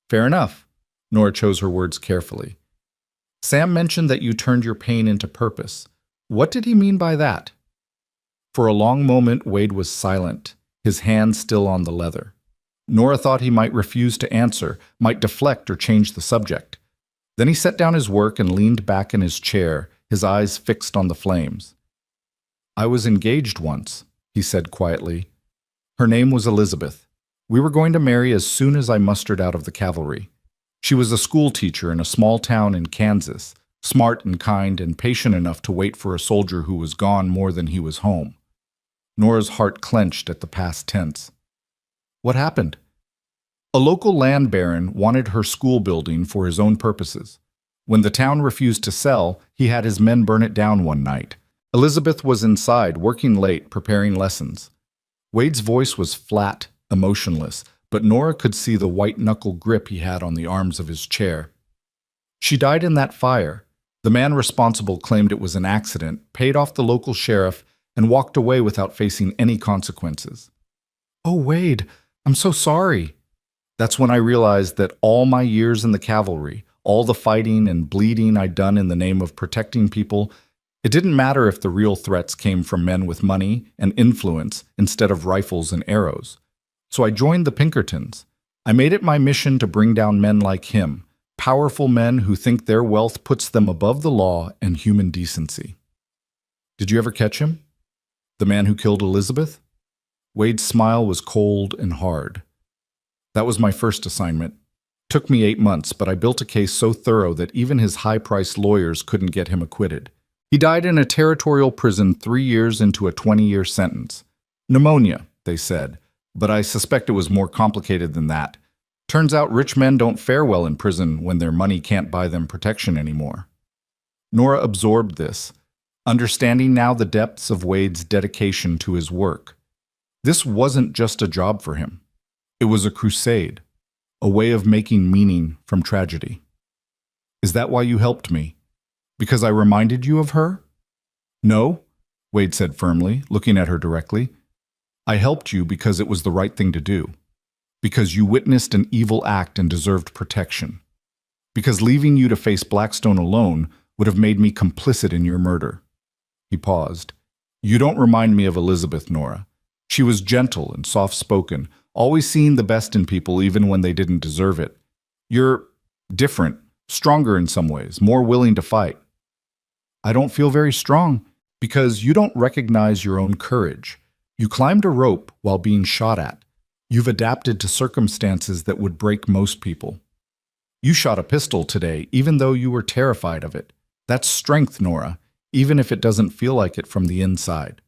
"Fair enough." Nora chose her words carefully. "Sam mentioned that you turned your pain into purpose. What did he mean by that?" For a long moment, Wade was silent, his hand still on the leather. Nora thought he might refuse to answer, might deflect or change the subject. Then he set down his work and leaned back in his chair, his eyes fixed on the flames. "I was engaged once," he said quietly. "Her name was Elizabeth. We were going to marry as soon as I mustered out of the cavalry. She was a school teacher in a small town in Kansas, smart and kind and patient enough to wait for a soldier who was gone more than he was home." Nora's heart clenched at the past tense. "What happened?" "A local land baron wanted her school building for his own purposes. When the town refused to sell, he had his men burn it down one night. Elizabeth was inside, working late, preparing lessons." Wade's voice was flat, emotionless, but Nora could see the white-knuckle grip he had on the arms of his chair. "She died in that fire. The man responsible claimed it was an accident, paid off the local sheriff, and walked away without facing any consequences." "Oh, Wade, I'm so sorry." That's when I realized that all my years in the cavalry, all the fighting and bleeding I'd done in the name of protecting people, it didn't matter if the real threats came from men with money and influence instead of rifles and arrows. So I joined the Pinkertons. I made it my mission to bring down men like him, powerful men who think their wealth puts them above the law and human decency. "Did you ever catch him? The man who killed Elizabeth?" Wade's smile was cold and hard. "That was my first assignment. Took me 8 months, but I built a case so thorough that even his high-priced lawyers couldn't get him acquitted. He died in a territorial prison 3 years into a 20-year sentence. Pneumonia, they said, but I suspect it was more complicated than that. Turns out rich men don't fare well in prison when their money can't buy them protection anymore." Nora absorbed this, understanding now the depths of Wade's dedication to his work. This wasn't just a job for him. It was a crusade, a way of making meaning from tragedy. "Is that why you helped me? Because I reminded you of her?" "No," Wade said firmly, looking at her directly. "I helped you because it was the right thing to do. Because you witnessed an evil act and deserved protection. Because leaving you to face Blackstone alone would have made me complicit in your murder." He paused. "You don't remind me of Elizabeth, Nora. She was gentle and soft-spoken, always seeing the best in people even when they didn't deserve it. You're different, stronger in some ways, more willing to fight." "I don't feel very strong." "Because you don't recognize your own courage. You climbed a rope while being shot at. You've adapted to circumstances that would break most people. You shot a pistol today, even though you were terrified of it. That's strength, Nora, even if it doesn't feel like it from the inside."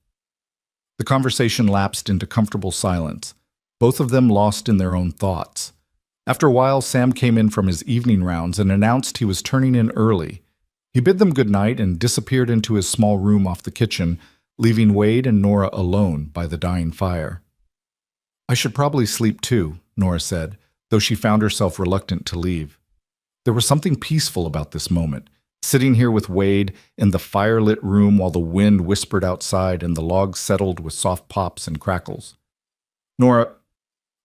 The conversation lapsed into comfortable silence, both of them lost in their own thoughts. After a while, Sam came in from his evening rounds and announced he was turning in early. He bid them good night and disappeared into his small room off the kitchen, leaving Wade and Nora alone by the dying fire. "I should probably sleep too," Nora said, though she found herself reluctant to leave. There was something peaceful about this moment, sitting here with Wade in the firelit room while the wind whispered outside and the logs settled with soft pops and crackles. "Nora,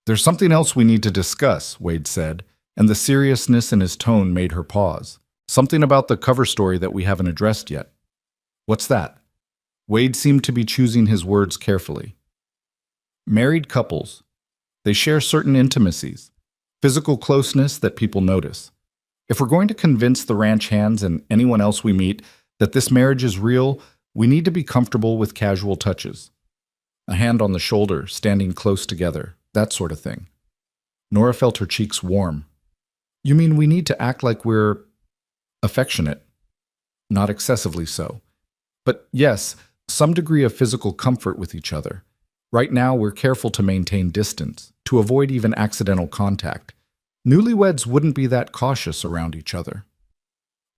there's something else we need to discuss," Wade said, and the seriousness in his tone made her pause. "Something about the cover story that we haven't addressed yet." "What's that?" Wade seemed to be choosing his words carefully. "Married couples. They share certain intimacies, physical closeness that people notice. If we're going to convince the ranch hands and anyone else we meet that this marriage is real, we need to be comfortable with casual touches. A hand on the shoulder, standing close together, that sort of thing." Nora felt her cheeks warm. "You mean we need to act like we're affectionate?" "Not excessively so. But yes, some degree of physical comfort with each other. Right now, we're careful to maintain distance, to avoid even accidental contact. Newlyweds wouldn't be that cautious around each other.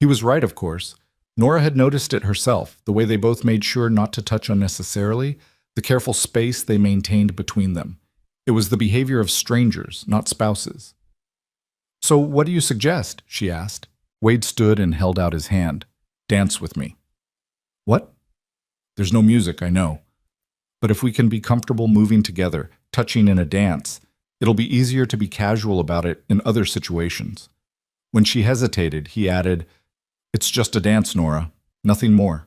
He was right, of course. Nora had noticed it herself, the way they both made sure not to touch unnecessarily, the careful space they maintained between them. It was the behavior of strangers, not spouses. "So what do you suggest?" she asked. Wade stood and held out his hand. "Dance with me." "What?" "There's no music, I know. But if we can be comfortable moving together, touching in a dance, it'll be easier to be casual about it in other situations." When she hesitated, he added, "It's just a dance, Nora. Nothing more."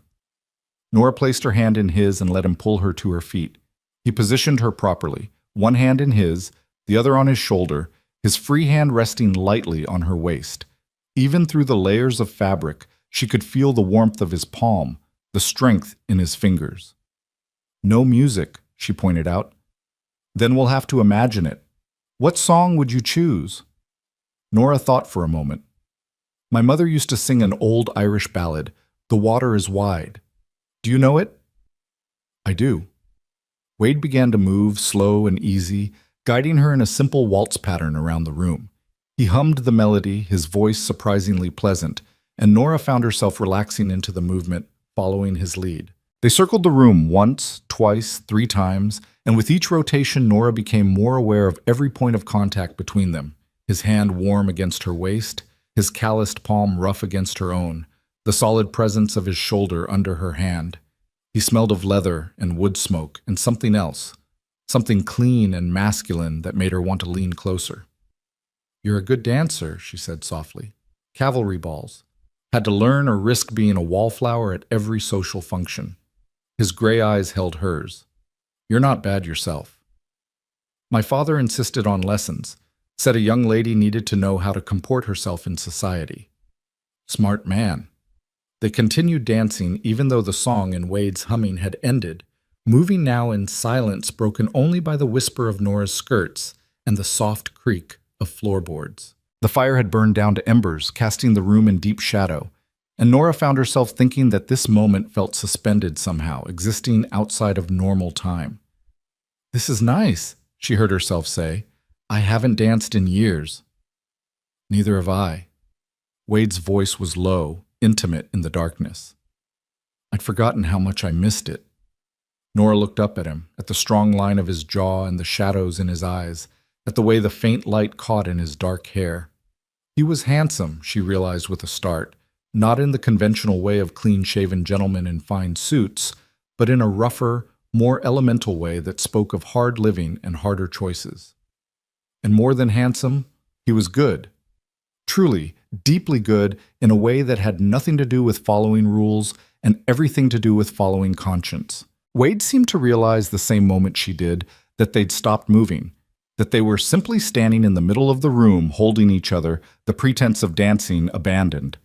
Nora placed her hand in his and let him pull her to her feet. He positioned her properly, one hand in his, the other on his shoulder, his free hand resting lightly on her waist. Even through the layers of fabric, she could feel the warmth of his palm, the strength in his fingers. "No music," she pointed out. "Then we'll have to imagine it. What song would you choose?" Nora thought for a moment. "My mother used to sing an old Irish ballad, 'The Water is Wide.' Do you know it?" "I do." Wade began to move, slow and easy, guiding her in a simple waltz pattern around the room. He hummed the melody, his voice surprisingly pleasant, and Nora found herself relaxing into the movement, following his lead. They circled the room once, twice, 3 times, and with each rotation Nora became more aware of every point of contact between them, his hand warm against her waist, his calloused palm rough against her own, the solid presence of his shoulder under her hand. He smelled of leather and wood smoke and something else, something clean and masculine that made her want to lean closer. "You're a good dancer," she said softly. "Cavalry balls. Had to learn or risk being a wallflower at every social function." His gray eyes held hers. "You're not bad yourself." "My father insisted on lessons, said a young lady needed to know how to comport herself in society." "Smart man." They continued dancing even though the song and Wade's humming had ended, moving now in silence broken only by the whisper of Nora's skirts and the soft creak of floorboards. The fire had burned down to embers, casting the room in deep shadow, and Nora found herself thinking that this moment felt suspended somehow, existing outside of normal time. "This is nice," she heard herself say. "I haven't danced in years." "Neither have I." Wade's voice was low, intimate in the darkness. "I'd forgotten how much I missed it." Nora looked up at him, at the strong line of his jaw and the shadows in his eyes, at the way the faint light caught in his dark hair. He was handsome, she realized with a start, not in the conventional way of clean-shaven gentlemen in fine suits, but in a rougher, more elemental way that spoke of hard living and harder choices. And more than handsome, he was good. Truly, deeply good in a way that had nothing to do with following rules and everything to do with following conscience. Wade seemed to realize the same moment she did that they'd stopped moving, that they were simply standing in the middle of the room holding each other, the pretense of dancing abandoned.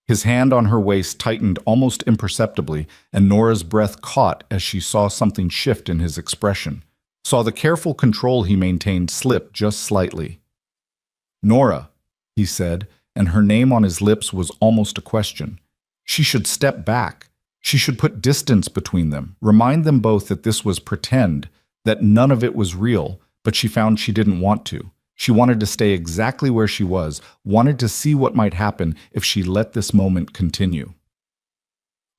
His hand on her waist tightened almost imperceptibly, and Nora's breath caught as she saw something shift in his expression, saw the careful control he maintained slip just slightly. "Nora," he said, and her name on his lips was almost a question. She should step back. She should put distance between them, remind them both that this was pretend, that none of it was real, but she found she didn't want to. She wanted to stay exactly where she was, wanted to see what might happen if she let this moment continue.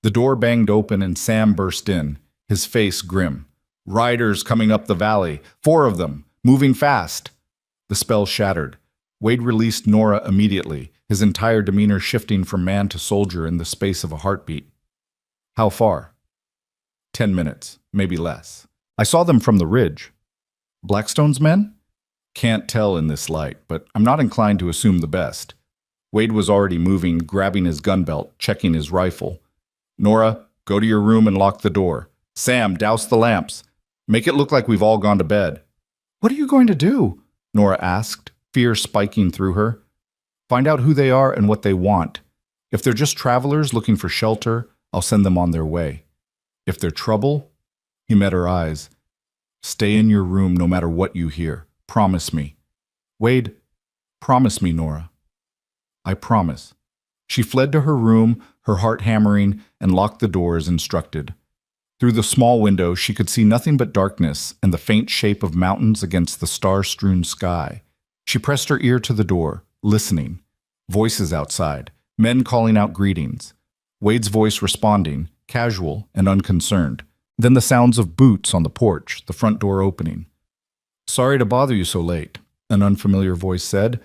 The door banged open and Sam burst in, his face grim. "Riders coming up the valley, 4 of them, moving fast." The spell shattered. Wade released Nora immediately, his entire demeanor shifting from man to soldier in the space of a heartbeat. "How far?" 10 minutes, maybe less. I saw them from the ridge." "Blackstone's men?" "Can't tell in this light, but I'm not inclined to assume the best." Wade was already moving, grabbing his gun belt, checking his rifle. "Nora, go to your room and lock the door. Sam, douse the lamps. Make it look like we've all gone to bed." "What are you going to do?" Nora asked, fear spiking through her. "Find out who they are and what they want. If they're just travelers looking for shelter, I'll send them on their way. If they're trouble," he met her eyes, "stay in your room no matter what you hear. Promise me." "Wade, promise me, Nora." "I promise." She fled to her room, her heart hammering, and locked the door as instructed. Through the small window, she could see nothing but darkness and the faint shape of mountains against the star-strewn sky. She pressed her ear to the door, listening. Voices outside, men calling out greetings. Wade's voice responding, casual and unconcerned. Then the sounds of boots on the porch, the front door opening. "Sorry to bother you so late," an unfamiliar voice said.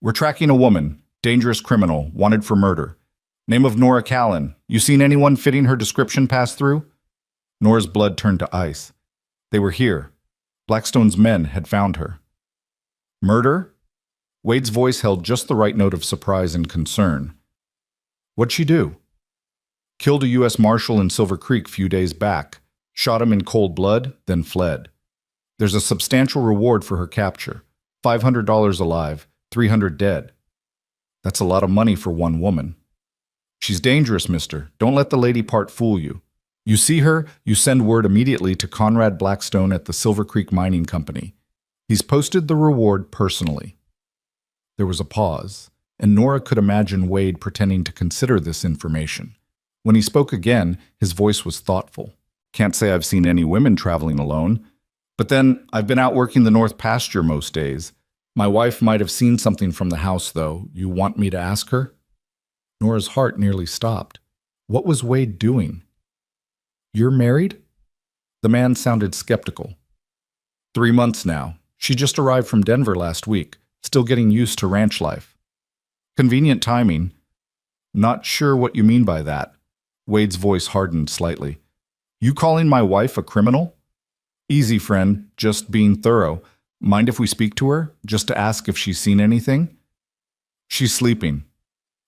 "We're tracking a woman, dangerous criminal, wanted for murder. Name of Nora Callan. You seen anyone fitting her description pass through?" Nora's blood turned to ice. They were here. Blackstone's men had found her. Murder? Wade's voice held just the right note of surprise and concern. "What'd she do?" "Killed a U.S. Marshal in Silver Creek few days back. Shot him in cold blood, then fled. There's a substantial reward for her capture. $500 alive, $300 dead. That's a lot of money for one woman." "She's dangerous, mister. Don't let the lady part fool you. You see her, you send word immediately to Conrad Blackstone at the Silver Creek Mining Company. He's posted the reward personally." There was a pause, and Nora could imagine Wade pretending to consider this information. When he spoke again, his voice was thoughtful. "Can't say I've seen any women traveling alone. But then, I've been out working the north pasture most days. My wife might have seen something from the house, though. You want me to ask her?" Nora's heart nearly stopped. What was Wade doing? "You're married?" The man sounded skeptical. 3 months now. She just arrived from Denver last week, still getting used to ranch life." "Convenient timing." "Not sure what you mean by that." Wade's voice hardened slightly. "You calling my wife a criminal?" "Easy, friend. Just being thorough. Mind if we speak to her, just to ask if she's seen anything?" "She's sleeping.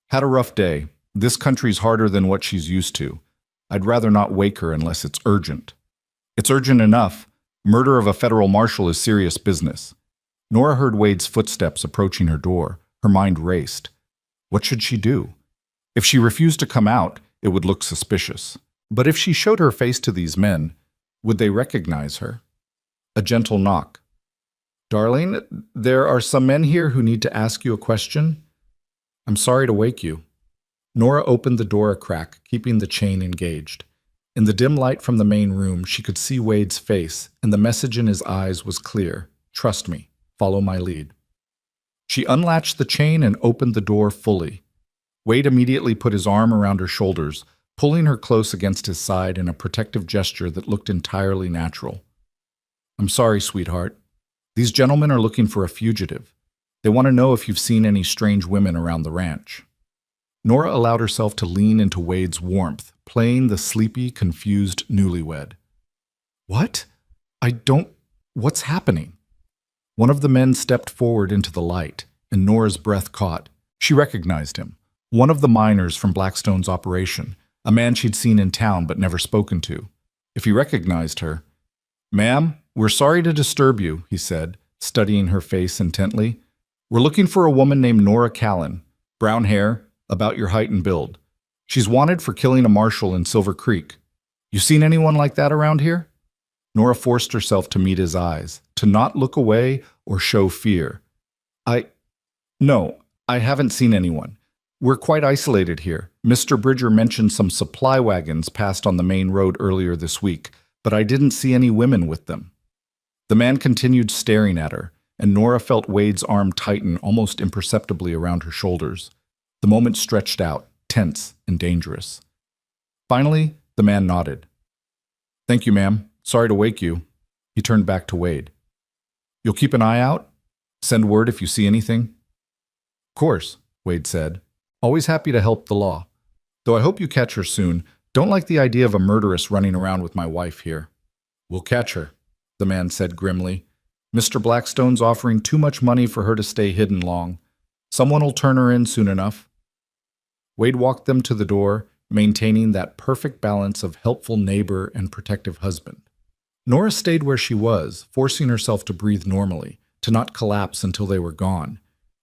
Had a rough day. This country's harder than what she's used to. I'd rather not wake her unless it's urgent." "It's urgent enough. Murder of a federal marshal is serious business." Nora heard Wade's footsteps approaching her door. Her mind raced. What should she do? If she refused to come out, it would look suspicious. But if she showed her face to these men, would they recognize her? A gentle knock. "Darling, there are some men here who need to ask you a question." "I'm sorry to wake you." Nora opened the door a crack, keeping the chain engaged. In the dim light from the main room, she could see Wade's face, and the message in his eyes was clear. "Trust me. Follow my lead." She unlatched the chain and opened the door fully. Wade immediately put his arm around her shoulders, pulling her close against his side in a protective gesture that looked entirely natural. "I'm sorry, sweetheart. These gentlemen are looking for a fugitive. They want to know if you've seen any strange women around the ranch." Nora allowed herself to lean into Wade's warmth, playing the sleepy, confused newlywed. "What? What's happening?" One of the men stepped forward into the light, and Nora's breath caught. She recognized him, one of the miners from Blackstone's operation, a man she'd seen in town but never spoken to. If he recognized her, "Ma'am, we're sorry to disturb you," he said, studying her face intently. "We're looking for a woman named Nora Callan, brown hair, about your height and build. She's wanted for killing a marshal in Silver Creek. You seen anyone like that around here?" Nora forced herself to meet his eyes, to not look away or show fear. No, I haven't seen anyone. We're quite isolated here. Mr. Bridger mentioned some supply wagons passed on the main road earlier this week, but I didn't see any women with them." The man continued staring at her, and Nora felt Wade's arm tighten almost imperceptibly around her shoulders. The moment stretched out, tense and dangerous. Finally, the man nodded. "Thank you, ma'am. Sorry to wake you." He turned back to Wade. "You'll keep an eye out? Send word if you see anything?" "Of course," Wade said. "Always happy to help the law. Though I hope you catch her soon. Don't like the idea of a murderess running around with my wife here." "We'll catch her," the man said grimly. "Mr. Blackstone's offering too much money for her to stay hidden long. Someone will turn her in soon enough." Wade walked them to the door, maintaining that perfect balance of helpful neighbor and protective husband. Nora stayed where she was, forcing herself to breathe normally, to not collapse until they were gone.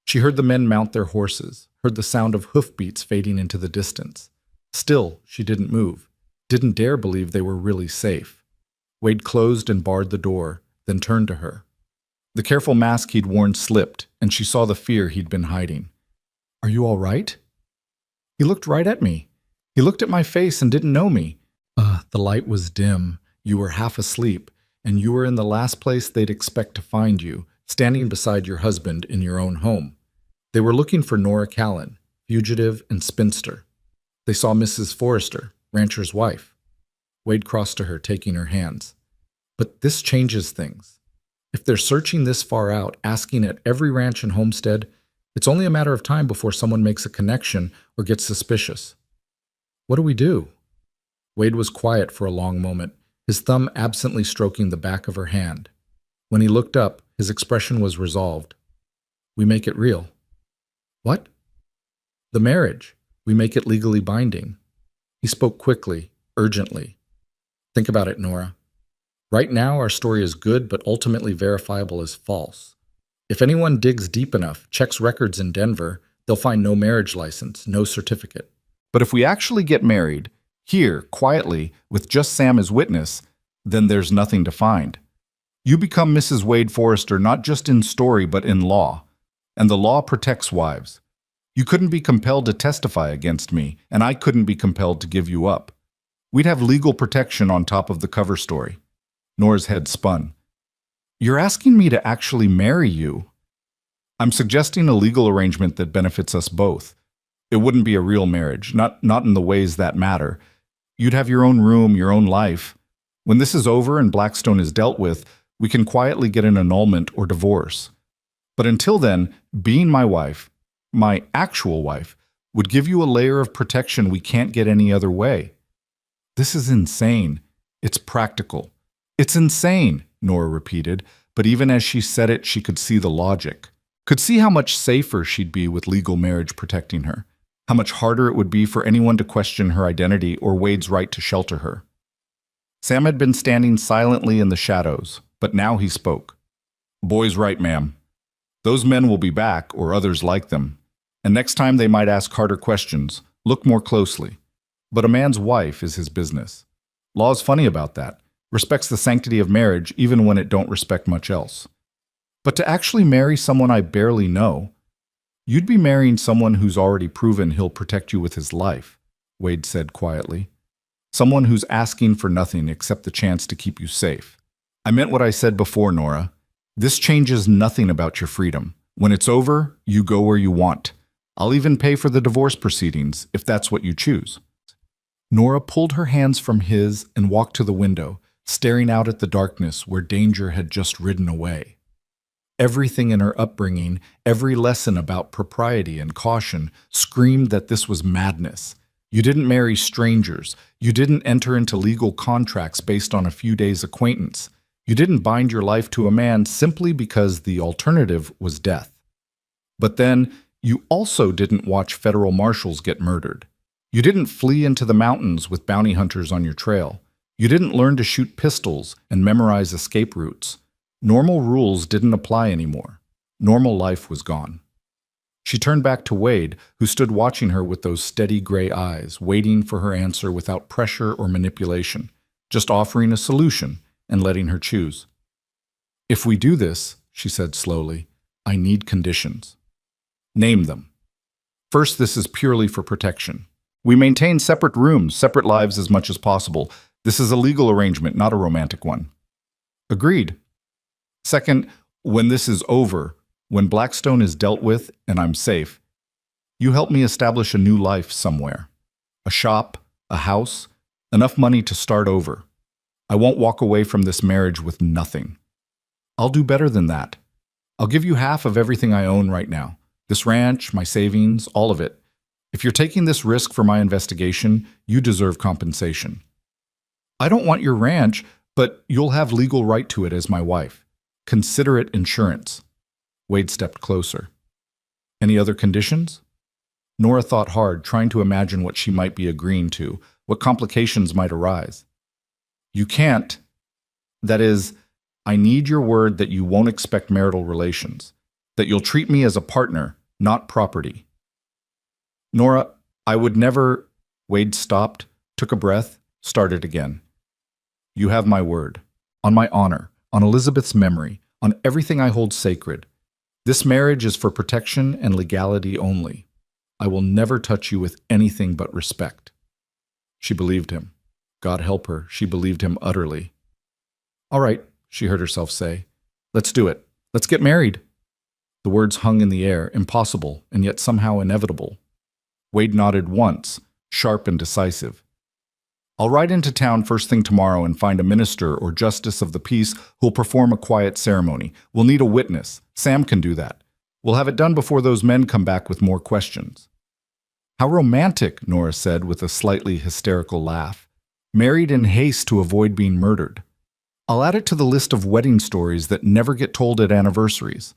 She heard the men mount their horses, heard the sound of hoofbeats fading into the distance. Still, she didn't move, didn't dare believe they were really safe. Wade closed and barred the door, then turned to her. The careful mask he'd worn slipped, and she saw the fear he'd been hiding. "Are you all right?" He looked right at me. He looked at my face and didn't know me. The light was dim, you were half asleep, and you were in the last place they'd expect to find you, standing beside your husband in your own home. They were looking for Nora Callan, fugitive and spinster. They saw Mrs. Forrester, rancher's wife. Wade crossed to her, taking her hands. But this changes things. If they're searching this far out, asking at every ranch and homestead, it's only a matter of time before someone makes a connection or gets suspicious. What do we do? Wade was quiet for a long moment, his thumb absently stroking the back of her hand. When he looked up, his expression was resolved. We make it real. What? The marriage. We make it legally binding. He spoke quickly, urgently. Think about it, Nora. Right now, our story is good, but ultimately verifiable as false. If anyone digs deep enough, checks records in Denver, they'll find no marriage license, no certificate. But if we actually get married, here, quietly, with just Sam as witness, then there's nothing to find. You become Mrs. Wade Forrester not just in story but in law. And the law protects wives. You couldn't be compelled to testify against me, and I couldn't be compelled to give you up. We'd have legal protection on top of the cover story. Nora's head spun. You're asking me to actually marry you? I'm suggesting a legal arrangement that benefits us both. It wouldn't be a real marriage, not in the ways that matter. You'd have your own room, your own life. When this is over and Blackstone is dealt with, we can quietly get an annulment or divorce. But until then, being my wife, my actual wife, would give you a layer of protection we can't get any other way. This is insane. It's practical. It's insane, Nora repeated, but even as she said it, she could see the logic. Could see how much safer she'd be with legal marriage protecting her. How much harder it would be for anyone to question her identity or Wade's right to shelter her. Sam had been standing silently in the shadows, but now he spoke. Boy's right, ma'am. Those men will be back, or others like them. And next time they might ask harder questions, look more closely. But a man's wife is his business. Law's funny about that. Respects the sanctity of marriage even when it don't respect much else. But to actually marry someone I barely know, you'd be marrying someone who's already proven he'll protect you with his life, Wade said quietly. Someone who's asking for nothing except the chance to keep you safe. I meant what I said before, Nora. This changes nothing about your freedom. When it's over, you go where you want. I'll even pay for the divorce proceedings, if that's what you choose. Nora pulled her hands from his and walked to the window, staring out at the darkness where danger had just ridden away. Everything in her upbringing, every lesson about propriety and caution, screamed that this was madness. You didn't marry strangers. You didn't enter into legal contracts based on a few days' acquaintance. You didn't bind your life to a man simply because the alternative was death. But then, you also didn't watch federal marshals get murdered. You didn't flee into the mountains with bounty hunters on your trail. You didn't learn to shoot pistols and memorize escape routes. Normal rules didn't apply anymore. Normal life was gone. She turned back to Wade, who stood watching her with those steady gray eyes, waiting for her answer without pressure or manipulation, just offering a solution and letting her choose. If we do this, she said slowly, I need conditions. Name them. First, this is purely for protection. We maintain separate rooms, separate lives as much as possible. This is a legal arrangement, not a romantic one. Agreed. Second, when this is over, when Blackstone is dealt with and I'm safe, you help me establish a new life somewhere. A shop, a house, enough money to start over. I won't walk away from this marriage with nothing. I'll do better than that. I'll give you half of everything I own right now. This ranch, my savings, all of it. If you're taking this risk for my investigation, you deserve compensation. I don't want your ranch, but you'll have legal right to it as my wife. Consider it insurance. Wade stepped closer. Any other conditions? Nora thought hard, trying to imagine what she might be agreeing to, what complications might arise. You can't. That is, I need your word that you won't expect marital relations, that you'll treat me as a partner, not property. Nora, I would never... Wade stopped, took a breath, started again. You have my word. On my honor, on Elizabeth's memory, on everything I hold sacred. This marriage is for protection and legality only. I will never touch you with anything but respect. She believed him. God help her, she believed him utterly. "All right," she heard herself say. "Let's do it. Let's get married." The words hung in the air, impossible, and yet somehow inevitable. Wade nodded once, sharp and decisive. "I'll ride into town first thing tomorrow and find a minister or justice of the peace who'll perform a quiet ceremony. We'll need a witness. Sam can do that. We'll have it done before those men come back with more questions." "How romantic," Nora said with a slightly hysterical laugh. "Married in haste to avoid being murdered. I'll add it to the list of wedding stories that never get told at anniversaries."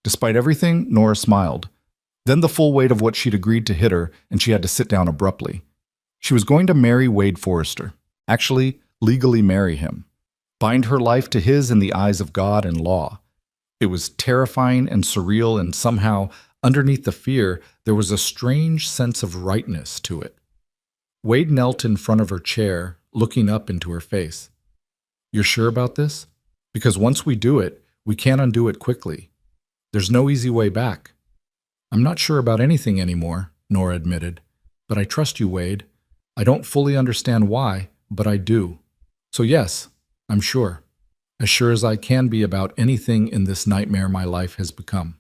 Despite everything, Nora smiled. Then the full weight of what she'd agreed to hit her, and she had to sit down abruptly. She was going to marry Wade Forrester. Actually, legally marry him. Bind her life to his in the eyes of God and law. It was terrifying and surreal, and somehow, underneath the fear, there was a strange sense of rightness to it. Wade knelt in front of her chair, looking up into her face. "You're sure about this? Because once we do it, we can't undo it quickly. There's no easy way back." "I'm not sure about anything anymore," Nora admitted. "But I trust you, Wade. I don't fully understand why, but I do. So yes, I'm sure. As sure as I can be about anything in this nightmare my life has become."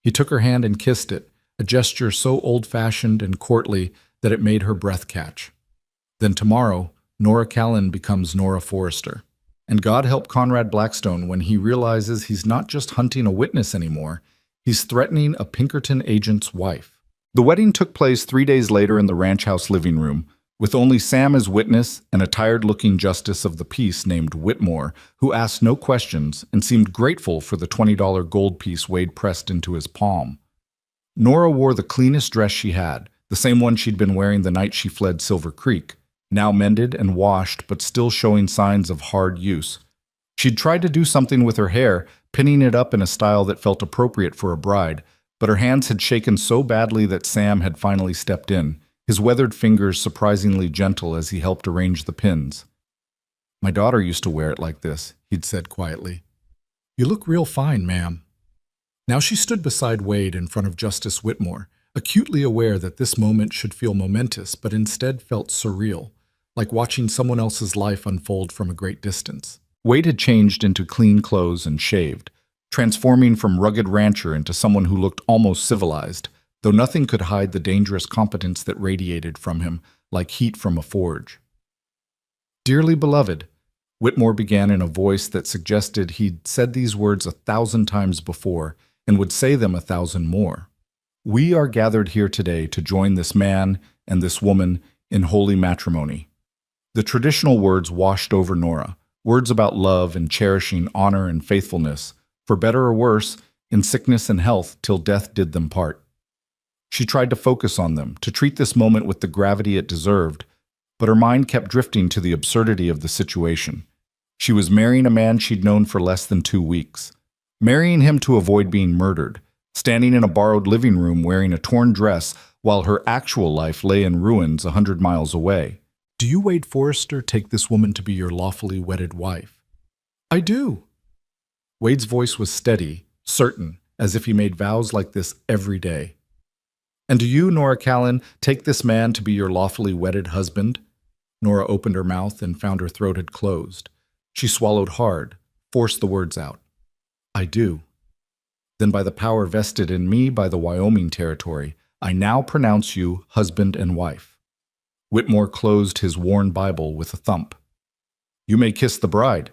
He took her hand and kissed it, a gesture so old-fashioned and courtly that it made her breath catch. Then tomorrow, Nora Callan becomes Nora Forrester. And God help Conrad Blackstone when he realizes he's not just hunting a witness anymore, he's threatening a Pinkerton agent's wife. The wedding took place 3 days later in the ranch house living room, with only Sam as witness and a tired-looking justice of the peace named Whitmore, who asked no questions and seemed grateful for the $20 gold piece Wade pressed into his palm. Nora wore the cleanest dress she had, the same one she'd been wearing the night she fled Silver Creek, now mended and washed but still showing signs of hard use. She'd tried to do something with her hair, pinning it up in a style that felt appropriate for a bride, but her hands had shaken so badly that Sam had finally stepped in, his weathered fingers surprisingly gentle as he helped arrange the pins. "My daughter used to wear it like this," he'd said quietly. "You look real fine, ma'am." Now she stood beside Wade in front of Justice Whitmore, acutely aware that this moment should feel momentous but instead felt surreal, like watching someone else's life unfold from a great distance. Wade had changed into clean clothes and shaved, transforming from rugged rancher into someone who looked almost civilized, though nothing could hide the dangerous competence that radiated from him like heat from a forge. "Dearly beloved," Whitmore began in a voice that suggested he'd said these words 1,000 times before and would say them 1,000 more. "We are gathered here today to join this man and this woman in holy matrimony." The traditional words washed over Nora, words about love and cherishing honor and faithfulness, for better or worse, in sickness and health till death did them part. She tried to focus on them, to treat this moment with the gravity it deserved, but her mind kept drifting to the absurdity of the situation. She was marrying a man she'd known for less than 2 weeks, marrying him to avoid being murdered, standing in a borrowed living room wearing a torn dress while her actual life lay in ruins 100 miles away. "Do you, Wade Forrester, take this woman to be your lawfully wedded wife?" "I do." Wade's voice was steady, certain, as if he made vows like this every day. "And do you, Nora Callan, take this man to be your lawfully wedded husband?" Nora opened her mouth and found her throat had closed. She swallowed hard, forced the words out. "I do." "Then by the power vested in me by the Wyoming Territory, I now pronounce you husband and wife." Whitmore closed his worn Bible with a thump. "You may kiss the bride."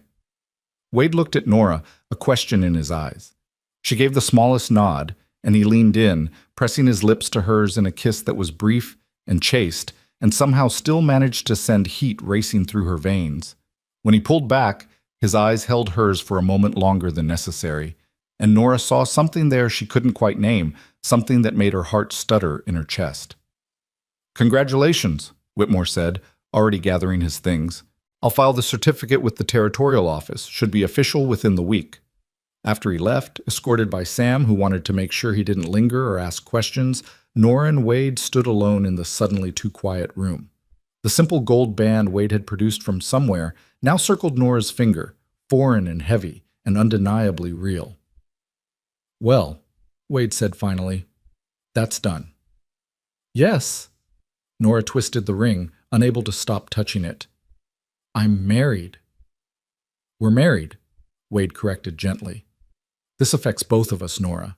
Wade looked at Nora, a question in his eyes. She gave the smallest nod, and he leaned in, pressing his lips to hers in a kiss that was brief and chaste, and somehow still managed to send heat racing through her veins. When he pulled back, his eyes held hers for a moment longer than necessary, and Nora saw something there she couldn't quite name, something that made her heart stutter in her chest. "Congratulations," Whitmore said, already gathering his things. "I'll file the certificate with the territorial office. Should be official within the week." After he left, escorted by Sam, who wanted to make sure he didn't linger or ask questions, Nora and Wade stood alone in the suddenly too quiet room. The simple gold band Wade had produced from somewhere now circled Nora's finger, foreign and heavy and undeniably real. "Well," Wade said finally, "that's done." "Yes." Nora twisted the ring, unable to stop touching it. I'm married. We're married, Wade corrected gently. This affects both of us, Nora.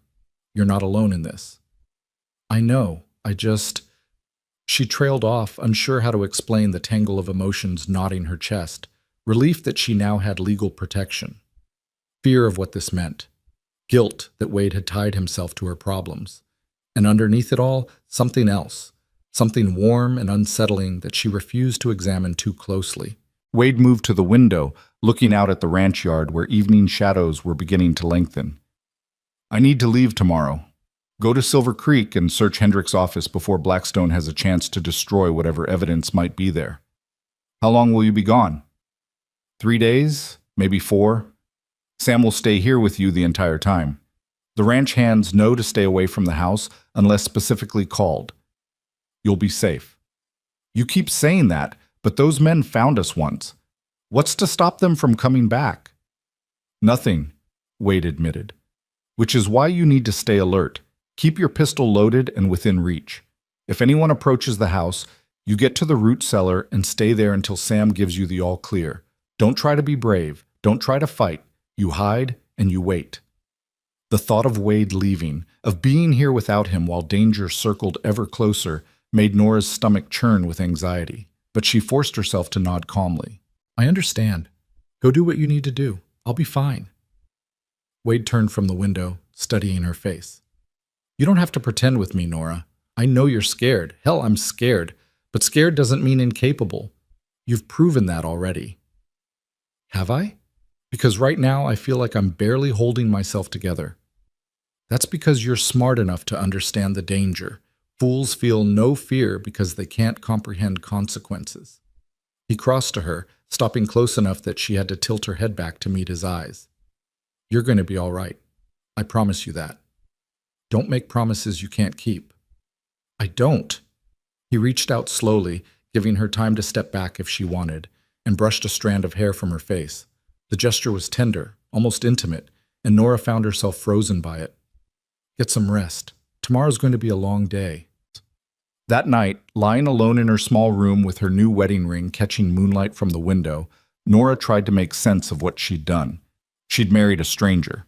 You're not alone in this. I know, She trailed off, unsure how to explain the tangle of emotions knotting her chest, relief that she now had legal protection, fear of what this meant, guilt that Wade had tied himself to her problems, and underneath it all, something else, something warm and unsettling that she refused to examine too closely. Wade moved to the window, looking out at the ranch yard where evening shadows were beginning to lengthen. I need to leave tomorrow. Go to Silver Creek and search Hendrick's office before Blackstone has a chance to destroy whatever evidence might be there. How long will you be gone? 3 days? Maybe 4? Sam will stay here with you the entire time. The ranch hands know to stay away from the house unless specifically called. You'll be safe. You keep saying that, but those men found us once. What's to stop them from coming back? Nothing, Wade admitted. Which is why you need to stay alert. Keep your pistol loaded and within reach. If anyone approaches the house, you get to the root cellar and stay there until Sam gives you the all clear. Don't try to be brave. Don't try to fight. You hide and you wait. The thought of Wade leaving, of being here without him while danger circled ever closer, made Nora's stomach churn with anxiety, but she forced herself to nod calmly. I understand. Go do what you need to do. I'll be fine. Wade turned from the window, studying her face. You don't have to pretend with me, Nora. I know you're scared. Hell, I'm scared. But scared doesn't mean incapable. You've proven that already. Have I? Because right now I feel like I'm barely holding myself together. That's because you're smart enough to understand the danger. Fools feel no fear because they can't comprehend consequences. He crossed to her, stopping close enough that she had to tilt her head back to meet his eyes. You're going to be all right. I promise you that. Don't make promises you can't keep. I don't. He reached out slowly, giving her time to step back if she wanted, and brushed a strand of hair from her face. The gesture was tender, almost intimate, and Nora found herself frozen by it. Get some rest. Tomorrow's going to be a long day. That night, lying alone in her small room with her new wedding ring catching moonlight from the window, Nora tried to make sense of what she'd done. She'd married a stranger.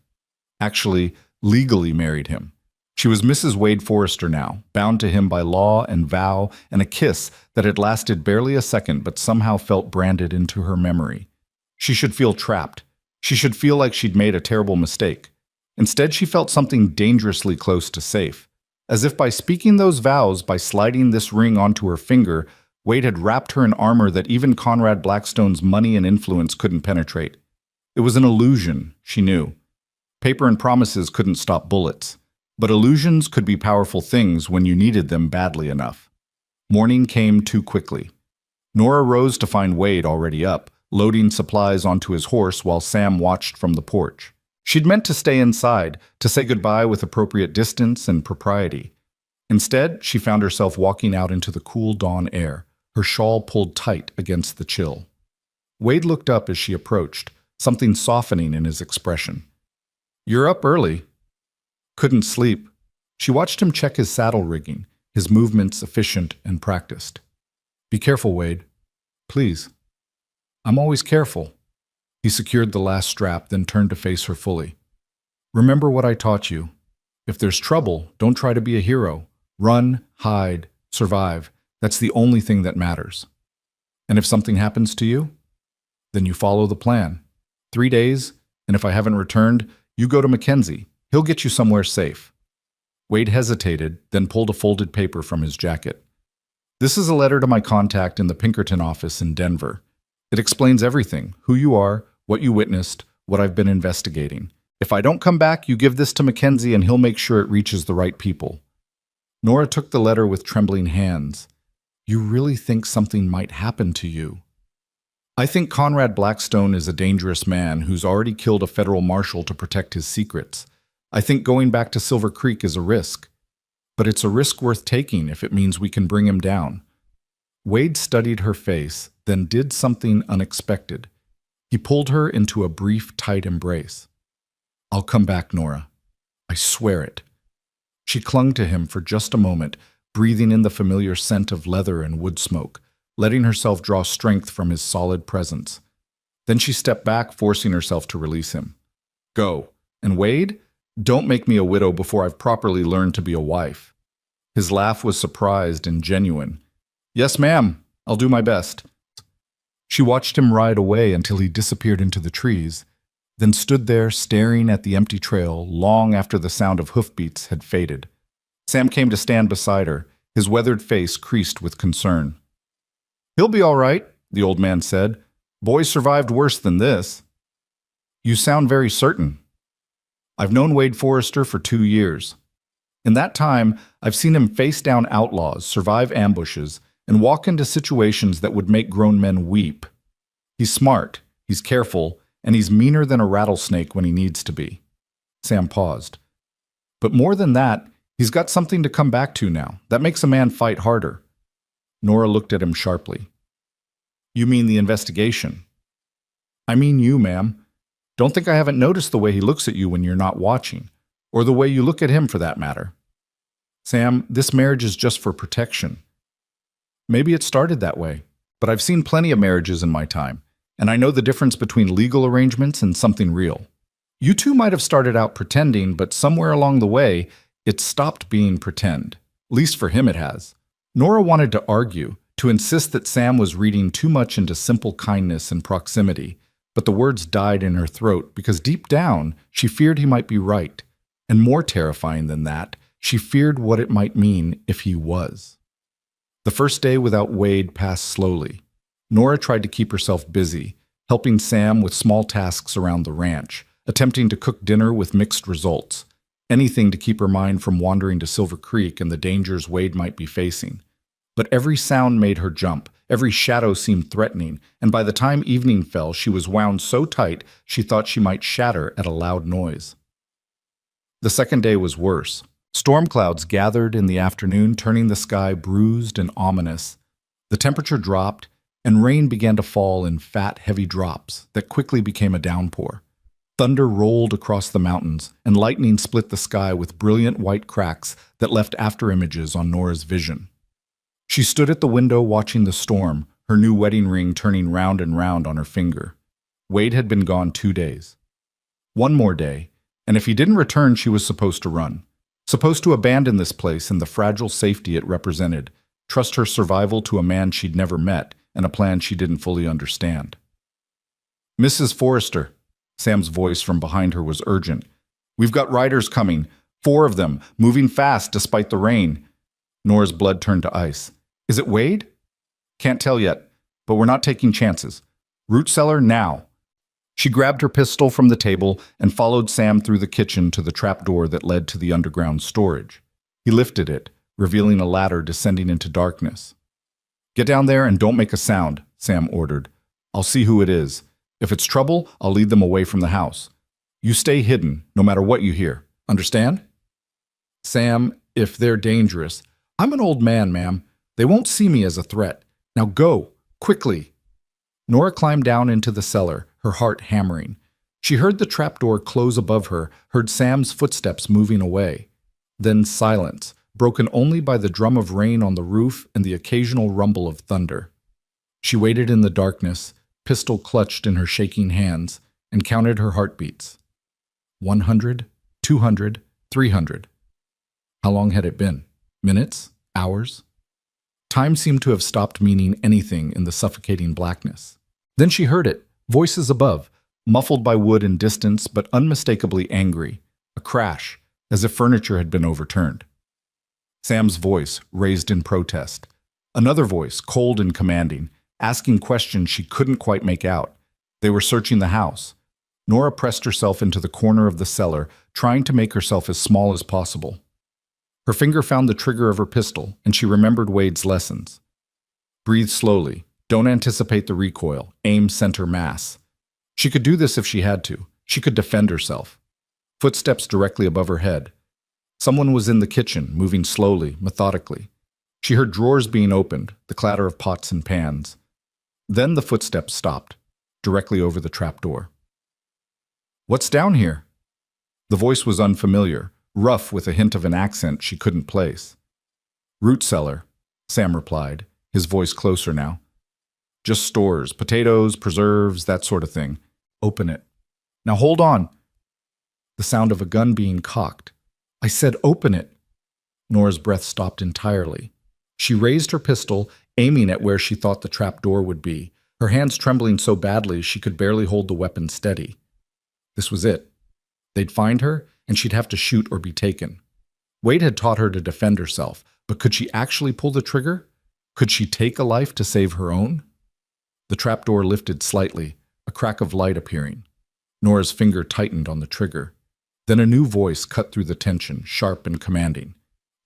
Actually, legally married him. She was Mrs. Wade Forrester now, bound to him by law and vow and a kiss that had lasted barely a second but somehow felt branded into her memory. She should feel trapped. She should feel like she'd made a terrible mistake. Instead, she felt something dangerously close to safe. As if by speaking those vows, by sliding this ring onto her finger, Wade had wrapped her in armor that even Conrad Blackstone's money and influence couldn't penetrate. It was an illusion, she knew. Paper and promises couldn't stop bullets. But illusions could be powerful things when you needed them badly enough. Morning came too quickly. Nora rose to find Wade already up, loading supplies onto his horse while Sam watched from the porch. She'd meant to stay inside, to say goodbye with appropriate distance and propriety. Instead, she found herself walking out into the cool dawn air, her shawl pulled tight against the chill. Wade looked up as she approached, something softening in his expression. You're up early. Couldn't sleep. She watched him check his saddle rigging, his movements efficient and practiced. Be careful, Wade. Please. I'm always careful. He secured the last strap, then turned to face her fully. Remember what I taught you. If there's trouble, don't try to be a hero. Run, hide, survive. That's the only thing that matters. And if something happens to you, then you follow the plan. 3 days, and if I haven't returned, you go to Mackenzie. He'll get you somewhere safe. Wade hesitated, then pulled a folded paper from his jacket. This is a letter to my contact in the Pinkerton office in Denver. It explains everything, who you are, what you witnessed, what I've been investigating. If I don't come back, you give this to Mackenzie and he'll make sure it reaches the right people. Nora took the letter with trembling hands. You really think something might happen to you? I think Conrad Blackstone is a dangerous man who's already killed a federal marshal to protect his secrets. I think going back to Silver Creek is a risk. But it's a risk worth taking if it means we can bring him down. Wade studied her face, then did something unexpected. He pulled her into a brief, tight embrace. I'll come back, Nora. I swear it. She clung to him for just a moment, breathing in the familiar scent of leather and wood smoke, letting herself draw strength from his solid presence. Then she stepped back, forcing herself to release him. Go. And Wade, don't make me a widow before I've properly learned to be a wife. His laugh was surprised and genuine. Yes, ma'am. I'll do my best. She watched him ride away until he disappeared into the trees, then stood there staring at the empty trail long after the sound of hoofbeats had faded. Sam came to stand beside her, his weathered face creased with concern. He'll be all right, the old man said. Boys survived worse than this. You sound very certain. I've known Wade Forrester for 2 years. In that time, I've seen him face down outlaws, survive ambushes, and walk into situations that would make grown men weep. He's smart, he's careful, and he's meaner than a rattlesnake when he needs to be. Sam paused. But more than that, he's got something to come back to now. That makes a man fight harder. Nora looked at him sharply. You mean the investigation? I mean you, ma'am. Don't think I haven't noticed the way he looks at you when you're not watching, or the way you look at him for that matter. Sam, this marriage is just for protection. Maybe it started that way, but I've seen plenty of marriages in my time, and I know the difference between legal arrangements and something real. You two might have started out pretending, but somewhere along the way, it stopped being pretend. At least for him it has. Nora wanted to argue, to insist that Sam was reading too much into simple kindness and proximity, but the words died in her throat because deep down, she feared he might be right. And more terrifying than that, she feared what it might mean if he was. The first day without Wade passed slowly. Nora tried to keep herself busy, helping Sam with small tasks around the ranch, attempting to cook dinner with mixed results, anything to keep her mind from wandering to Silver Creek and the dangers Wade might be facing. But every sound made her jump, every shadow seemed threatening, and by the time evening fell, she was wound so tight she thought she might shatter at a loud noise. The second day was worse. Storm clouds gathered in the afternoon, turning the sky bruised and ominous. The temperature dropped, and rain began to fall in fat, heavy drops that quickly became a downpour. Thunder rolled across the mountains, and lightning split the sky with brilliant white cracks that left afterimages on Nora's vision. She stood at the window watching the storm, her new wedding ring turning round and round on her finger. Wade had been gone 2 days. One more day, and if he didn't return, she was supposed to run. Supposed to abandon this place and the fragile safety it represented, trust her survival to a man she'd never met and a plan she didn't fully understand. Mrs. Forrester, Sam's voice from behind her was urgent. We've got riders coming, 4 of them, moving fast despite the rain. Nora's blood turned to ice. Is it Wade? Can't tell yet, but we're not taking chances. Root cellar now. She grabbed her pistol from the table and followed Sam through the kitchen to the trapdoor that led to the underground storage. He lifted it, revealing a ladder descending into darkness. Get down there and don't make a sound, Sam ordered. I'll see who it is. If it's trouble, I'll lead them away from the house. You stay hidden, no matter what you hear. Understand? Sam, if they're dangerous. I'm an old man, ma'am. They won't see me as a threat. Now go, quickly. Nora climbed down into the cellar, her heart hammering. She heard the trapdoor close above her, heard Sam's footsteps moving away. Then silence, broken only by the drum of rain on the roof and the occasional rumble of thunder. She waited in the darkness, pistol clutched in her shaking hands, and counted her heartbeats. 100, 200, 300. How long had it been? Minutes? Hours? Time seemed to have stopped meaning anything in the suffocating blackness. Then she heard it, voices above, muffled by wood and distance, but unmistakably angry. A crash, as if furniture had been overturned. Sam's voice, raised in protest. Another voice, cold and commanding, asking questions she couldn't quite make out. They were searching the house. Nora pressed herself into the corner of the cellar, trying to make herself as small as possible. Her finger found the trigger of her pistol, and she remembered Wade's lessons. Breathe slowly. Don't anticipate the recoil. Aim center mass. She could do this if she had to. She could defend herself. Footsteps directly above her head. Someone was in the kitchen, moving slowly, methodically. She heard drawers being opened, the clatter of pots and pans. Then the footsteps stopped, directly over the trapdoor. What's down here? The voice was unfamiliar, rough with a hint of an accent she couldn't place. Root cellar, Sam replied, his voice closer now. Just stores, potatoes, preserves, that sort of thing. Open it. Now hold on. The sound of a gun being cocked. I said open it. Nora's breath stopped entirely. She raised her pistol, aiming at where she thought the trap door would be, her hands trembling so badly she could barely hold the weapon steady. This was it. They'd find her, and she'd have to shoot or be taken. Wade had taught her to defend herself, but could she actually pull the trigger? Could she take a life to save her own? The trapdoor lifted slightly, a crack of light appearing. Nora's finger tightened on the trigger. Then a new voice cut through the tension, sharp and commanding.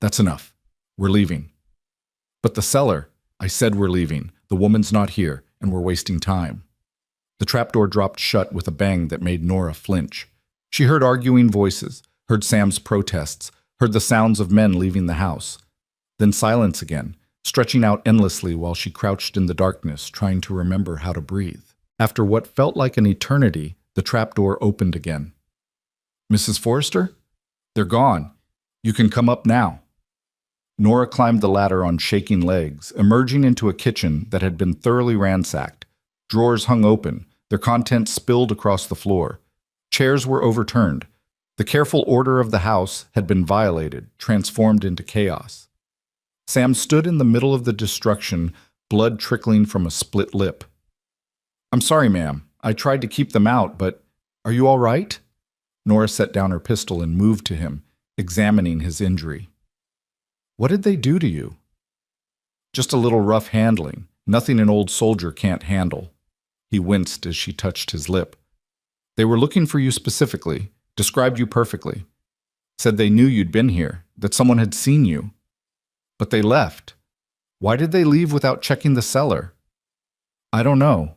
That's enough. We're leaving. But the cellar. I said we're leaving. The woman's not here, and we're wasting time. The trapdoor dropped shut with a bang that made Nora flinch. She heard arguing voices, heard Sam's protests, heard the sounds of men leaving the house. Then silence again, stretching out endlessly while she crouched in the darkness, trying to remember how to breathe. After what felt like an eternity, the trapdoor opened again. Mrs. Forrester? They're gone. You can come up now. Nora climbed the ladder on shaking legs, emerging into a kitchen that had been thoroughly ransacked. Drawers hung open, their contents spilled across the floor. Chairs were overturned. The careful order of the house had been violated, transformed into chaos. Sam stood in the middle of the destruction, blood trickling from a split lip. I'm sorry, ma'am. I tried to keep them out, but are you all right? Nora set down her pistol and moved to him, examining his injury. What did they do to you? Just a little rough handling, nothing an old soldier can't handle. He winced as she touched his lip. They were looking for you specifically, described you perfectly. Said they knew you'd been here, that someone had seen you. But they left. Why did they leave without checking the cellar? I don't know.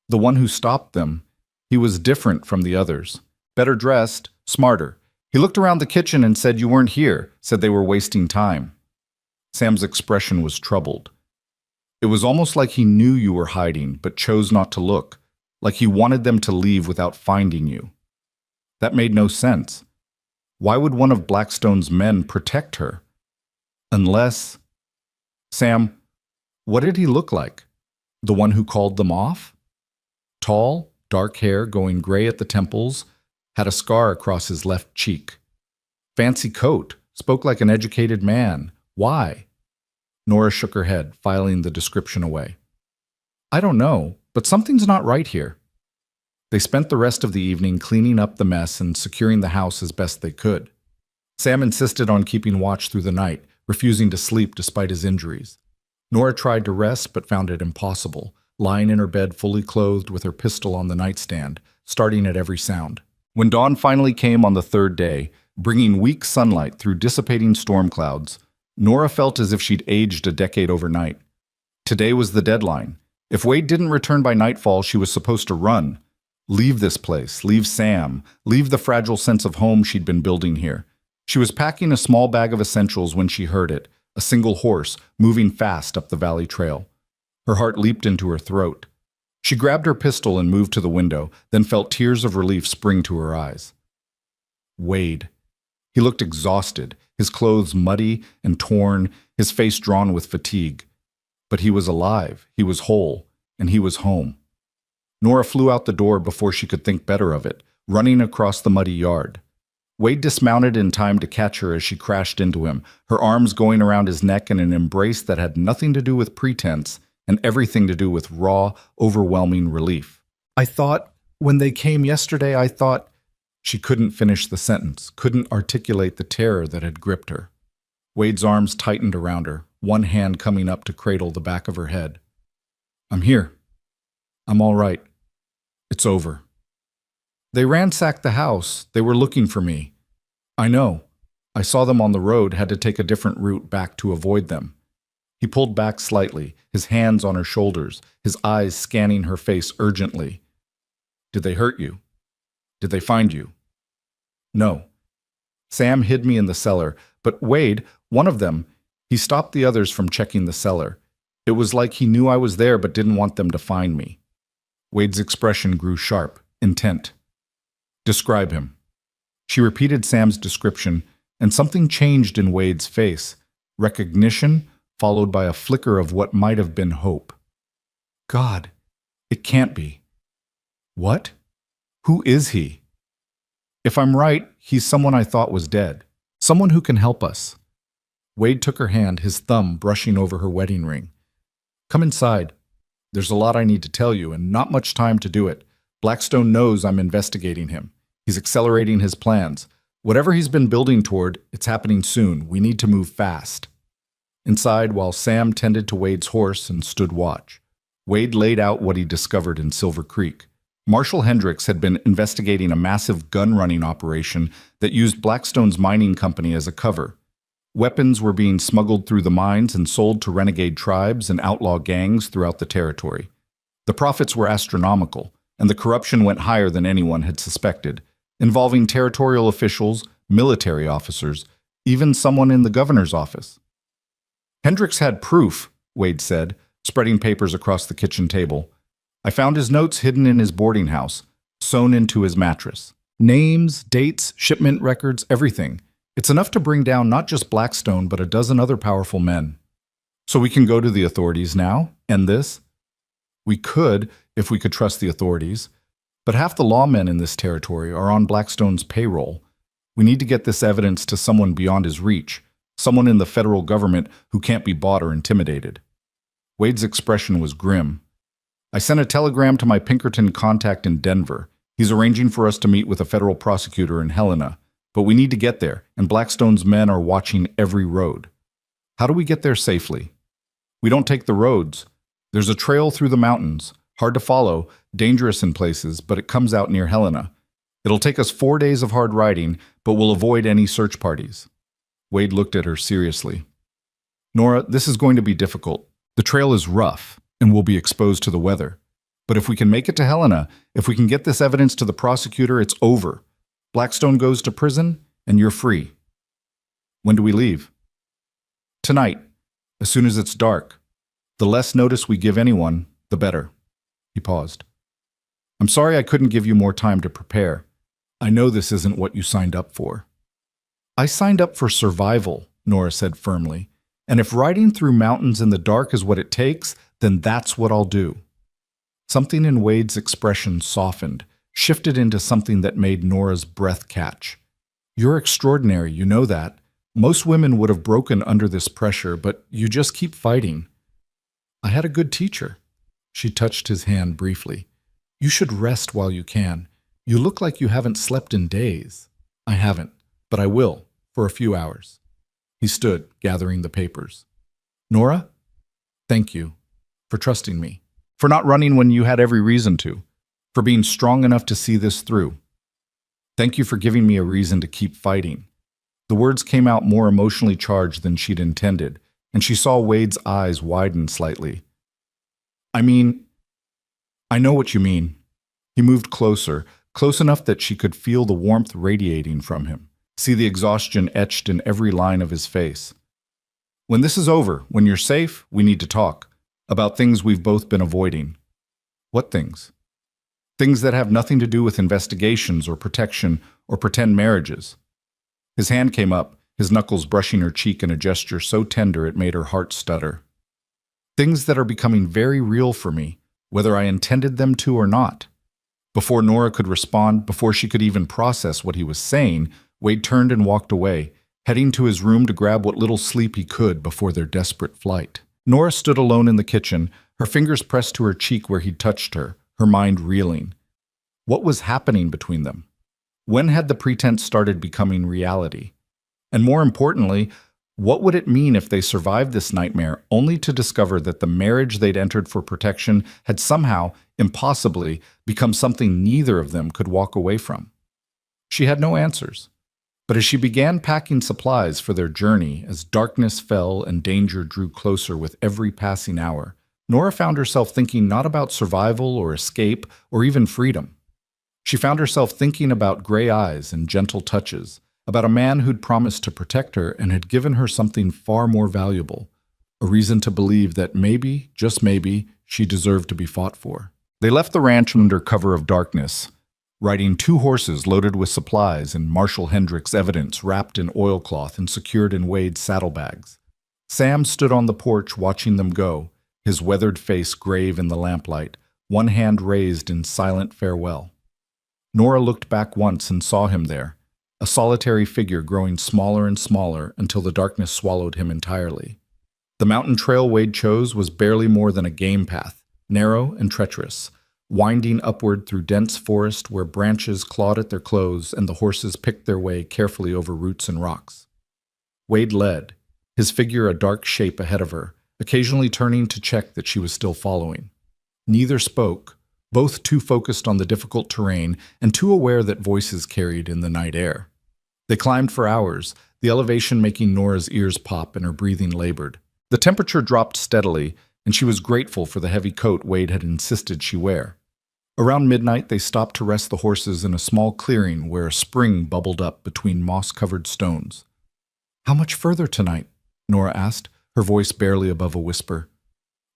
The one who stopped them, he was different from the others. Better dressed, smarter. He looked around the kitchen and said you weren't here, said they were wasting time. Sam's expression was troubled. It was almost like he knew you were hiding, but chose not to look, like he wanted them to leave without finding you. That made no sense. Why would one of Blackstone's men protect her? Unless… Sam, what did he look like? The one who called them off? Tall, dark hair going gray at the temples, had a scar across his left cheek. Fancy coat, spoke like an educated man. Why? Nora shook her head, filing the description away. I don't know, but something's not right here. They spent the rest of the evening cleaning up the mess and securing the house as best they could. Sam insisted on keeping watch through the night, refusing to sleep despite his injuries. Nora tried to rest but found it impossible, lying in her bed fully clothed with her pistol on the nightstand, starting at every sound. When dawn finally came on the third day, bringing weak sunlight through dissipating storm clouds, Nora felt as if she'd aged a decade overnight. Today was the deadline. If Wade didn't return by nightfall, she was supposed to run. Leave this place, leave Sam, leave the fragile sense of home she'd been building here. She was packing a small bag of essentials when she heard it, a single horse, moving fast up the valley trail. Her heart leaped into her throat. She grabbed her pistol and moved to the window, then felt tears of relief spring to her eyes. Wade. He looked exhausted, his clothes muddy and torn, his face drawn with fatigue. But he was alive, he was whole, and he was home. Nora flew out the door before she could think better of it, running across the muddy yard. Wade dismounted in time to catch her as she crashed into him, her arms going around his neck in an embrace that had nothing to do with pretense and everything to do with raw, overwhelming relief. I thought, when they came yesterday, I thought… She couldn't finish the sentence, couldn't articulate the terror that had gripped her. Wade's arms tightened around her, one hand coming up to cradle the back of her head. I'm here. I'm all right. It's over. They ransacked the house. They were looking for me. I know. I saw them on the road, had to take a different route back to avoid them. He pulled back slightly, his hands on her shoulders, his eyes scanning her face urgently. Did they hurt you? Did they find you? No. Sam hid me in the cellar, but Wade, one of them, he stopped the others from checking the cellar. It was like he knew I was there but didn't want them to find me. Wade's expression grew sharp, intent. Describe him. She repeated Sam's description, and something changed in Wade's face. Recognition, followed by a flicker of what might have been hope. God, it can't be. What? Who is he? If I'm right, he's someone I thought was dead. Someone who can help us. Wade took her hand, his thumb brushing over her wedding ring. Come inside. There's a lot I need to tell you, and not much time to do it. Blackstone knows I'm investigating him. He's accelerating his plans. Whatever he's been building toward, it's happening soon. We need to move fast. Inside, while Sam tended to Wade's horse and stood watch, Wade laid out what he discovered in Silver Creek. Marshall Hendricks had been investigating a massive gun-running operation that used Blackstone's mining company as a cover. Weapons were being smuggled through the mines and sold to renegade tribes and outlaw gangs throughout the territory. The profits were astronomical, and the corruption went higher than anyone had suspected, involving territorial officials, military officers, even someone in the governor's office. Hendricks had proof, Wade said, spreading papers across the kitchen table. I found his notes hidden in his boarding house, sewn into his mattress. Names, dates, shipment records, everything. It's enough to bring down not just Blackstone, but a dozen other powerful men. So we can go to the authorities now? End this? We could, if we could trust the authorities. But half the lawmen in this territory are on Blackstone's payroll. We need to get this evidence to someone beyond his reach, someone in the federal government who can't be bought or intimidated. Wade's expression was grim. I sent a telegram to my Pinkerton contact in Denver. He's arranging for us to meet with a federal prosecutor in Helena. But we need to get there, and Blackstone's men are watching every road. How do we get there safely? We don't take the roads. There's a trail through the mountains, hard to follow, dangerous in places, but it comes out near Helena. It'll take us 4 days of hard riding, but we'll avoid any search parties. Wade looked at her seriously. Nora, this is going to be difficult. The trail is rough, and we'll be exposed to the weather. But if we can make it to Helena, if we can get this evidence to the prosecutor, it's over. Blackstone goes to prison, and you're free. When do we leave? Tonight, as soon as it's dark. The less notice we give anyone, the better. He paused. I'm sorry I couldn't give you more time to prepare. I know this isn't what you signed up for. I signed up for survival, Nora said firmly. And if riding through mountains in the dark is what it takes, then that's what I'll do. Something in Wade's expression softened, shifted into something that made Nora's breath catch. You're extraordinary, you know that. Most women would have broken under this pressure, but you just keep fighting. I had a good teacher. She touched his hand briefly. You should rest while you can. You look like you haven't slept in days. I haven't, but I will, for a few hours. He stood, gathering the papers. Nora, thank you for trusting me, for not running when you had every reason to, for being strong enough to see this through. Thank you for giving me a reason to keep fighting. The words came out more emotionally charged than she'd intended, and she saw Wade's eyes widen slightly. I know what you mean. He moved closer, close enough that she could feel the warmth radiating from him, see the exhaustion etched in every line of his face. When this is over, when you're safe, we need to talk about things we've both been avoiding. What things? Things that have nothing to do with investigations or protection or pretend marriages. His hand came up, his knuckles brushing her cheek in a gesture so tender it made her heart stutter. Things that are becoming very real for me, whether I intended them to or not. Before Nora could respond, before she could even process what he was saying, Wade turned and walked away, heading to his room to grab what little sleep he could before their desperate flight. Nora stood alone in the kitchen, her fingers pressed to her cheek where he'd touched her, her mind reeling. What was happening between them? When had the pretense started becoming reality? And more importantly, what would it mean if they survived this nightmare only to discover that the marriage they'd entered for protection had somehow, impossibly, become something neither of them could walk away from? She had no answers. But as she began packing supplies for their journey, as darkness fell and danger drew closer with every passing hour, Nora found herself thinking not about survival or escape or even freedom. She found herself thinking about gray eyes and gentle touches, about a man who'd promised to protect her and had given her something far more valuable, a reason to believe that maybe, just maybe, she deserved to be fought for. They left the ranch under cover of darkness, riding 2 horses loaded with supplies and Marshall Hendricks' evidence wrapped in oilcloth and secured in Wade's saddlebags. Sam stood on the porch watching them go, his weathered face grave in the lamplight, one hand raised in silent farewell. Nora looked back once and saw him there, a solitary figure growing smaller and smaller until the darkness swallowed him entirely. The mountain trail Wade chose was barely more than a game path, narrow and treacherous, winding upward through dense forest where branches clawed at their clothes and the horses picked their way carefully over roots and rocks. Wade led, his figure a dark shape ahead of her, occasionally turning to check that she was still following. Neither spoke, both too focused on the difficult terrain and too aware that voices carried in the night air. They climbed for hours, the elevation making Nora's ears pop and her breathing labored. The temperature dropped steadily, and she was grateful for the heavy coat Wade had insisted she wear. Around midnight, they stopped to rest the horses in a small clearing where a spring bubbled up between moss-covered stones. "How much further tonight?" Nora asked, her voice barely above a whisper.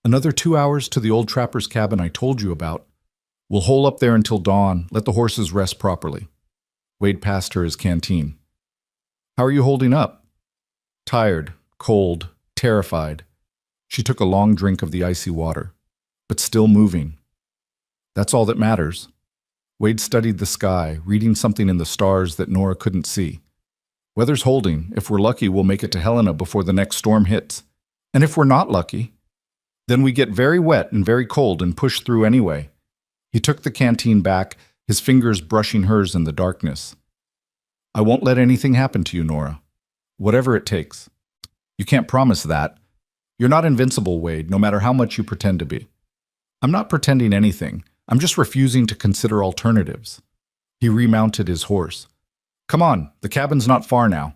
"Another 2 hours to the old trapper's cabin I told you about. We'll hole up there until dawn, let the horses rest properly." Wade passed her his canteen. "How are you holding up?" "Tired, cold, terrified." She took a long drink of the icy water. "But still moving." "That's all that matters." Wade studied the sky, reading something in the stars that Nora couldn't see. "Weather's holding. If we're lucky, we'll make it to Helena before the next storm hits. And if we're not lucky, then we get very wet and very cold and push through anyway." He took the canteen back, his fingers brushing hers in the darkness. "I won't let anything happen to you, Nora. Whatever it takes." "You can't promise that. You're not invincible, Wade, no matter how much you pretend to be." "I'm not pretending anything. I'm just refusing to consider alternatives." He remounted his horse. "Come on, the cabin's not far now."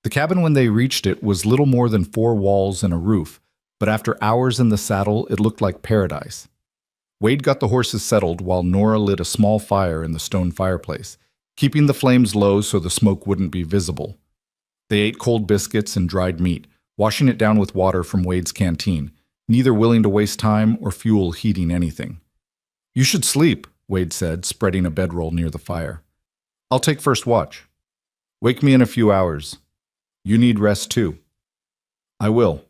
The cabin, when they reached it, was little more than 4 walls and a roof, but after hours in the saddle, it looked like paradise. Wade got the horses settled while Nora lit a small fire in the stone fireplace, keeping the flames low so the smoke wouldn't be visible. They ate cold biscuits and dried meat, washing it down with water from Wade's canteen, neither willing to waste time or fuel heating anything. "You should sleep," Wade said, spreading a bedroll near the fire. "I'll take first watch. Wake me in a few hours. You need rest too." "I will."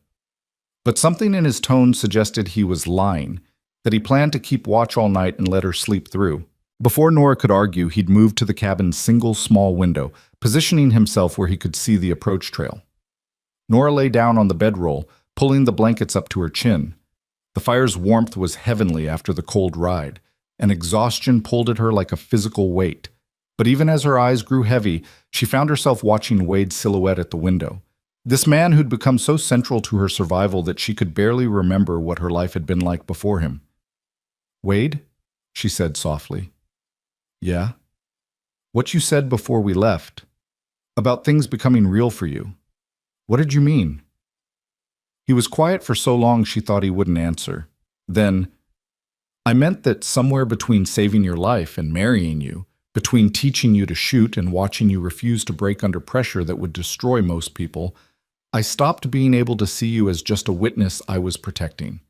But something in his tone suggested he was lying, that he planned to keep watch all night and let her sleep through. Before Nora could argue, he'd moved to the cabin's single small window, positioning himself where he could see the approach trail. Nora lay down on the bedroll, pulling the blankets up to her chin. The fire's warmth was heavenly after the cold ride, and exhaustion pulled at her like a physical weight. But even as her eyes grew heavy, she found herself watching Wade's silhouette at the window. This man who'd become so central to her survival that she could barely remember what her life had been like before him. "Wade?" she said softly. "Yeah?" "What you said before we left, about things becoming real for you. What did you mean?" He was quiet for so long she thought he wouldn't answer. Then, "I meant that somewhere between saving your life and marrying you, between teaching you to shoot and watching you refuse to break under pressure that would destroy most people, I stopped being able to see you as just a witness I was protecting.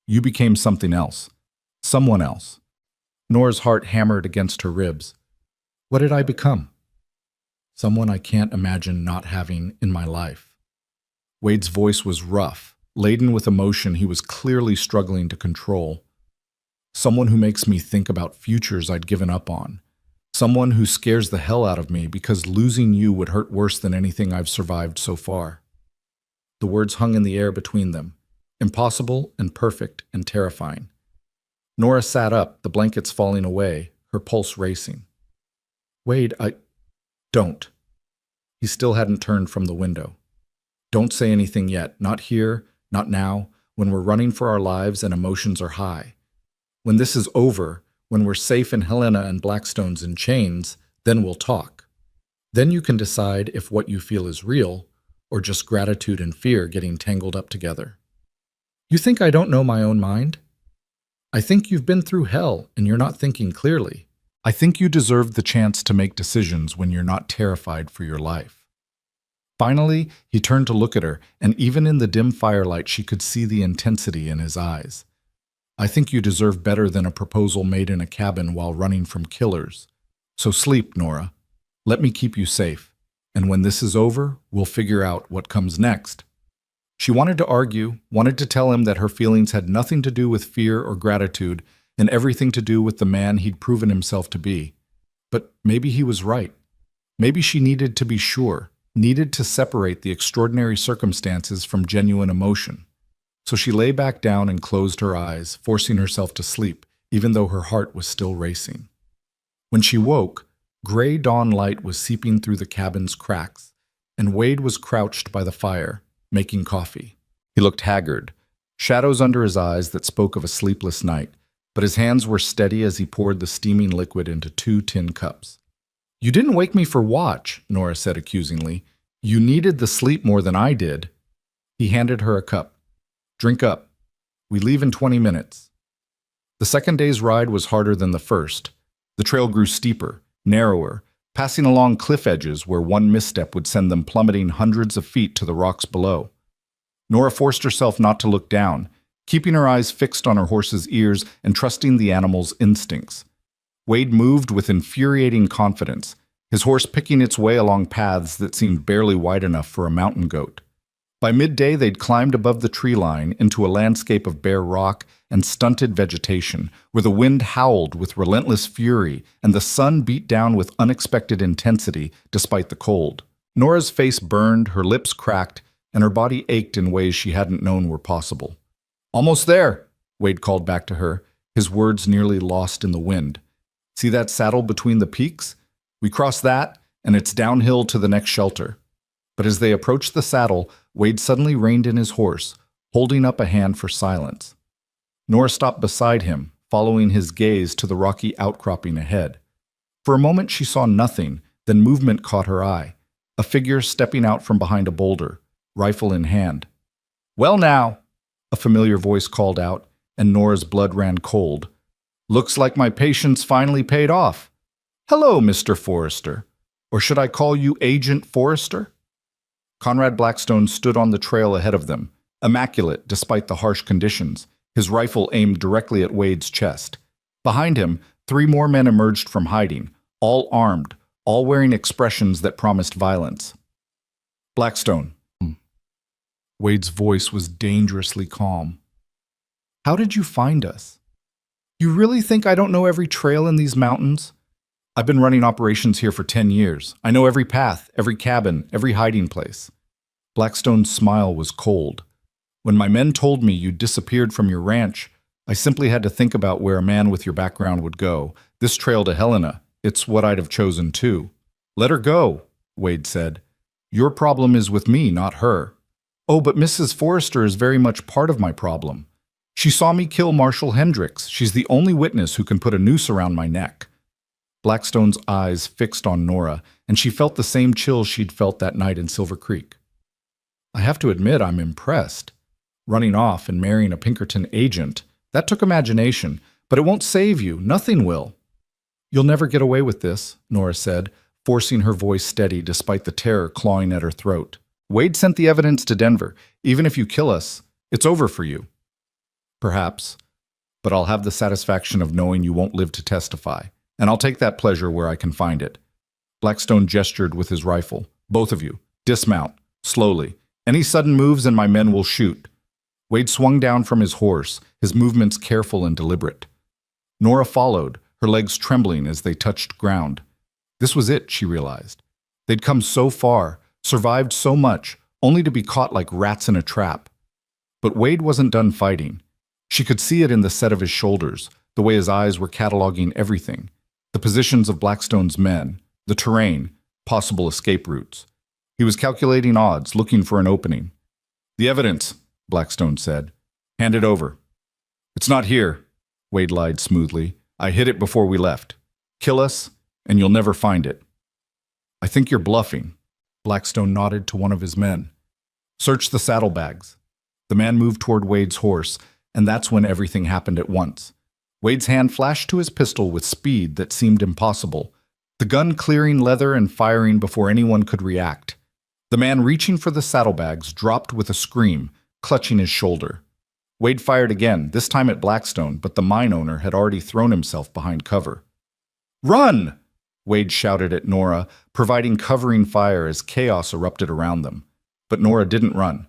You became something else. Someone else." Nora's heart hammered against her ribs. "What did I become?" "Someone I can't imagine not having in my life." Wade's voice was rough, laden with emotion he was clearly struggling to control. "Someone who makes me think about futures I'd given up on. Someone who scares the hell out of me because losing you would hurt worse than anything I've survived so far." The words hung in the air between them, impossible and perfect and terrifying. Nora sat up, the blankets falling away, her pulse racing. "Wade, don't." He still hadn't turned from the window. "Don't say anything yet, not here, not now, when we're running for our lives and emotions are high. When this is over, when we're safe in Helena and Blackstone's in chains, then we'll talk. Then you can decide if what you feel is real, or just gratitude and fear getting tangled up together." "You think I don't know my own mind? I think you've been through hell and you're not thinking clearly. I think you deserve the chance to make decisions when you're not terrified for your life." Finally, he turned to look at her, and even in the dim firelight she could see the intensity in his eyes. "I think you deserve better than a proposal made in a cabin while running from killers. So sleep, Nora. Let me keep you safe. And when this is over, we'll figure out what comes next." She wanted to argue, wanted to tell him that her feelings had nothing to do with fear or gratitude and everything to do with the man he'd proven himself to be. But maybe he was right. Maybe she needed to be sure, needed to separate the extraordinary circumstances from genuine emotion. So she lay back down and closed her eyes, forcing herself to sleep, even though her heart was still racing. When she woke, gray dawn light was seeping through the cabin's cracks, and Wade was crouched by the fire, making coffee. He looked haggard, shadows under his eyes that spoke of a sleepless night, but his hands were steady as he poured the steaming liquid into 2 tin cups. "You didn't wake me for watch," Nora said accusingly. "You needed the sleep more than I did." He handed her a cup. "Drink up. We leave in 20 minutes. The second day's ride was harder than the first. The trail grew steeper, narrower, passing along cliff edges where one misstep would send them plummeting hundreds of feet to the rocks below. Nora forced herself not to look down, keeping her eyes fixed on her horse's ears and trusting the animal's instincts. Wade moved with infuriating confidence, his horse picking its way along paths that seemed barely wide enough for a mountain goat. By midday, they'd climbed above the tree line into a landscape of bare rock and stunted vegetation, where the wind howled with relentless fury and the sun beat down with unexpected intensity despite the cold. Nora's face burned, her lips cracked, and her body ached in ways she hadn't known were possible. "Almost there," Wade called back to her, his words nearly lost in the wind. "See that saddle between the peaks? We cross that, and it's downhill to the next shelter." But as they approached the saddle, Wade suddenly reined in his horse, holding up a hand for silence. Nora stopped beside him, following his gaze to the rocky outcropping ahead. For a moment she saw nothing, then movement caught her eye, a figure stepping out from behind a boulder, rifle in hand. "Well now," a familiar voice called out, and Nora's blood ran cold. "Looks like my patience finally paid off. Hello, Mr. Forrester. Or should I call you Agent Forrester?" Conrad Blackstone stood on the trail ahead of them, immaculate despite the harsh conditions, his rifle aimed directly at Wade's chest. Behind him, 3 more men emerged from hiding, all armed, all wearing expressions that promised violence. "Blackstone." Wade's voice was dangerously calm. "How did you find us? You really think I don't know every trail in these mountains? I've been running operations here for 10 years. I know every path, every cabin, every hiding place." Blackstone's smile was cold. "When my men told me you disappeared from your ranch, I simply had to think about where a man with your background would go. This trail to Helena, it's what I'd have chosen too." "Let her go," Wade said. "Your problem is with me, not her." "Oh, but Mrs. Forrester is very much part of my problem. She saw me kill Marshal Hendricks. She's the only witness who can put a noose around my neck." Blackstone's eyes fixed on Nora, and she felt the same chill she'd felt that night in Silver Creek. "I have to admit I'm impressed. Running off and marrying a Pinkerton agent, that took imagination, but it won't save you. Nothing will." "You'll never get away with this," Nora said, forcing her voice steady despite the terror clawing at her throat. "Wade sent the evidence to Denver. Even if you kill us, it's over for you." "Perhaps, but I'll have the satisfaction of knowing you won't live to testify. And I'll take that pleasure where I can find it." Blackstone gestured with his rifle. "Both of you, dismount, slowly. Any sudden moves and my men will shoot." Wade swung down from his horse, his movements careful and deliberate. Nora followed, her legs trembling as they touched ground. This was it, she realized. They'd come so far, survived so much, only to be caught like rats in a trap. But Wade wasn't done fighting. She could see it in the set of his shoulders, the way his eyes were cataloging everything. The positions of Blackstone's men, the terrain, possible escape routes. He was calculating odds, looking for an opening. "The evidence," Blackstone said. "Hand it over." "It's not here," Wade lied smoothly. "I hid it before we left. Kill us, and you'll never find it." "I think you're bluffing." Blackstone nodded to one of his men. "Search the saddlebags." The man moved toward Wade's horse, and that's when everything happened at once. Wade's hand flashed to his pistol with speed that seemed impossible, the gun clearing leather and firing before anyone could react. The man reaching for the saddlebags dropped with a scream, clutching his shoulder. Wade fired again, this time at Blackstone, but the mine owner had already thrown himself behind cover. "Run!" Wade shouted at Nora, providing covering fire as chaos erupted around them. But Nora didn't run.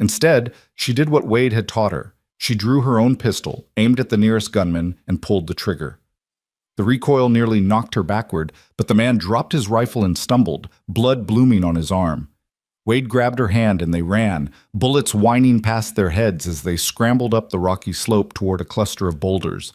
Instead, she did what Wade had taught her. She drew her own pistol, aimed at the nearest gunman, and pulled the trigger. The recoil nearly knocked her backward, but the man dropped his rifle and stumbled, blood blooming on his arm. Wade grabbed her hand and they ran, bullets whining past their heads as they scrambled up the rocky slope toward a cluster of boulders.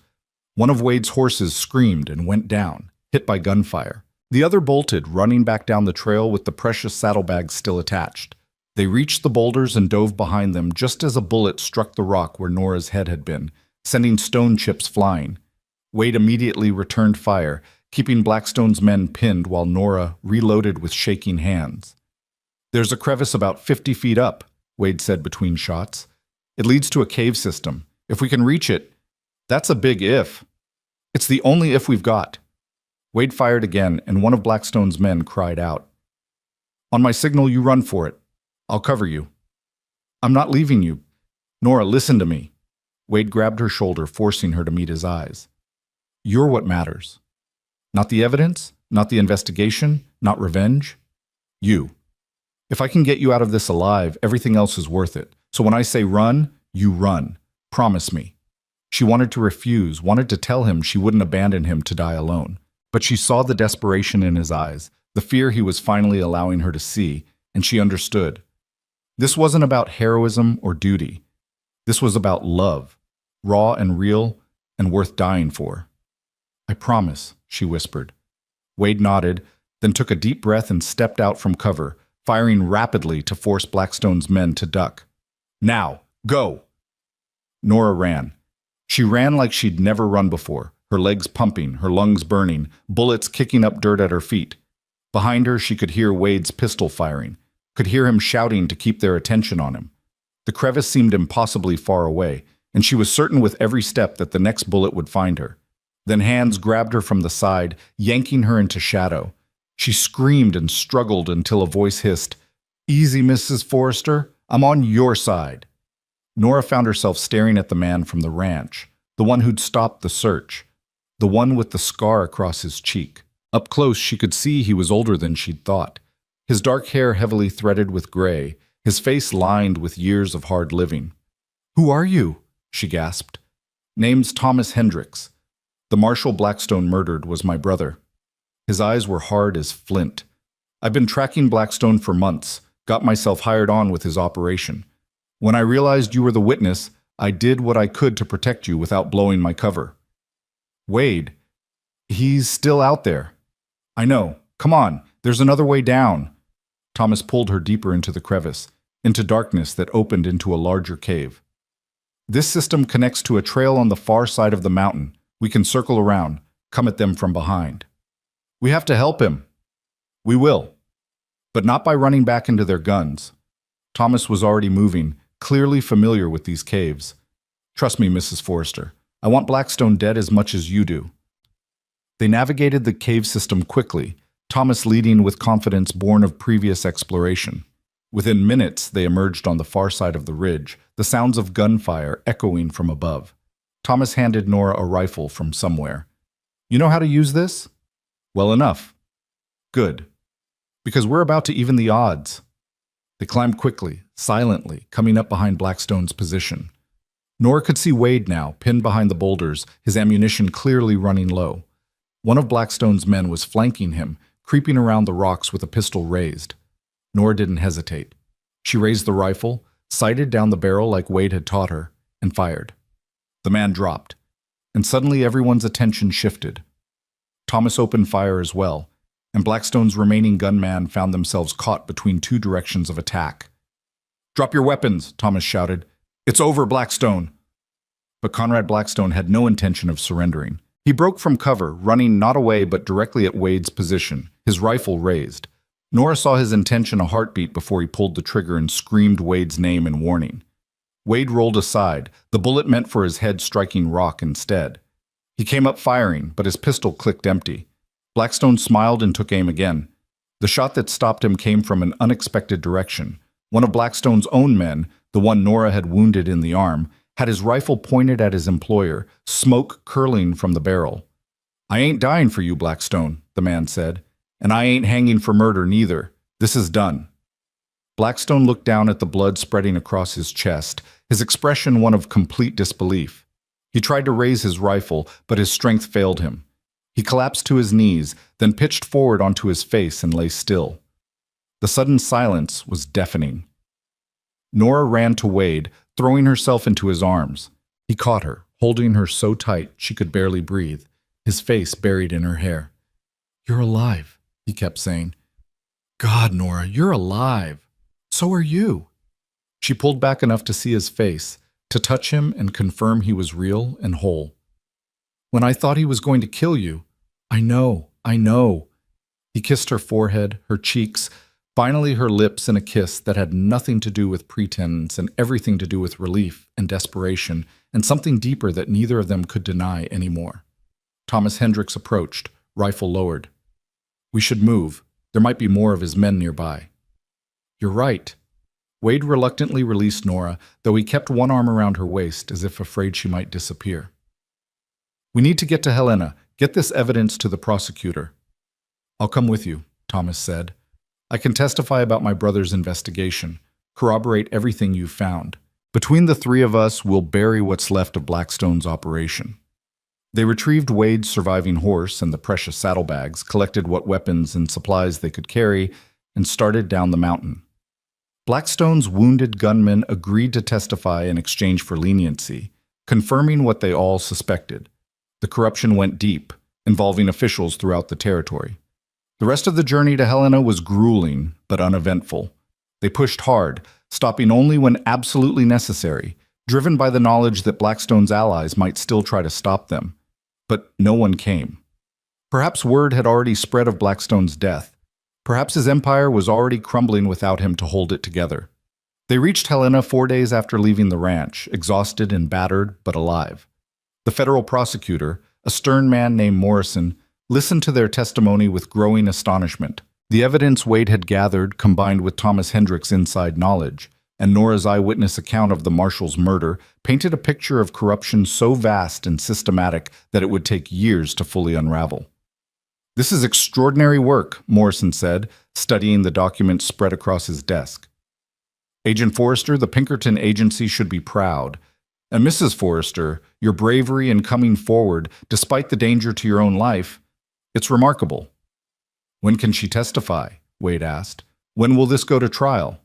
One of Wade's horses screamed and went down, hit by gunfire. The other bolted, running back down the trail with the precious saddlebags still attached. They reached the boulders and dove behind them just as a bullet struck the rock where Nora's head had been, sending stone chips flying. Wade immediately returned fire, keeping Blackstone's men pinned while Nora reloaded with shaking hands. "There's a crevice about 50 feet up," Wade said between shots. "It leads to a cave system. If we can reach it, that's a big if. It's the only if we've got." Wade fired again, and one of Blackstone's men cried out. "On my signal, you run for it. I'll cover you." "I'm not leaving you. Nora, listen to me." Wade grabbed her shoulder, forcing her to meet his eyes. "You're what matters. Not the evidence, not the investigation, not revenge. You. If I can get you out of this alive, everything else is worth it. So when I say run, you run. Promise me." She wanted to refuse, wanted to tell him she wouldn't abandon him to die alone. But she saw the desperation in his eyes, the fear he was finally allowing her to see, and she understood. This wasn't about heroism or duty. This was about love, raw and real and worth dying for. "I promise," she whispered. Wade nodded, then took a deep breath and stepped out from cover, firing rapidly to force Blackstone's men to duck. "Now, go!" Nora ran. She ran like she'd never run before, her legs pumping, her lungs burning, bullets kicking up dirt at her feet. Behind her, she could hear Wade's pistol firing, could hear him shouting to keep their attention on him. The crevice seemed impossibly far away, and she was certain with every step that the next bullet would find her. Then hands grabbed her from the side, yanking her into shadow. She screamed and struggled until a voice hissed, "Easy, Mrs. Forrester. I'm on your side." Nora found herself staring at the man from the ranch, the one who'd stopped the search, the one with the scar across his cheek. Up close, she could see he was older than she'd thought. His dark hair heavily threaded with gray, his face lined with years of hard living. "Who are you?" she gasped. "Name's Thomas Hendricks. The Marshal Blackstone murdered was my brother." His eyes were hard as flint. "I've been tracking Blackstone for months, got myself hired on with his operation. When I realized you were the witness, I did what I could to protect you without blowing my cover." "Wade, he's still out there." "I know. Come on, there's another way down." Thomas pulled her deeper into the crevice, into darkness that opened into a larger cave. "This system connects to a trail on the far side of the mountain. We can circle around, come at them from behind." "We have to help him." "We will. But not by running back into their guns." Thomas was already moving, clearly familiar with these caves. "Trust me, Mrs. Forrester. I want Blackstone dead as much as you do." They navigated the cave system quickly, Thomas leading with confidence born of previous exploration. Within minutes, they emerged on the far side of the ridge, the sounds of gunfire echoing from above. Thomas handed Nora a rifle from somewhere. "You know how to use this?" "Well enough." "Good. Because we're about to even the odds." They climbed quickly, silently, coming up behind Blackstone's position. Nora could see Wade now, pinned behind the boulders, his ammunition clearly running low. One of Blackstone's men was flanking him, creeping around the rocks with a pistol raised. Nora didn't hesitate. She raised the rifle, sighted down the barrel like Wade had taught her, and fired. The man dropped, and suddenly everyone's attention shifted. Thomas opened fire as well, and Blackstone's remaining gunman found themselves caught between two directions of attack. "Drop your weapons," Thomas shouted. "It's over, Blackstone." But Conrad Blackstone had no intention of surrendering. He broke from cover, running not away but directly at Wade's position, his rifle raised. Nora saw his intention a heartbeat before he pulled the trigger and screamed Wade's name in warning. Wade rolled aside, the bullet meant for his head striking rock instead. He came up firing, but his pistol clicked empty. Blackstone smiled and took aim again. The shot that stopped him came from an unexpected direction. One of Blackstone's own men, the one Nora had wounded in the arm, had his rifle pointed at his employer, smoke curling from the barrel. "I ain't dying for you, Blackstone," the man said, "and I ain't hanging for murder neither. This is done." Blackstone looked down at the blood spreading across his chest, his expression one of complete disbelief. He tried to raise his rifle, but his strength failed him. He collapsed to his knees, then pitched forward onto his face and lay still. The sudden silence was deafening. Nora ran to Wade, throwing herself into his arms. He caught her, holding her so tight she could barely breathe, his face buried in her hair. "You're alive," he kept saying. "God, Nora, you're alive. So are you." She pulled back enough to see his face, to touch him and confirm he was real and whole. "When I thought he was going to kill you, I know. He kissed her forehead, her cheeks, finally her lips in a kiss that had nothing to do with pretense and everything to do with relief and desperation and something deeper that neither of them could deny anymore. Thomas Hendricks approached, rifle lowered. "We should move. There might be more of his men nearby." "You're right." Wade reluctantly released Nora, though he kept one arm around her waist as if afraid she might disappear. "We need to get to Helena, get this evidence to the prosecutor." "I'll come with you," Thomas said. "I can testify about my brother's investigation, corroborate everything you've found. Between the three of us, we'll bury what's left of Blackstone's operation." They retrieved Wade's surviving horse and the precious saddlebags, collected what weapons and supplies they could carry, and started down the mountain. Blackstone's wounded gunmen agreed to testify in exchange for leniency, confirming what they all suspected. The corruption went deep, involving officials throughout the territory. The rest of the journey to Helena was grueling, but uneventful. They pushed hard, stopping only when absolutely necessary, driven by the knowledge that Blackstone's allies might still try to stop them. But no one came. Perhaps word had already spread of Blackstone's death. Perhaps his empire was already crumbling without him to hold it together. They reached Helena 4 days after leaving the ranch, exhausted and battered, but alive. The federal prosecutor, a stern man named Morrison, listened to their testimony with growing astonishment. The evidence Wade had gathered, combined with Thomas Hendricks' inside knowledge, and Nora's eyewitness account of the marshal's murder, painted a picture of corruption so vast and systematic that it would take years to fully unravel. "This is extraordinary work," Morrison said, studying the documents spread across his desk. "Agent Forrester, the Pinkerton agency should be proud. And Mrs. Forrester, your bravery in coming forward, despite the danger to your own life, it's remarkable." "When can she testify?" Wade asked. "When will this go to trial?"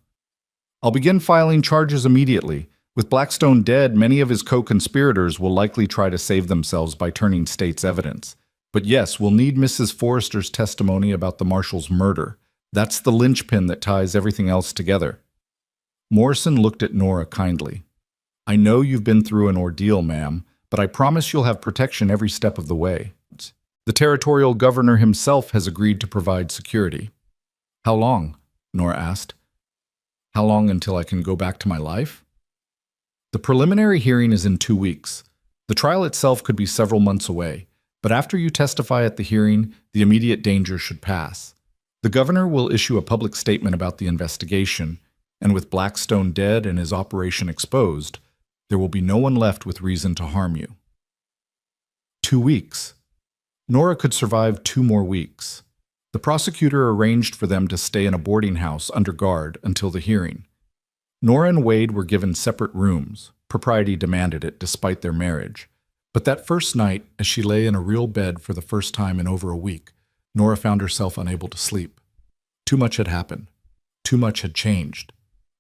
"I'll begin filing charges immediately. With Blackstone dead, many of his co-conspirators will likely try to save themselves by turning state's evidence. But yes, we'll need Mrs. Forrester's testimony about the marshal's murder. That's the linchpin that ties everything else together." Morrison looked at Nora kindly. "I know you've been through an ordeal, ma'am, but I promise you'll have protection every step of the way. The territorial governor himself has agreed to provide security." "How long?" Nora asked. "How long until I can go back to my life?" "The preliminary hearing is in 2 weeks. The trial itself could be several months away, but after you testify at the hearing, the immediate danger should pass. The governor will issue a public statement about the investigation, and with Blackstone dead and his operation exposed, there will be no one left with reason to harm you." 2 weeks. Nora could survive 2 more weeks. The prosecutor arranged for them to stay in a boarding house under guard until the hearing. Nora and Wade were given separate rooms. Propriety demanded it despite their marriage. But that first night, as she lay in a real bed for the first time in over a week, Nora found herself unable to sleep. Too much had happened. Too much had changed.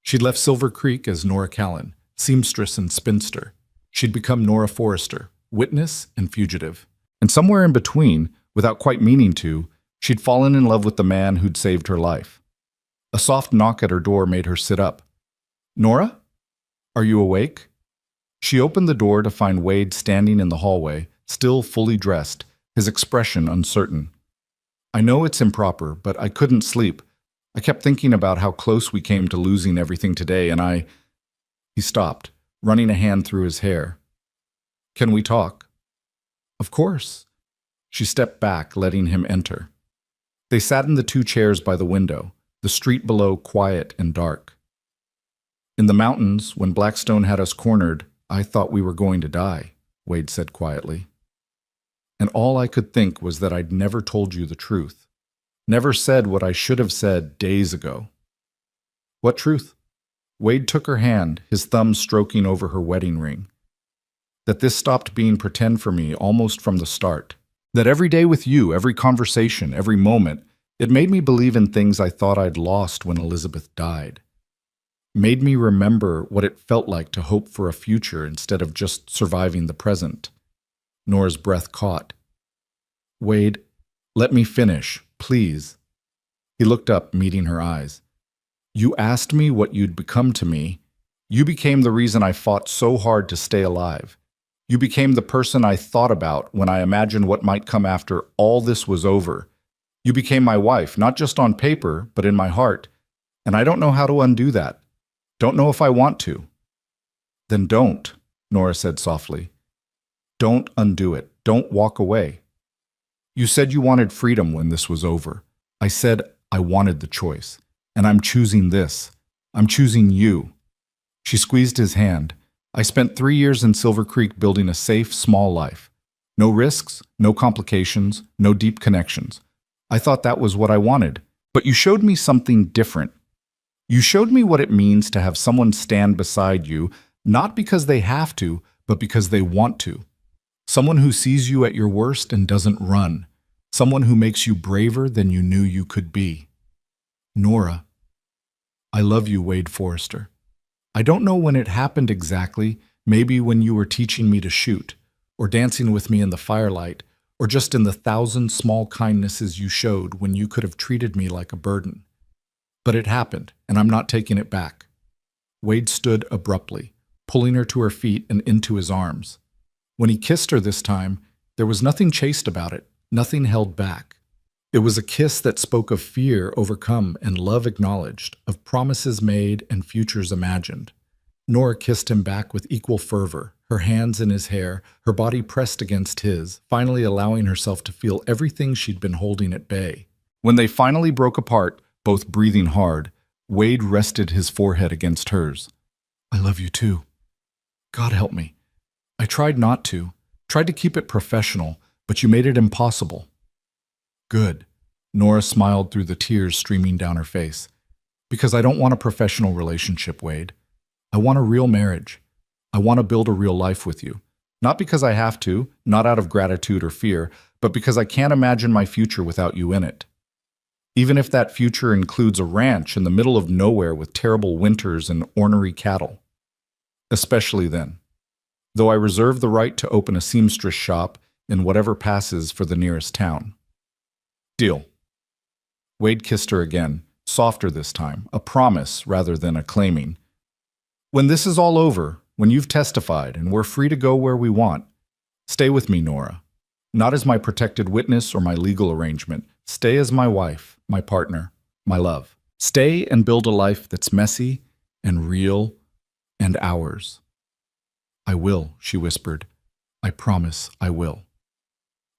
She'd left Silver Creek as Nora Callan, seamstress and spinster. She'd become Nora Forrester, witness and fugitive. And somewhere in between, without quite meaning to, she'd fallen in love with the man who'd saved her life. A soft knock at her door made her sit up. "Nora? Are you awake?" She opened the door to find Wade standing in the hallway, still fully dressed, his expression uncertain. "I know it's improper, but I couldn't sleep. I kept thinking about how close we came to losing everything today, and He stopped, running a hand through his hair. "Can we talk?" "Of course." She stepped back, letting him enter. They sat in the 2 chairs by the window, the street below quiet and dark. "In the mountains, when Blackstone had us cornered, I thought we were going to die," Wade said quietly. "And all I could think was that I'd never told you the truth. Never said what I should have said days ago." What truth? Wade took her hand, his thumb stroking over her wedding ring. That this stopped being pretend for me almost from the start. That every day with you, every conversation, every moment, it made me believe in things I thought I'd lost when Elizabeth died. Made me remember what it felt like to hope for a future instead of just surviving the present. Nora's breath caught. Wade, let me finish, please. He looked up, meeting her eyes. You asked me what you'd become to me. You became the reason I fought so hard to stay alive. You became the person I thought about when I imagined what might come after all this was over. You became my wife, not just on paper, but in my heart. And I don't know how to undo that. Don't know if I want to. Then don't, Nora said softly. Don't undo it. Don't walk away. You said you wanted freedom when this was over. I said I wanted the choice. And I'm choosing this. I'm choosing you. She squeezed his hand. I spent 3 years in Silver Creek building a safe, small life. No risks, no complications, no deep connections. I thought that was what I wanted. But you showed me something different. You showed me what it means to have someone stand beside you, not because they have to, but because they want to. Someone who sees you at your worst and doesn't run. Someone who makes you braver than you knew you could be. Nora, I love you, Wade Forrester. I don't know when it happened exactly, maybe when you were teaching me to shoot, or dancing with me in the firelight, or just in the 1,000 small kindnesses you showed when you could have treated me like a burden. But it happened, and I'm not taking it back. Wade stood abruptly, pulling her to her feet and into his arms. When he kissed her this time, there was nothing chaste about it, nothing held back. It was a kiss that spoke of fear overcome and love acknowledged, of promises made and futures imagined. Nora kissed him back with equal fervor, her hands in his hair, her body pressed against his, finally allowing herself to feel everything she'd been holding at bay. When they finally broke apart, both breathing hard, Wade rested his forehead against hers. I love you too. God help me. I tried not to, tried to keep it professional, but you made it impossible. Good. Nora smiled through the tears streaming down her face. Because I don't want a professional relationship, Wade. I want a real marriage. I want to build a real life with you. Not because I have to, not out of gratitude or fear, but because I can't imagine my future without you in it. Even if that future includes a ranch in the middle of nowhere with terrible winters and ornery cattle. Especially then. Though I reserve the right to open a seamstress shop in whatever passes for the nearest town. Deal. Wade kissed her again, softer this time, a promise rather than a claiming. When this is all over, when you've testified and we're free to go where we want, stay with me, Nora. Not as my protected witness or my legal arrangement. Stay as my wife, my partner, my love. Stay and build a life that's messy and real and ours. I will, she whispered. I promise I will.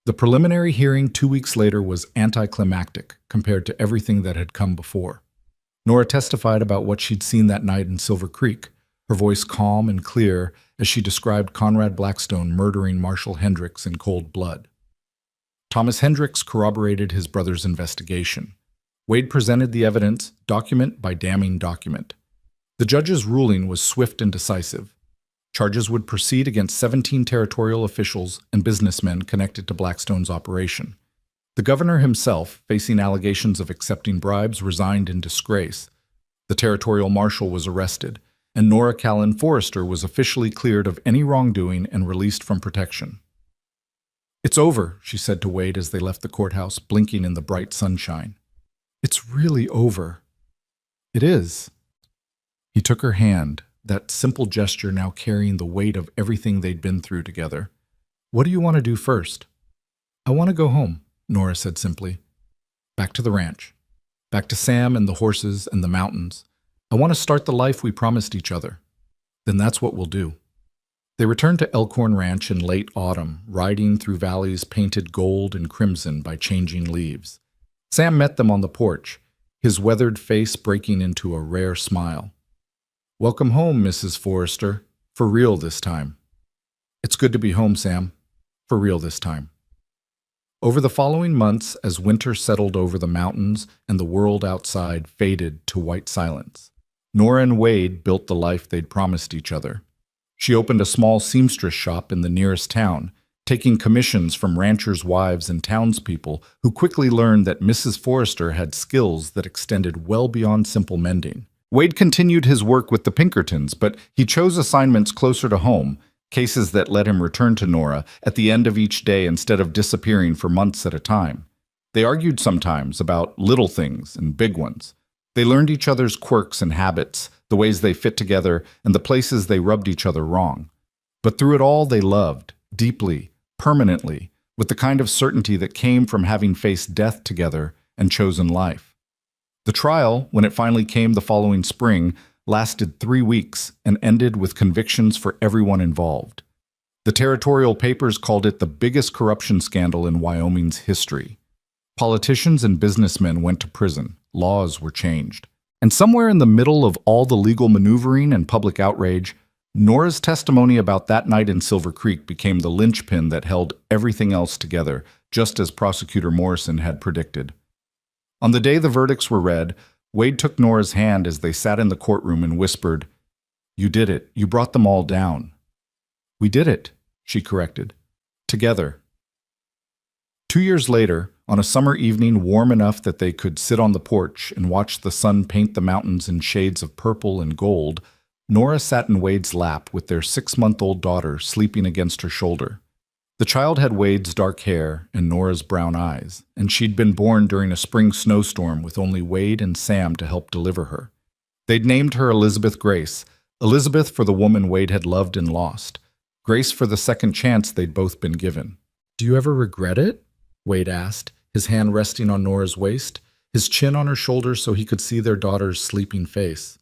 The preliminary hearing 2 weeks later was anticlimactic compared to everything that had come before. Nora testified about what she'd seen that night in Silver Creek, her voice calm and clear as she described Conrad Blackstone murdering Marshall Hendricks in cold blood. Thomas Hendricks corroborated his brother's investigation. Wade presented the evidence, document by damning document. The judge's ruling was swift and decisive. Charges would proceed against 17 territorial officials and businessmen connected to Blackstone's operation. The governor himself, facing allegations of accepting bribes, resigned in disgrace. The territorial marshal was arrested, and Nora Callan Forrester was officially cleared of any wrongdoing and released from protection. It's over, she said to Wade as they left the courthouse, blinking in the bright sunshine. It's really over. It is. He took her hand, that simple gesture now carrying the weight of everything they'd been through together. What do you want to do first? I want to go home, Nora said simply. Back to the ranch. Back to Sam and the horses and the mountains. I want to start the life we promised each other. Then that's what we'll do. They returned to Elkhorn Ranch in late autumn, riding through valleys painted gold and crimson by changing leaves. Sam met them on the porch, his weathered face breaking into a rare smile. Welcome home, Mrs. Forrester. For real this time. It's good to be home, Sam. For real this time. Over the following months, as winter settled over the mountains and the world outside faded to white silence, Nora and Wade built the life they'd promised each other. She opened a small seamstress shop in the nearest town, taking commissions from ranchers' wives and townspeople who quickly learned that Mrs. Forrester had skills that extended well beyond simple mending. Wade continued his work with the Pinkertons, but he chose assignments closer to home, cases that let him return to Nora at the end of each day instead of disappearing for months at a time. They argued sometimes about little things and big ones. They learned each other's quirks and habits, the ways they fit together, and the places they rubbed each other wrong. But through it all, they loved, deeply, permanently, with the kind of certainty that came from having faced death together and chosen life. The trial, when it finally came the following spring, lasted 3 weeks and ended with convictions for everyone involved. The territorial papers called it the biggest corruption scandal in Wyoming's history. Politicians and businessmen went to prison, laws were changed. And somewhere in the middle of all the legal maneuvering and public outrage, Nora's testimony about that night in Silver Creek became the linchpin that held everything else together, just as Prosecutor Morrison had predicted. On the day the verdicts were read, Wade took Nora's hand as they sat in the courtroom and whispered, "You did it. You brought them all down." "We did it," she corrected. "Together." 2 years later, on a summer evening warm enough that they could sit on the porch and watch the sun paint the mountains in shades of purple and gold, Nora sat in Wade's lap with their 6-month-old daughter sleeping against her shoulder. The child had Wade's dark hair and Nora's brown eyes, and she'd been born during a spring snowstorm with only Wade and Sam to help deliver her. They'd named her Elizabeth Grace, Elizabeth for the woman Wade had loved and lost, Grace for the second chance they'd both been given. "Do you ever regret it?" Wade asked, his hand resting on Nora's waist, his chin on her shoulder so he could see their daughter's sleeping face.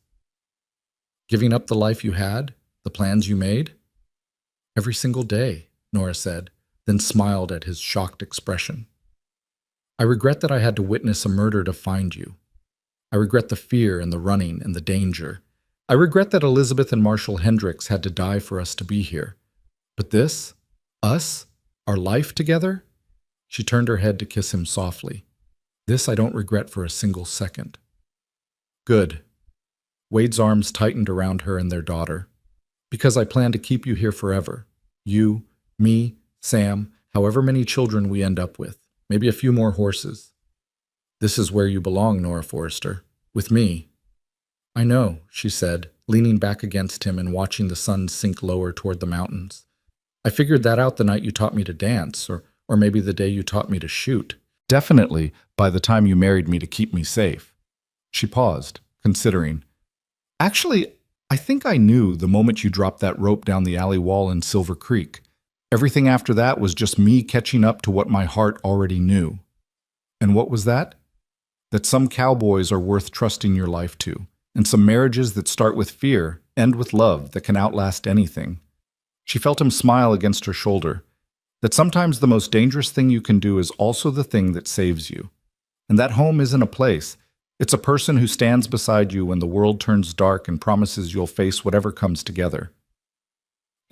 "Giving up the life you had, the plans you made?" "Every single day," Nora said, then smiled at his shocked expression. "I regret that I had to witness a murder to find you. I regret the fear and the running and the danger. I regret that Elizabeth and Marshall Hendricks had to die for us to be here. But this, us, our life together?" She turned her head to kiss him softly. "This I don't regret for a single second." "Good." Wade's arms tightened around her and their daughter. "Because I plan to keep you here forever. You, me, Sam, however many children we end up with. Maybe a few more horses. This is where you belong, Nora Forrester. With me." "I know," she said, leaning back against him and watching the sun sink lower toward the mountains. "I figured that out the night you taught me to dance, or maybe the day you taught me to shoot. Definitely by the time you married me to keep me safe." She paused, considering. "Actually, I think I knew the moment you dropped that rope down the alley wall in Silver Creek. Everything after that was just me catching up to what my heart already knew." "And what was that?" "That some cowboys are worth trusting your life to, and some marriages that start with fear, end with love that can outlast anything." She felt him smile against her shoulder. That sometimes the most dangerous thing you can do is also the thing that saves you. And that home isn't a place. It's a person who stands beside you when the world turns dark and promises you'll face whatever comes together.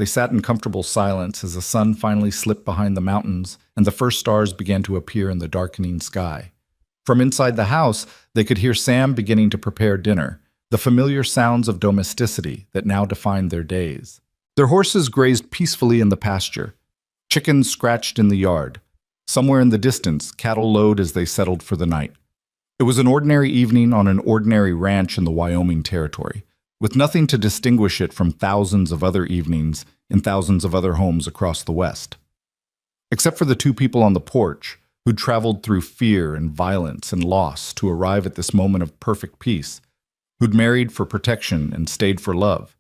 They sat in comfortable silence as the sun finally slipped behind the mountains and the first stars began to appear in the darkening sky. From inside the house, they could hear Sam beginning to prepare dinner, the familiar sounds of domesticity that now defined their days. Their horses grazed peacefully in the pasture. Chickens scratched in the yard. Somewhere in the distance, cattle lowed as they settled for the night. It was an ordinary evening on an ordinary ranch in the Wyoming Territory, with nothing to distinguish it from thousands of other evenings in thousands of other homes across the West. Except for the two people on the porch, who'd traveled through fear and violence and loss to arrive at this moment of perfect peace, who'd married for protection and stayed for love,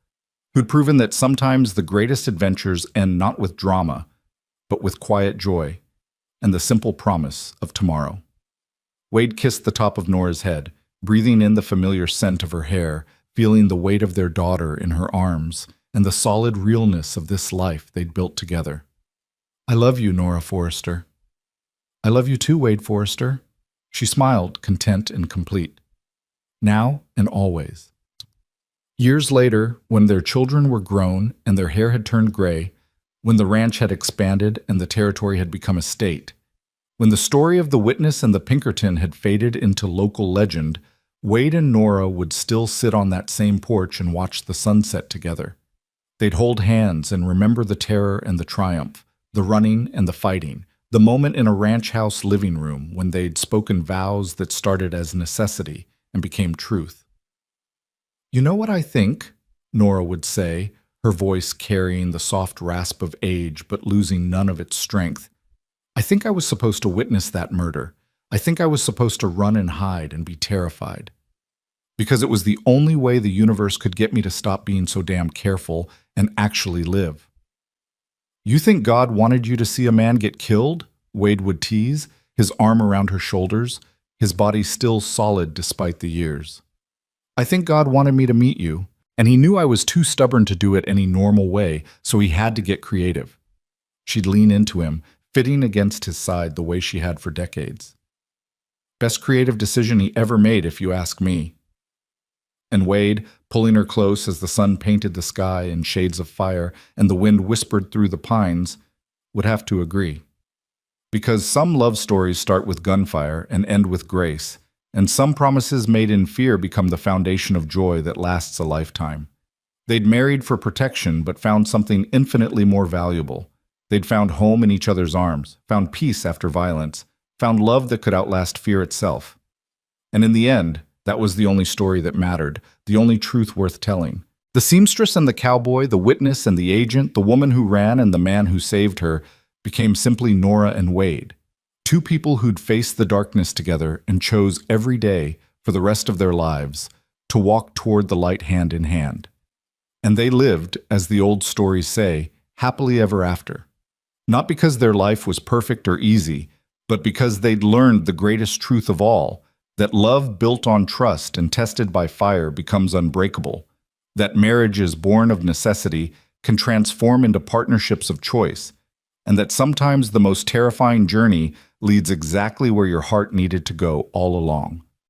who'd proven that sometimes the greatest adventures end not with drama, but with quiet joy and the simple promise of tomorrow. Wade kissed the top of Nora's head, breathing in the familiar scent of her hair, feeling the weight of their daughter in her arms and the solid realness of this life they'd built together. "I love you, Nora Forrester." "I love you too, Wade Forrester." She smiled, content and complete. Now and always. Years later, when their children were grown and their hair had turned gray, when the ranch had expanded and the territory had become a state, when the story of the witness and the Pinkerton had faded into local legend, Wade and Nora would still sit on that same porch and watch the sunset together. They'd hold hands and remember the terror and the triumph, the running and the fighting, the moment in a ranch house living room when they'd spoken vows that started as necessity and became truth. "You know what I think?" Nora would say, her voice carrying the soft rasp of age but losing none of its strength. "I think I was supposed to witness that murder. I think I was supposed to run and hide and be terrified. Because it was the only way the universe could get me to stop being so damn careful and actually live." "You think God wanted you to see a man get killed?" Wade would tease, his arm around her shoulders, his body still solid despite the years. "I think God wanted me to meet you, and he knew I was too stubborn to do it any normal way, so he had to get creative." She'd lean into him, fitting against his side the way she had for decades. "Best creative decision he ever made, if you ask me." And Wade, pulling her close as the sun painted the sky in shades of fire and the wind whispered through the pines, would have to agree. Because some love stories start with gunfire and end with grace, and some promises made in fear become the foundation of joy that lasts a lifetime. They'd married for protection but found something infinitely more valuable. They'd found home in each other's arms, found peace after violence, found love that could outlast fear itself. And in the end, that was the only story that mattered, the only truth worth telling. The seamstress and the cowboy, the witness and the agent, the woman who ran and the man who saved her, became simply Nora and Wade. Two people who'd faced the darkness together and chose every day, for the rest of their lives, to walk toward the light hand in hand. And they lived, as the old stories say, happily ever after. Not because their life was perfect or easy, but because they'd learned the greatest truth of all, that love built on trust and tested by fire becomes unbreakable, that marriages born of necessity can transform into partnerships of choice, and that sometimes the most terrifying journey leads exactly where your heart needed to go all along.